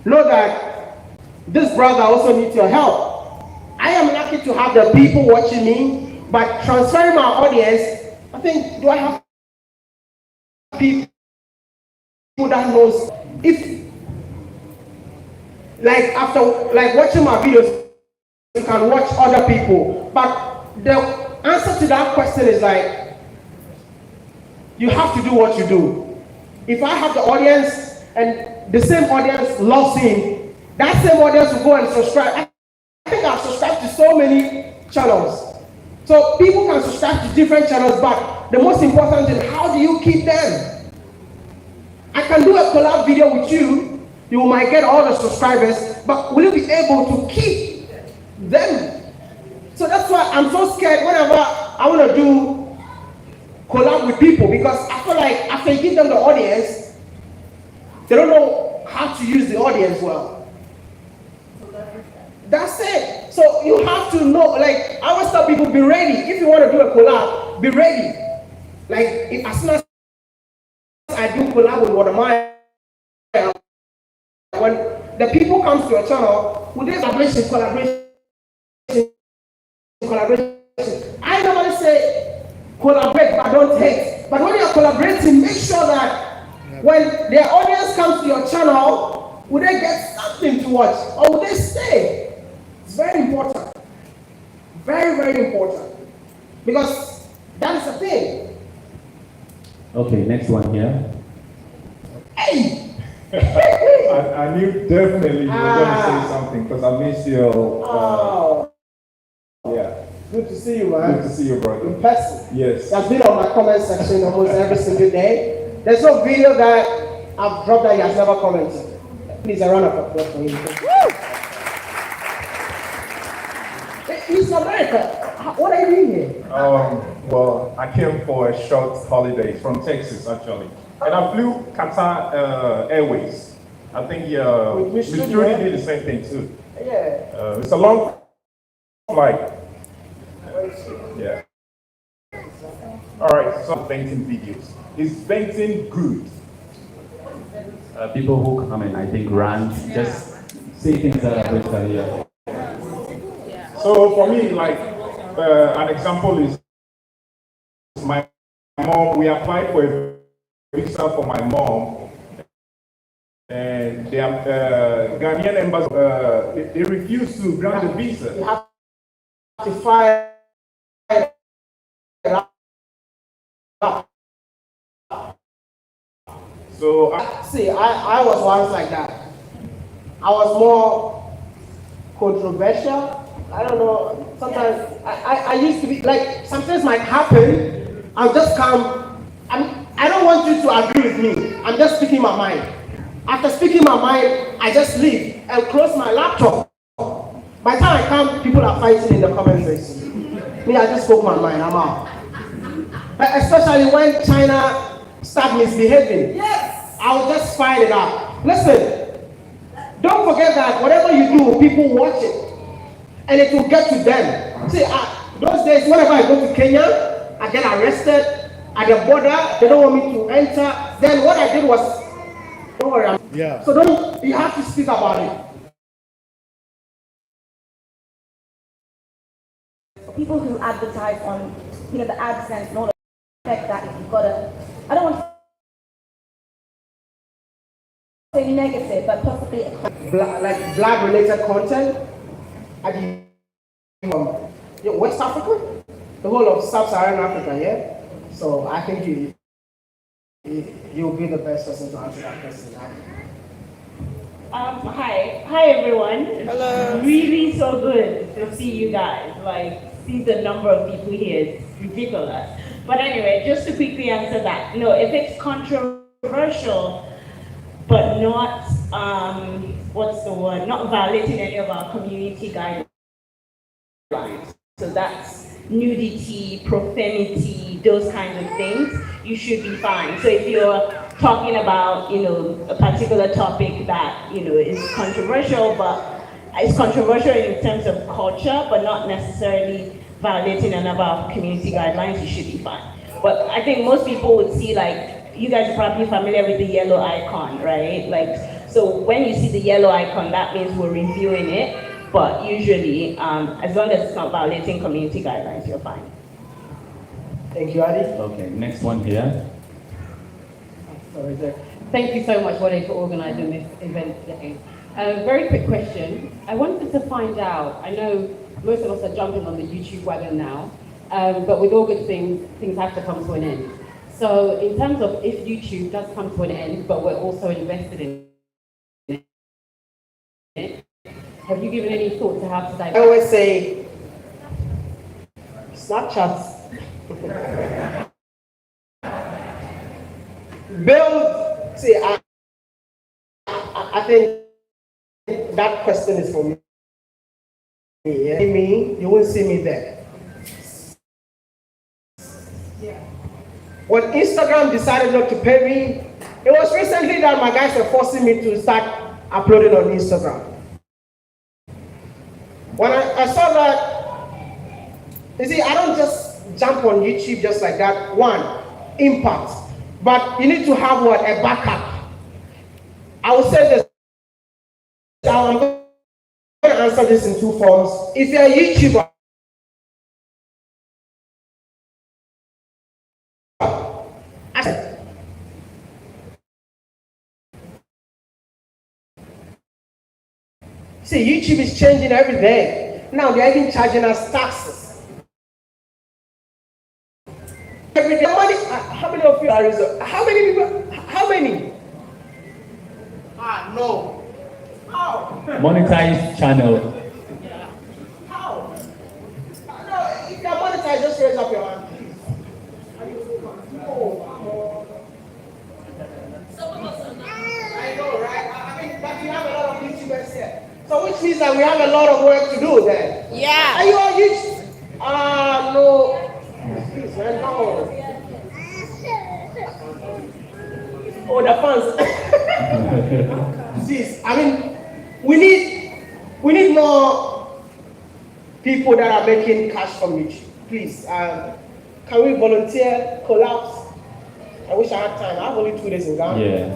know that this brother also needs your help. I am lucky to have the people watching me, but transferring my audience, I think, do I have people that knows if, like after like watching my videos, you can watch other people, but the answer to that question is like, you have to do what you do. If I have the audience and the same audience loves him, that same audience will go and subscribe. I think I've subscribed to so many channels. So people can subscribe to different channels, but the most important is how do you keep them? I can do a collab video with you, you might get all the subscribers, but will you be able to keep them? So that's why I'm so scared whenever I want to do collab with people, because I feel like after you give them the audience, they don't know how to use the audience well. That's it. So you have to know, like I always tell people, be ready. If you want to do a collab, be ready. Like as soon as I do collab with Wode, when the people come to your channel, with this collaboration, I normally say collaborate, but don't hate. But when you're collaborating, make sure that when their audience comes to your channel, will they get something to watch, or will they stay? It's very important. Very, very important. Because that is the thing. Okay, next one here. Hey! I knew definitely you were going to say something because I missed your. Yeah. Good to see you, man. Good to see you, brother. In person. Yes. That's been on my comment section almost every single day. There's no video that I've dropped that he has never commented. Please, a round of applause for him. He's America. What are you doing here? Well, I came for a short holiday from Texas, actually. And I flew Qatar Airways. I think Miss Judy did the same thing too. Yeah. It's a long flight. Yeah. All right, so painting videos. Is painting good? People who come and I think rant, just say things that are good career. So for me, like an example is my mom. We applied for a visa for my mom, and the Ghanaian embassy they refused to grant the visa. You have to file. So see, I was once like that. I was more controversial. I don't know. Sometimes I used to be like, sometimes might happen. I'll just come. I don't want you to agree with me. I'm just speaking my mind. After speaking my mind, I just leave and close my laptop. By the time I come, people are fighting in the comment section. Me, I just spoke my mind. I'm out. But especially when China start misbehaving, yes, I'll just find it out. Listen, don't forget that whatever you do, people watch it. And it will get to them. See, those days, whenever I go to Kenya, I get arrested at the border. They don't want me to enter. Then what I did was, don't worry. Yeah. So you have to speak about it. People who advertise on, the AdSense and all the fact that if you've got I don't want to say negative, but possibly like blood-related content. West Africa, the whole of Sub-Saharan Africa, yeah. So I think you'll be the best person to answer that question. Hi everyone. Hello. Really so good to see you guys. Like, see the number of people here, it's ridiculous. But anyway, just to quickly answer that, no, if it's controversial, but not, what's the word, not violating any of our community guidelines. So that's nudity, profanity, those kinds of things, you should be fine. So if you're talking about, a particular topic that, is controversial, but it's controversial in terms of culture, but not necessarily violating any of our community guidelines, you should be fine. But I think most people would see, like, you guys are probably familiar with the yellow icon, right? Like, so when you see the yellow icon, that means we're reviewing it. But usually, as long as it's not violating community guidelines, you're fine. Thank you, Adi. Okay, next one here. Sorry, sir. Thank you so much, Wode, for organizing this event today. Very quick question. I wanted to find out, I know most of us are jumping on the YouTube wagon now, but with all good things, things have to come to an end. So in terms of if YouTube does come to an end, but we're also invested in it, have you given any thought to how to divert? I always say, Snapchat. Build, see, I think that question is for me. Yeah. You won't see me there. Yeah. When Instagram decided not to pay me, it was recently that my guys were forcing me to start uploading on Instagram. When I saw that, you see, I don't just jump on YouTube just like that. One, impact. But you need to have what? A backup. I will say this. I'm going to answer this in two forms. If you're a YouTuber, see, YouTube is changing every day. Now they're even charging us taxes. Every day. How many of you are? How many people? How many? No. How? Monetized channel. How? No, if you're monetized, just raise up your hand. Some of us are not. I know, right? I mean, but we have a lot of YouTubers here. So which means that we have a lot of work to do then. Yeah. Are you all YouTube? No. Please, man, no. Oh, the fans. Jeez, I mean, we need more people that are making cash from YouTube. Please, can we volunteer, collapse? I wish I had time. I have only 2 days in Ghana. Yeah.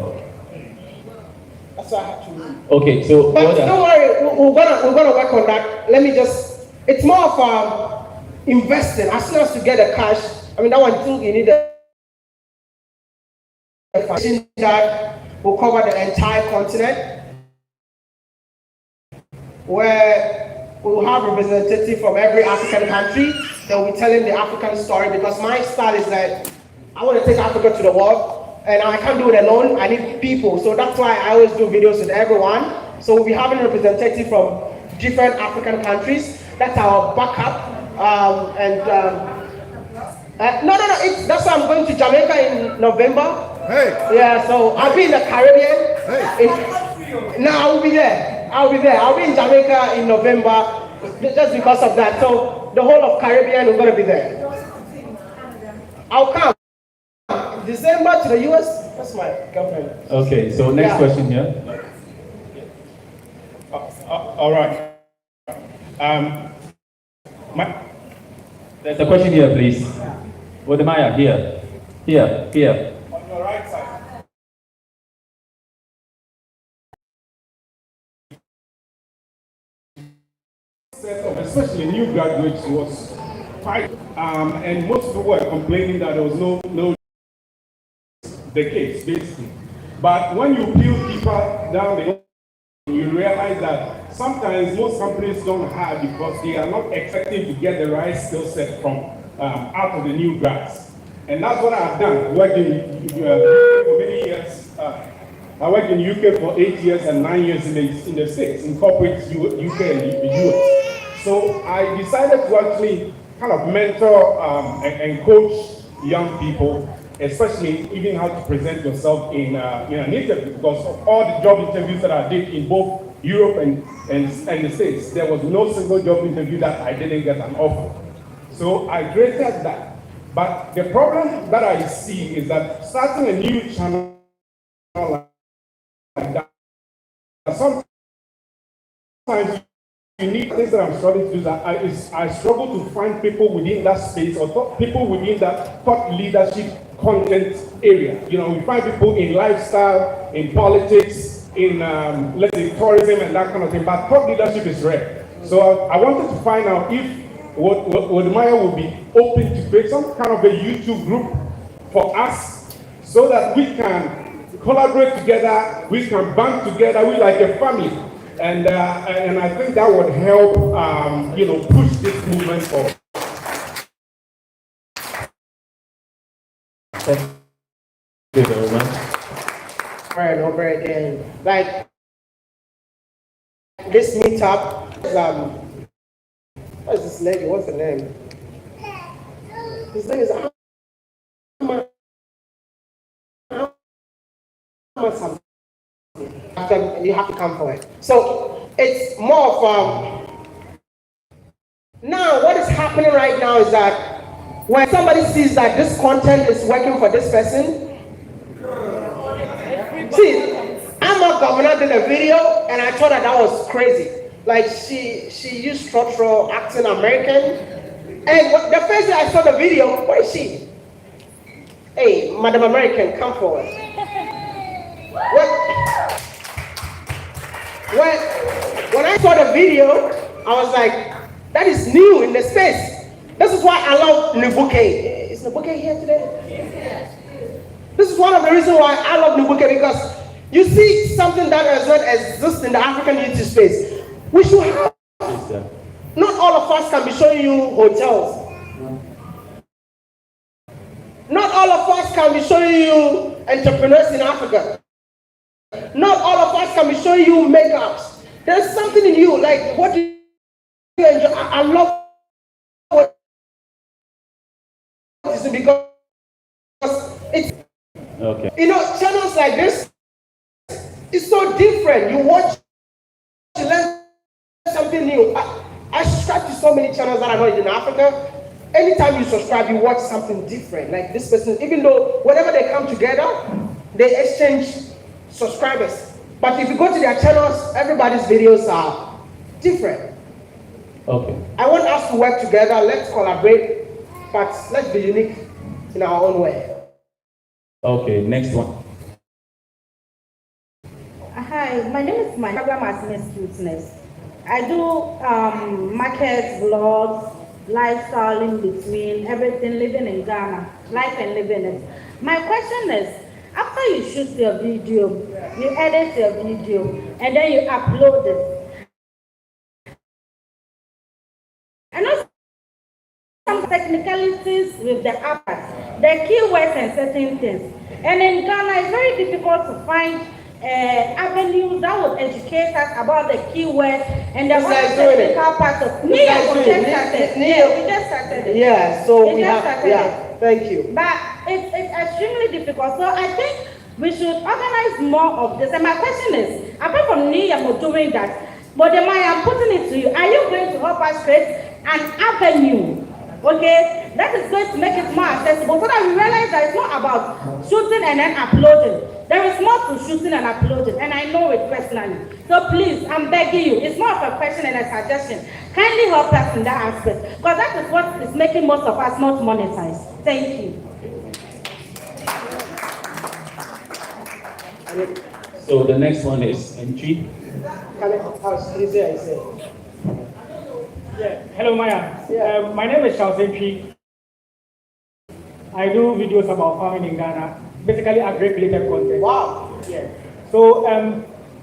That's why I have to leave. Okay, so but don't worry, we're gonna work on that. Let me just. It's more of investing. As soon as you get the cash, I mean that one too. You need a that will cover the entire continent, where we will have representatives from every African country. They will be telling the African story, because my style is that I want to take Africa to the world. And I can't do it alone, I need people. So that's why I always do videos with everyone. So we'll be having a representative from different African countries. That's our backup. That's why I'm going to Jamaica in November. Hey. Yeah, so I'll be in the Caribbean. Hey. No, I'll be there. I'll be in Jamaica in November, just because of that. So the whole of Caribbean, we're going to be there. I'll come. December to the US, that's my girlfriend. Okay, so next question here. All right. There's a question here, please. Wodemaya, here. On your right side. Especially new graduates was quite, and most people were complaining that there was no the case, basically. But when you peel deeper down the you realize that sometimes most companies don't hire because they are not expecting to get the right skill set from out of the new grads. And that's what I've done, working for many years I worked in UK for 8 years and 9 years in the States, in corporate UK and the US. So I decided to actually kind of mentor and coach young people, especially even how to present yourself in an interview, because of all the job interviews that I did in both Europe and the States, there was no single job interview that I didn't get an offer. So I created that. But the problem that I see is that starting a new channel like that, sometimes you need things that I'm struggling to do. That I struggle to find people within that space or people within that thought leadership content area. You know, we find people in lifestyle, in politics, in let's say tourism and that kind of thing. But thought leadership is rare. So I wanted to find out if Wode Maya would be open to create some kind of a YouTube group for us, so that we can collaborate together, we can band together, we like a family. And I think that would help, push this movement forward. Thank you very much. All right, over again. Like this meetup, what is this lady? What's the name? His name is something. You have to come for it. So it's more of now what is happening right now is that when somebody sees that this content is working for this person, see, Amma Governor did a video and I thought that was crazy. Like she used structural accent American, and the first day I saw the video, where is she? Hey, Madam American, come forward. When I saw the video, I was like, that is new in the space. This is why I love Nubuke. Is Nubuke here today? This is one of the reasons why I love Nubuke, because you see something that as well exists in the African youth space. We should have. Not all of us can be showing you hotels. Not all of us can be showing you entrepreneurs in Africa. Not all of us can be showing you makeups. There's something in you, like what do you enjoy? I love what is it, because it's okay. You know, channels like this, it's so different. You watch, you learn something new. I subscribe to so many channels that I know in Africa. Anytime you subscribe, you watch something different. Like this person, even though whenever they come together, they exchange subscribers. But if you go to their channels, everybody's videos are different. Okay. I want us to work together. Let's collaborate, but let's be unique in our own way. Okay, next one. Hi, my name is my program as Cuteness. I do markets, vlogs, lifestyle in between, everything, living in Ghana, life and living it. My question is, after you shoot your video, you edit your video, and then you upload it. And also some technicalities with the app, the keywords and certain things. And in Ghana, it's very difficult to find avenues that would educate us about the keywords and the technical part of we just started it. Yeah, so we have, yeah, thank you. But it's extremely difficult. So I think we should organize more of this. And my question is, apart from me, I'm doing that, but I'm putting it to you. Are you going to help us create an avenue? Okay, that is going to make it more accessible so that we realize that it's not about shooting and then uploading. There is more to shooting and uploading, and I know it personally. So please, I'm begging you, it's more of a question and a suggestion. Kindly help us in that aspect, because that is what is making most of us not monetize. Thank you. So the next one is entry. Yeah. Hello, Maya. Yeah. My name is Charles MP. I do videos about farming in Ghana, basically agri-related content. Wow. Yeah. So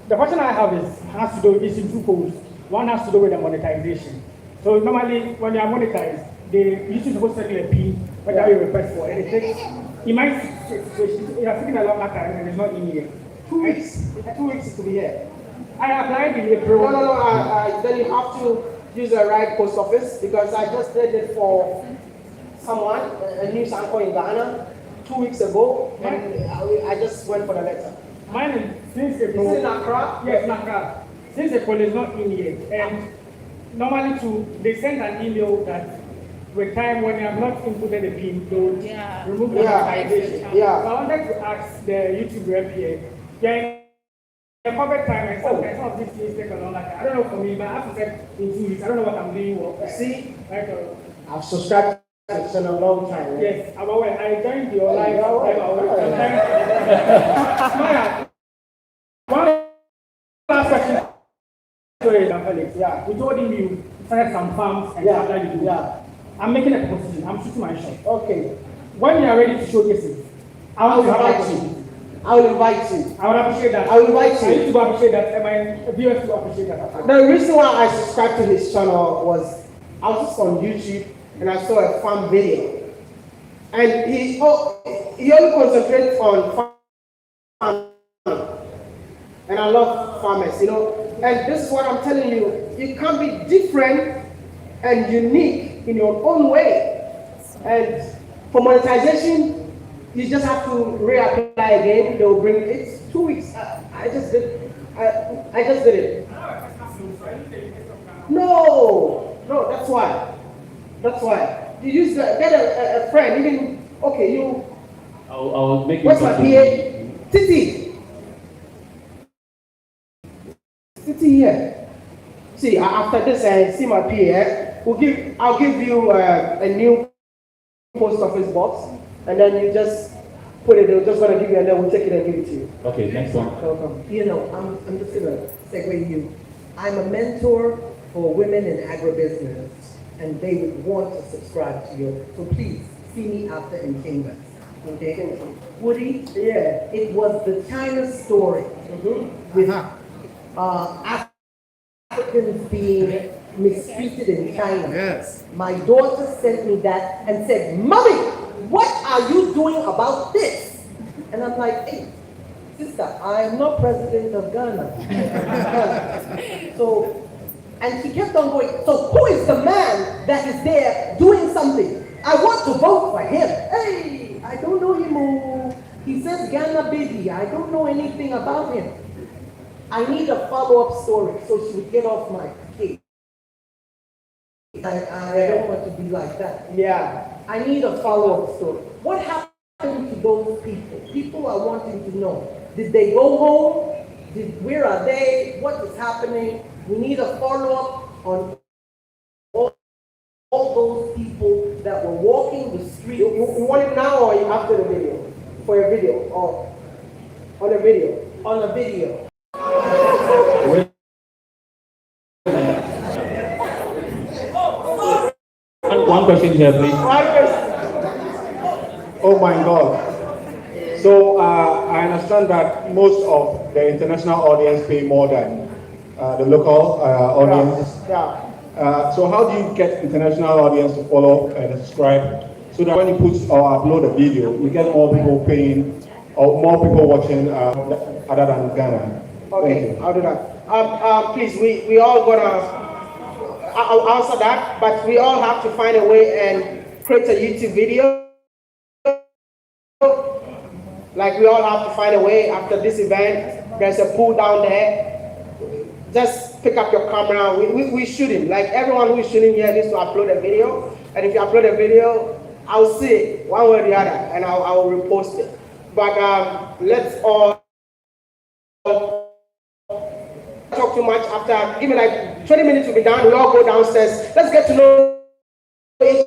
the question I have has to do is in two folds. One has to do with the monetization. So normally when you are monetized, they usually supposed to send you a P, whatever you request for, and it takes, in my situation, you are sitting a long time and it's not in here. 2 weeks. 2 weeks to be here. I applied in April. No. Then you have to use the right post office because I just did it for someone, a news anchor in Ghana, 2 weeks ago, and I just went for the letter. Mine is since April. Is it in Accra? Yes, in Accra. Since April is not in yet, and normally they send an email that with time when you have not included the PIN, they will remove the monetization. So I wanted to ask the YouTube rep here. In COVID time, and sometimes some of these things take a long time. I don't know for me, but I have to say in 2 weeks. I don't know what I'm doing. See, I've subscribed to it in a long time. Right? Yes, I'm aware. I joined your live. One last question. We told him you started some farms and stuff like that. I'm making a proposition. I'm shooting my shot. Okay. When you are ready to showcase it, I will invite you. I will invite you. I would appreciate that. I will invite you. I need to appreciate that, and my viewers to appreciate that. The reason why I subscribed to his channel was I was just on YouTube and I saw a farm video, and he only concentrates on farm, and I love farmers, you know. And this is what I'm telling you: you can be different and unique in your own way, and for monetization. You just have to reapply again. They will bring it. 2 weeks. I just did. I just did it. No. That's why. You use get a friend. Even okay. You. I'll make. What's my PA? Titi here. See, after this, see my PA. I'll give you a new post office box. And then you just put it, they're just going to give you, and then we'll take it and give it to you. Okay, next one. Welcome. You know, I'm just going to segue you. I'm a mentor for women in agribusiness, and they would want to subscribe to you. So please, see me after in Chambers. Okay? Woody, it was the China story with Africans being mistreated in China. Yes. My daughter sent me that and said, "Mommy, what are you doing about this?" And I'm like, "Hey, sister, I am not president of Ghana." And she kept on going, "So who is the man that is there doing something? I want to vote for him." Hey, I don't know him. He says Ghana baby. I don't know anything about him. I need a follow-up story so she would get off my case. I don't want to be like that. I need a follow-up story. What happened to those people? People are wanting to know. Did they go home? Where are they? What is happening? We need a follow-up on all those people that were walking the street. You want it now or after the video? For a video or on a video? On a video. One question here, please. Oh my God. So I understand that most of the international audience pay more than the local audience. So how do you get international audience to follow and subscribe so that when you put or upload a video, you get more people paying or more people watching other than Ghana? Okay, I'll do that. Please, we all gonna. I'll answer that, but we all have to find a way and create a YouTube video. Like we all have to find a way after this event. There's a pool down there. Just pick up your camera. We shooting. Like everyone who is shooting here needs to upload a video. And if you upload a video, I'll see it one way or the other, and I will repost it. But let's all talk too much. After give me like 20 minutes to be done. We all go downstairs. Let's get to know each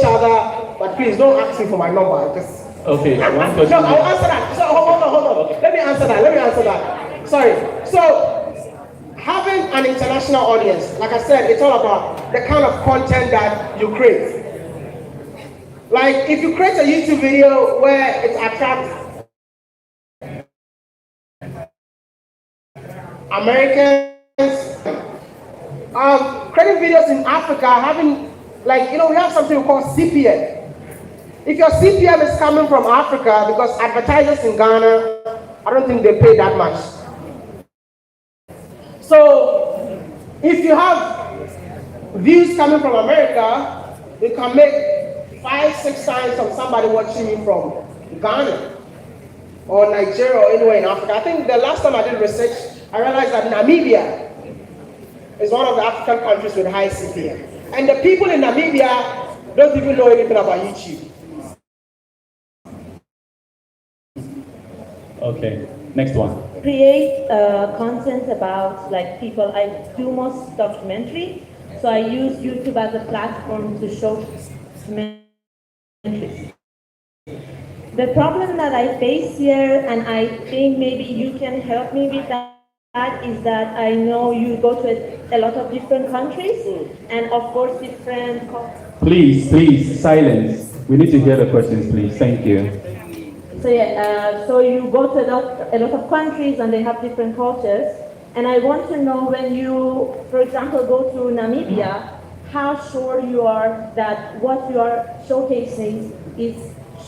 other. But please don't ask me for my number. Just okay, one question. No, I'll answer that. So hold on. Okay. Let me answer that. Sorry. So having an international audience, like I said, it's all about the kind of content that you create. Like if you create a YouTube video where it attracts Americans, creating videos in Africa, having like we have something we call CPM. If your CPM is coming from Africa, because advertisers in Ghana I don't think they pay that much. So if you have views coming from America, you can make 5-6 times from somebody watching you from Ghana or Nigeria or anywhere in Africa. I think the last time I did research, I realized that Namibia is one of the African countries with high CPM. And the people in Namibia don't even know anything about YouTube. Okay, next one. Create content about like people. I do most documentary, so I use YouTube as a platform to show documentaries. The problem that I face here, and I think maybe you can help me with that, is that I know you go to a lot of different countries, and of course different. Please, silence. We need to hear the questions, please. Thank you. So yeah, so you go to a lot of countries and they have different cultures. And I want to know when you, for example, go to Namibia, how sure you are that what you are showcasing is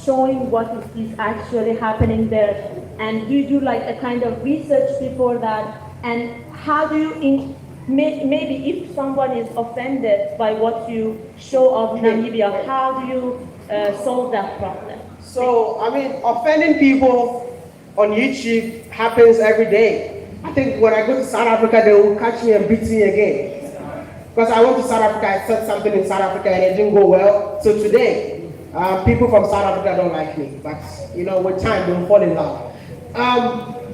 showing what is actually happening there. And do you do like a kind of research before that? And how do you, maybe if someone is offended by what you show of Namibia, how do you solve that problem? So, I mean, offending people on YouTube happens every day. I think when I go to South Africa, they will catch me and beat me again. Because I went to South Africa, I said something in South Africa and it didn't go well. So today, people from South Africa don't like me. But, you know, with time, they'll fall in love.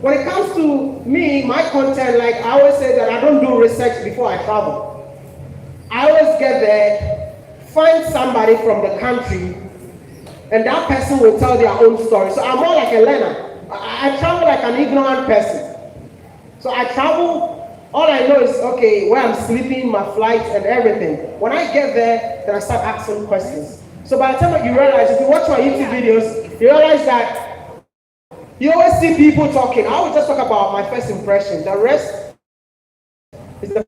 When it comes to me, my content, like I always say that I don't do research before I travel. I always get there, find somebody from the country, and that person will tell their own story. So I'm more like a learner. I travel like an ignorant person. So I travel, all I know is, okay, where I'm sleeping, my flights and everything. When I get there, then I start asking questions. So by the time you realize, if you watch my YouTube videos, you realize that you always see people talking. I always just talk about my first impression. The rest is the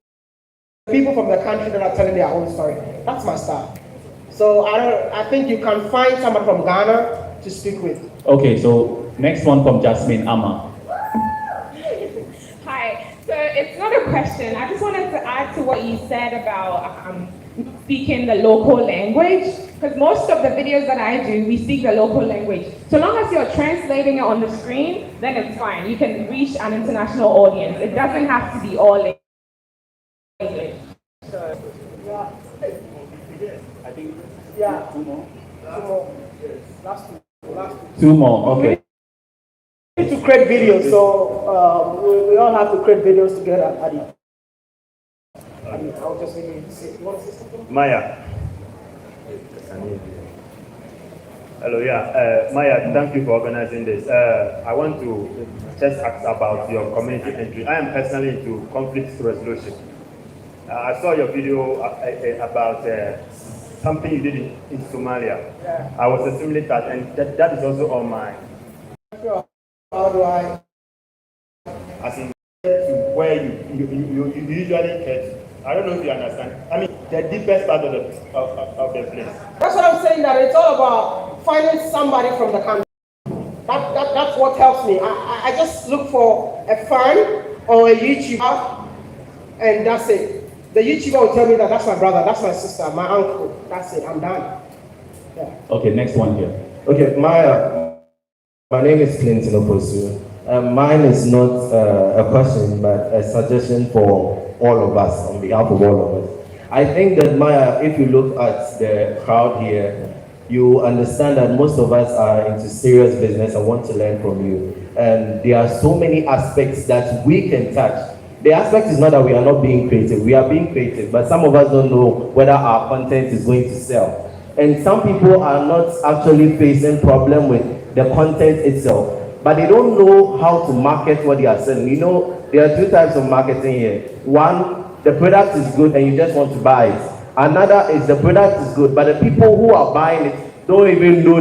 people from the country that are telling their own story. That's my style. So I think you can find someone from Ghana to speak with. Okay, so next one from Jasmine Amma. Hi, so it's not a question. I just wanted to add to what you said about speaking the local language, because most of the videos that I do, we speak the local language. So long as you're translating it on the screen, then it's fine. You can reach an international audience. It doesn't have to be all English. So, yeah. I think two more. Last two. Two more, okay. We need to create videos, so we all have to create videos together. I'll just say, Maya. Hello, yeah. Maya, thank you for organizing this. I want to just ask about your community entry. I am personally into conflict resolution. I saw your video about something you did in Somalia. Yeah. I was extremely touched, and that is also on my. How do I? As in, where you usually catch. I don't know if you understand. I mean, the deepest part of the place. That's what I'm saying, that it's all about finding somebody from the country. That's what helps me. I just look for a fan or a YouTuber, and that's it. The YouTuber will tell me that that's my brother, that's my sister, my uncle. That's it, I'm done. Yeah. Okay, next one here. Okay, my name is Clinton Oposu. Mine is not a question, but a suggestion for all of us, on behalf of all of us. I think that, Maya, if you look at the crowd here, you understand that most of us are into serious business and want to learn from you. And there are so many aspects that we can touch. The aspect is not that we are not being creative. We are being creative, but some of us don't know whether our content is going to sell. And some people are not actually facing problem with the content itself, but they don't know how to market what they are selling. You know, there are two types of marketing here. One, the product is good and you just want to buy it. Another is the product is good, but the people who are buying it don't even know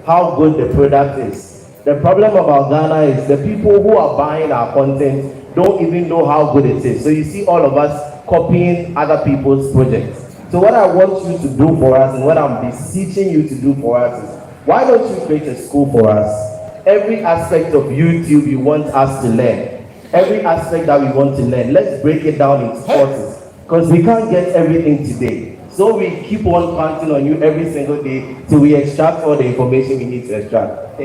how good the product is. The problem about Ghana is the people who are buying our content don't even know how good it is. So you see all of us copying other people's projects. So what I want you to do for us and what I'm beseeching you to do for us is, why don't you create a school for us? every aspect of YouTube you want us to learn. Every aspect that we want to learn, let's break it down into courses, because we can't get everything today. So we keep on counting on you every single day till we extract all the information we need to extract.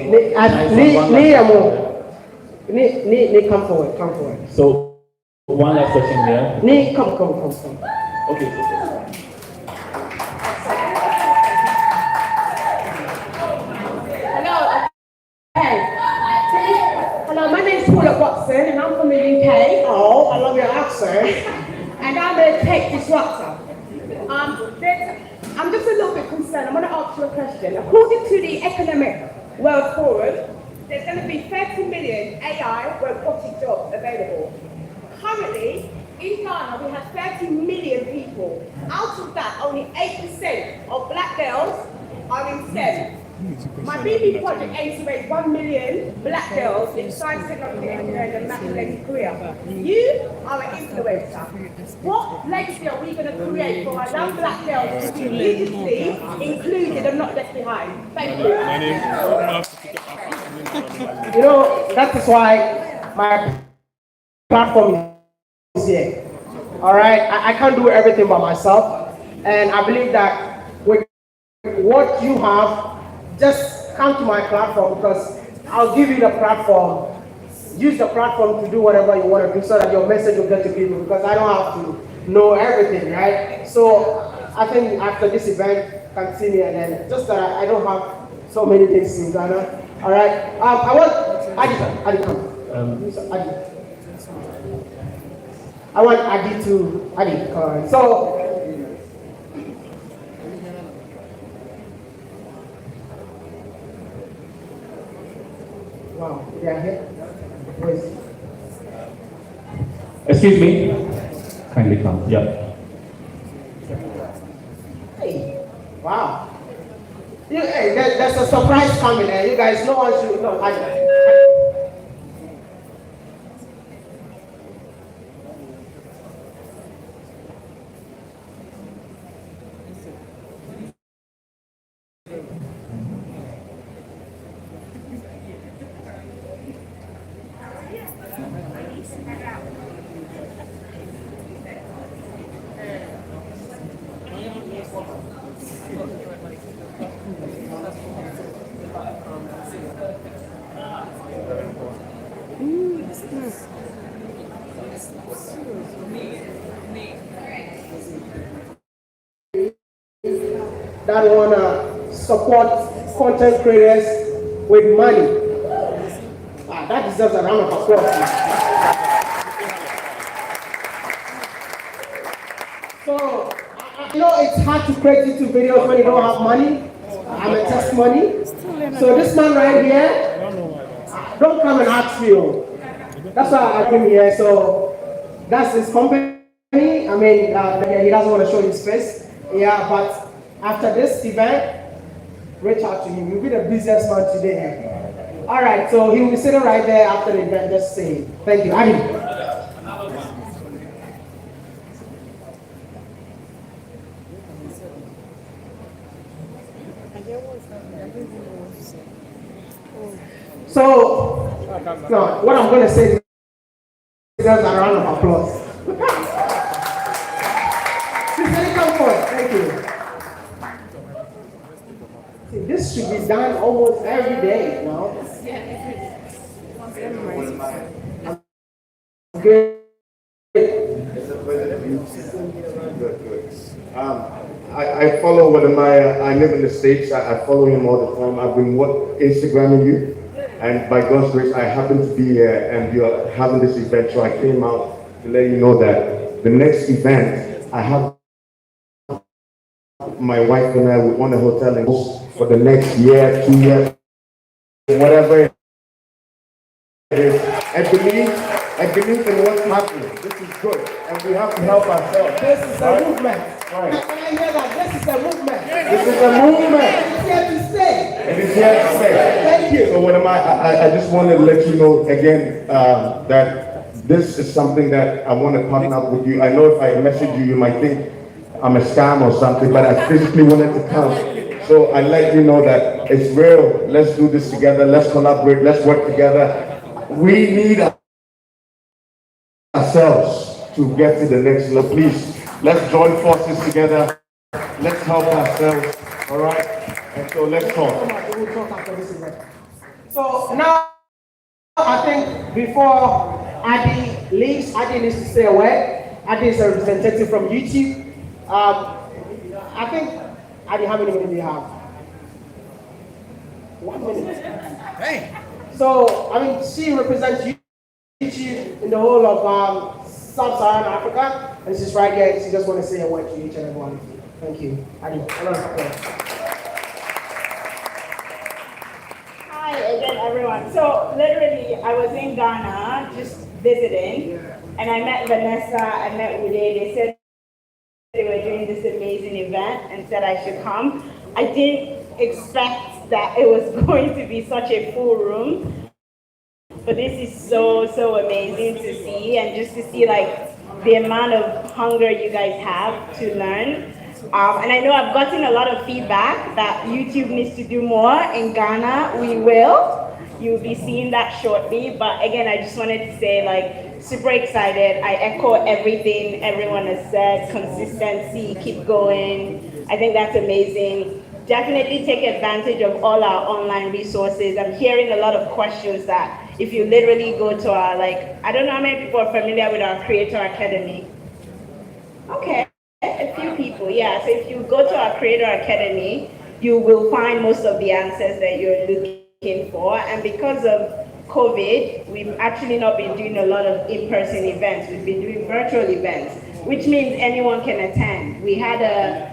Come forward, come forward. So, one last question here. Come. Okay. Hello. Hey. Hello, my name is Paula Watson and I'm from the UK. Oh, I love your accent. And I'm a tech disruptor. I'm just a little bit concerned. I'm going to ask you a question. According to the Economic World Forum, there's going to be 30 million AI robotic jobs available. Currently, in Ghana, we have 30 million people. Out of that, only 8% of black girls are in STEM. My BB project aims to raise 1 million black girls in science, technology, engineering, and math-related career. You are an influencer. What legacy are we going to create for our young black girls to be legally included and not left behind? Thank you. You know, that is why my platform is here. All right, I can't do everything by myself, and I believe that with what you have, just come to my platform, because I'll give you the platform. Use the platform to do whatever you want to do so that your message will get to people, because I don't have to know everything, right? So I think after this event, continue, and then just that I don't have so many things in Ghana. All right. I want Adi come. Adi. I want Adi to Adi. So. Wow, they are here. Excuse me. Kindly come. Yeah. Hey, wow. Hey, there's a surprise coming there. You guys know what you know. That wanna support content creators with money. That deserves a round of applause. So, I know it's hard to create YouTube videos when you don't have money. I'm a test money. So this man right here, don't come and ask me. That's why I came here. So that's his company. I mean, he doesn't want to show his face. Yeah, but after this event, reach out to him. He'll be the busiest man today. All right, so he will be sitting right there after the event, just saying, thank you. Adi. So, no, what I'm going to say is just a round of applause. Come forward. Thank you. See, this should be done almost every day, you know? Good. I follow Wode. I live in the States. I follow him all the time. I've been Instagramming you, and by God's grace, I happen to be here, and you're having this event, so I came out to let you know that the next event, I have my wife and I, we own a hotel and go for the next year, 2 years, whatever it is. I believe in what's happening. This is good, and we have to help ourselves. This is a movement. Right. Can I hear that? This is a movement. This is a movement. It's here to stay. It is here to stay. Thank you. So what am I just wanted to let you know again that this is something that I want to partner up with you. I know if I message you, you might think I'm a scam or something, but I physically wanted to come. So I let you know that it's real. Let's do this together. Let's collaborate. Let's work together. We need ourselves to get to the next level. Please, let's join forces together. Let's help ourselves. All right? And so let's talk. We'll talk after this event. So now, I think before Adi leaves, Adi needs to stay away. Adi is a representative from YouTube. I think, Adi, how many minutes do you have? 1 minute. Hey. So, I mean, she represents YouTube in the whole of Sub-Saharan Africa, and she's right here. She just wants to say a word to each and every one of you. Thank you. Adi. Hi again, everyone. So literally, I was in Ghana just visiting, and I met Vanessa, I met Wode. They said they were doing this amazing event and said I should come. I didn't expect that it was going to be such a full room, but this is so amazing to see, and just to see like the amount of hunger you guys have to learn. And I know I've gotten a lot of feedback that YouTube needs to do more in Ghana. We will. You'll be seeing that shortly. But again, I just wanted to say, like, super excited. I echo everything everyone has said. Consistency, keep going. I think that's amazing. Definitely take advantage of all our online resources. I'm hearing a lot of questions that if you literally go to our, like, I don't know how many people are familiar with our Creator Academy. Okay. A few people, yeah. So if you go to our Creator Academy, you will find most of the answers that you're looking for. And because of COVID, we've actually not been doing a lot of in-person events. We've been doing virtual events, which means anyone can attend. We had a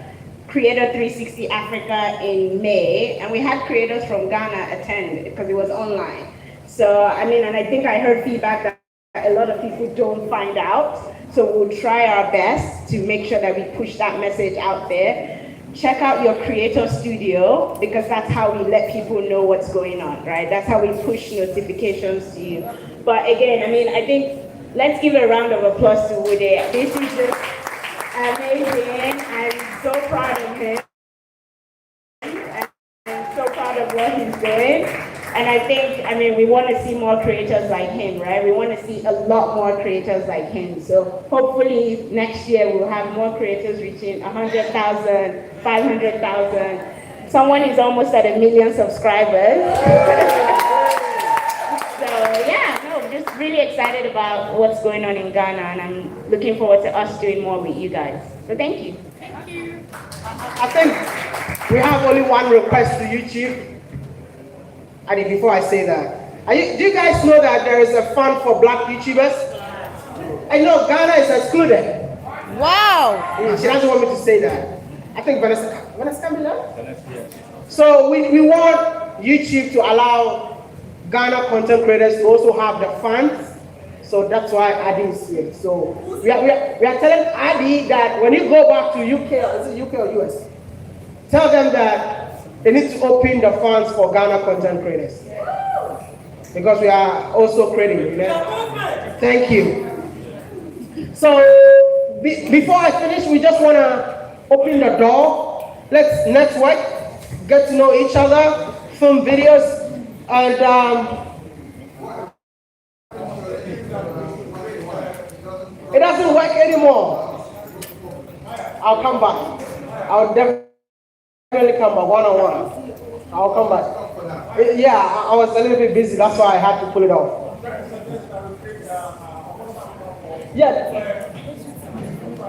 Creator 360 Africa in May, and we had creators from Ghana attend because it was online. So, I mean, and I think I heard feedback that a lot of people don't find out. So we'll try our best to make sure that we push that message out there. Check out your creator studio, because that's how we let people know what's going on, right? That's how we push notifications to you. But again, I mean, I think let's give a round of applause to Wode. This is just amazing. I'm so proud of him. I'm so proud of what he's doing. And I think, I mean, we want to see more creators like him, right? We want to see a lot more creators like him. So hopefully next year we'll have more creators reaching 100,000, 500,000. Someone is almost at 1 million subscribers. So yeah, no, just really excited about what's going on in Ghana, and I'm looking forward to us doing more with you guys. So thank you. Thank you. I think we have only one request to YouTube. And before I say that, do you guys know that there is a fund for black YouTubers? I know Ghana is excluded. Wow! She doesn't want me to say that. I think Vanessa can be there? So we want YouTube to allow Ghana content creators to also have the funds. So that's why Adi is here. So we are telling Adi that when you go back to UK, is it UK or US? Tell them that they need to open the funds for Ghana content creators. Because we are also creating. Thank you. So before I finish, we just want to open the door. Let's network, get to know each other, film videos, and it doesn't work anymore. I'll come back. I'll definitely come back one-on-one. I'll come back. Yeah, I was a little bit busy. That's why I had to pull it off. Yeah.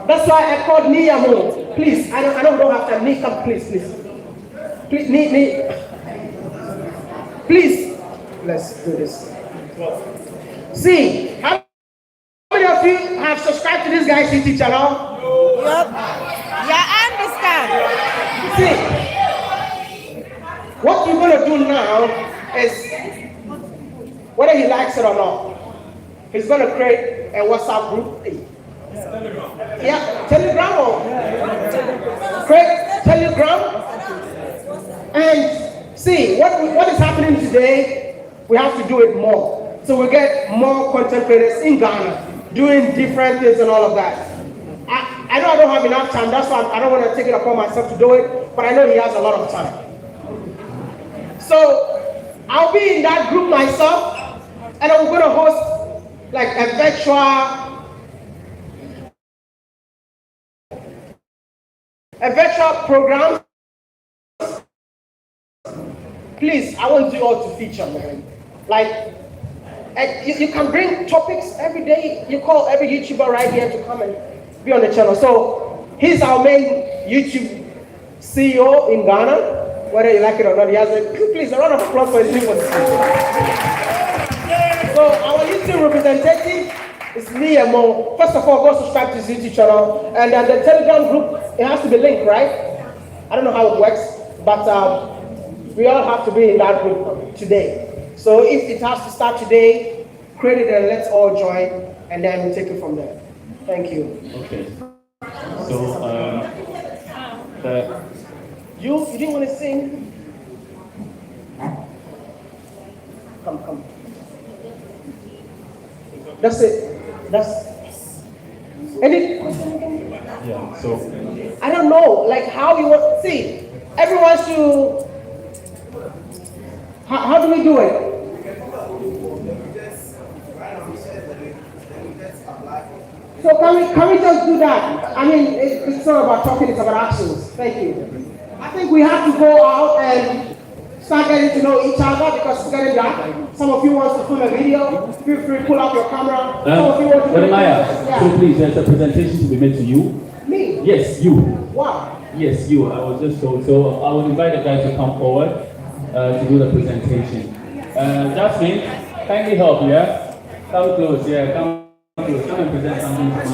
That's why I called Niyamo. Please, I don't have time. Ni, come, please. Please, Ni. Please, let's do this. See, how many of you have subscribed to this guy's YouTube channel? Yep. Yeah, I understand. See, what you're going to do now is, whether he likes it or not, he's going to create a WhatsApp group. Yeah, Telegram or create Telegram. And see, what is happening today, we have to do it more. So we get more content creators in Ghana doing different things and all of that. I know I don't have enough time, that's why I don't want to take it upon myself to do it, but I know he has a lot of time. So I'll be in that group myself, and I'm going to host like a virtual program. Please, I want you all to feature, man. Like, you can bring topics every day. You call every YouTuber right here to come and be on the channel. So he's our main YouTube CEO in Ghana, whether you like it or not. He has please, a round of applause for his people. So our YouTube representative is me and Mo. First of all, go subscribe to his YouTube channel. And then the Telegram group, it has to be linked, right? I don't know how it works, but we all have to be in that group today. So if it has to start today, create it and let's all join, and then we'll take it from there. Thank you. Okay. So, you didn't want to sing? Come. That's it. That's any question? Yeah. So I don't know, like how you want. See, everyone should. How do we do it? So can we just do that? I mean, it's not about talking, it's about actions. Thank you. I think we have to go out and start getting to know each other because it's getting dark. Some of you want to film a video. Feel free to pull out your camera. Some of you want to Maya, so please, there's a presentation to be made to you. Me? Yes, you. Wow. Yes, you. I was just told. So I will invite the guys to come forward to do the presentation. Jasmine, kindly help, yeah? Come close, yeah, come close. Come and present something to Maya.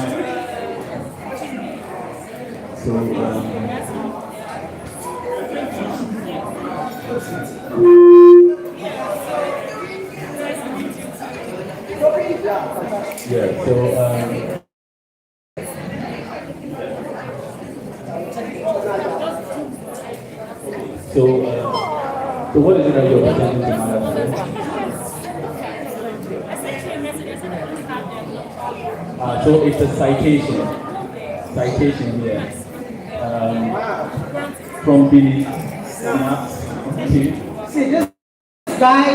So, yeah, so what is it that you're presenting to Maya today? So it's a citation here from the See this guy.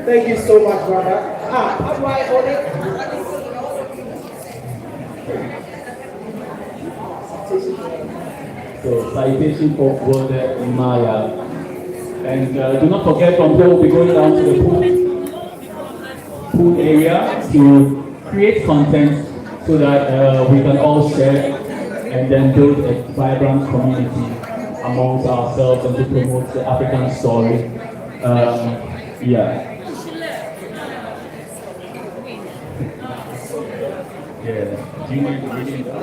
Thank you so much, brother. How do I hold it? So citation for Wode Maya. And do not forget, from here we'll be going down to the pool area to create content so that we can all share and then build a vibrant community amongst ourselves and to promote the African story. Yeah. Do you mind reading that?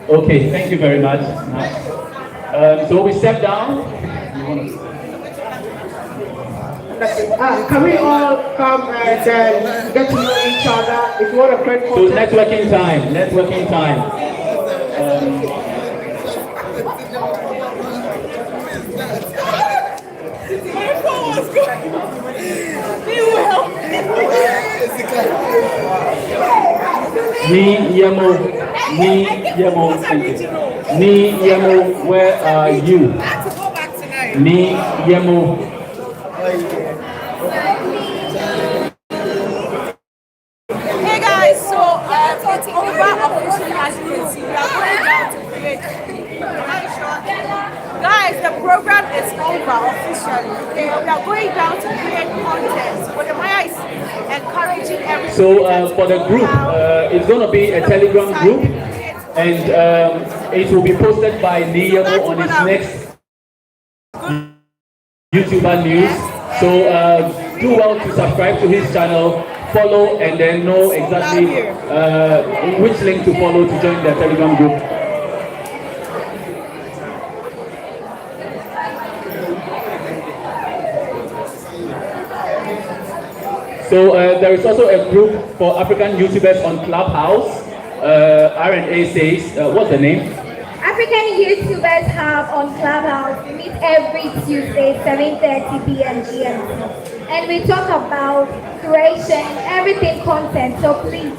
Okay, thank you very much. So we step down. Can we all come and get to know each other? If you want to create content. So networking time. Ni Yemo, where are you? Ni Yemo. Hey guys, so it's over officially, as you can see. We are going down to create. Guys, the program is over officially. Okay, we are going down to create content. But the Maya is encouraging everyone. So for the group, it's going to be a Telegram group, and it will be posted by Niyamo on his next YouTuber news. So do well to subscribe to his channel, follow, and then know exactly which link to follow to join the Telegram group. So there is also a group for African YouTubers on Clubhouse. R&A says, what's the name? African YouTubers have on Clubhouse. We meet every Tuesday, 7:30 p.m. GMT. And we talk about creation, everything content, so please.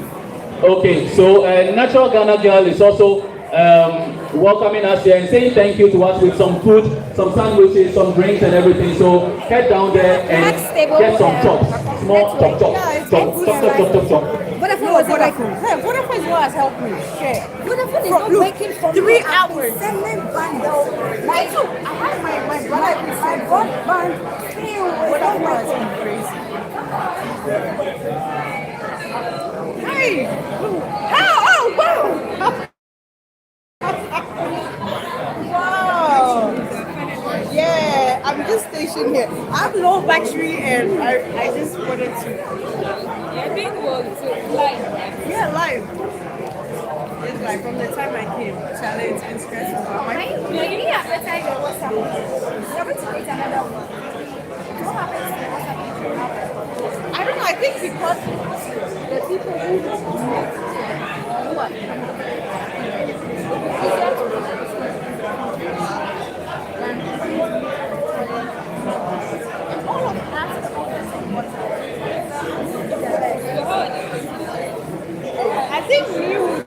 Okay, so Natural Ghana Girl is also welcoming us here and saying thank you to us with some food, some sandwiches, some drinks and everything. So head down there and get some chops, small chop. Vodafone was like, Vodafone is what has helped me. Share. Vodafone is not working for 3 hours. Sending bundles. Like, so I have my brother, my broadband failed. Vodafone has been crazy. Hey! How? Oh, wow! Wow! Yeah, I'm just stationed here. I have low battery and I just wanted to. Yeah, being live. Yeah, live. It's like from the time I came, Charlie, it's been stressful. Maybe appetite or what's happening? Never to eat another one. What happens to I don't know, I think because the people who what? I think we will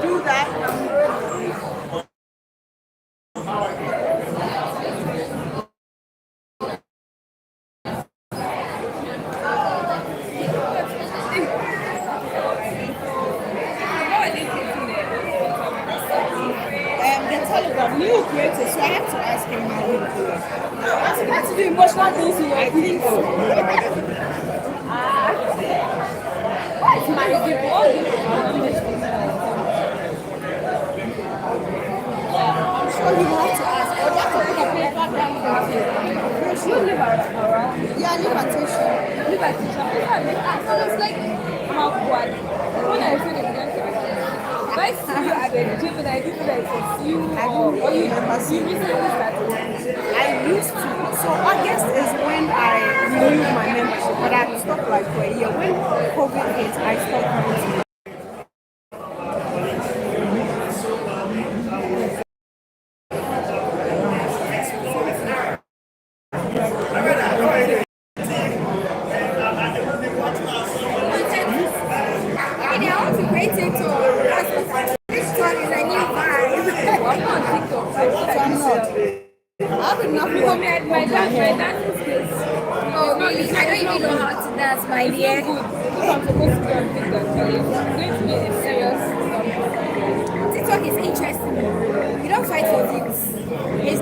do that. The Telegram, new creator, so I have to ask him how he do it. That's the emotional things you I think so. What's my I'm sure he will have to ask. But that's what I pay back down for. You live around? Yeah, I live at Tisha. Live at Tisha? Yeah, so it's like how what? When I feel it, if I see you at the gym and I think that it's you or you recently started. I used to. So August is when I renewed my membership, but I stopped like for a year. When COVID hit, I stopped coming to. Oh, really? I don't even know how to dance, my dear. I'm supposed to be on TikTok, so it's going to be a serious. TikTok is interesting. You don't fight for views. It's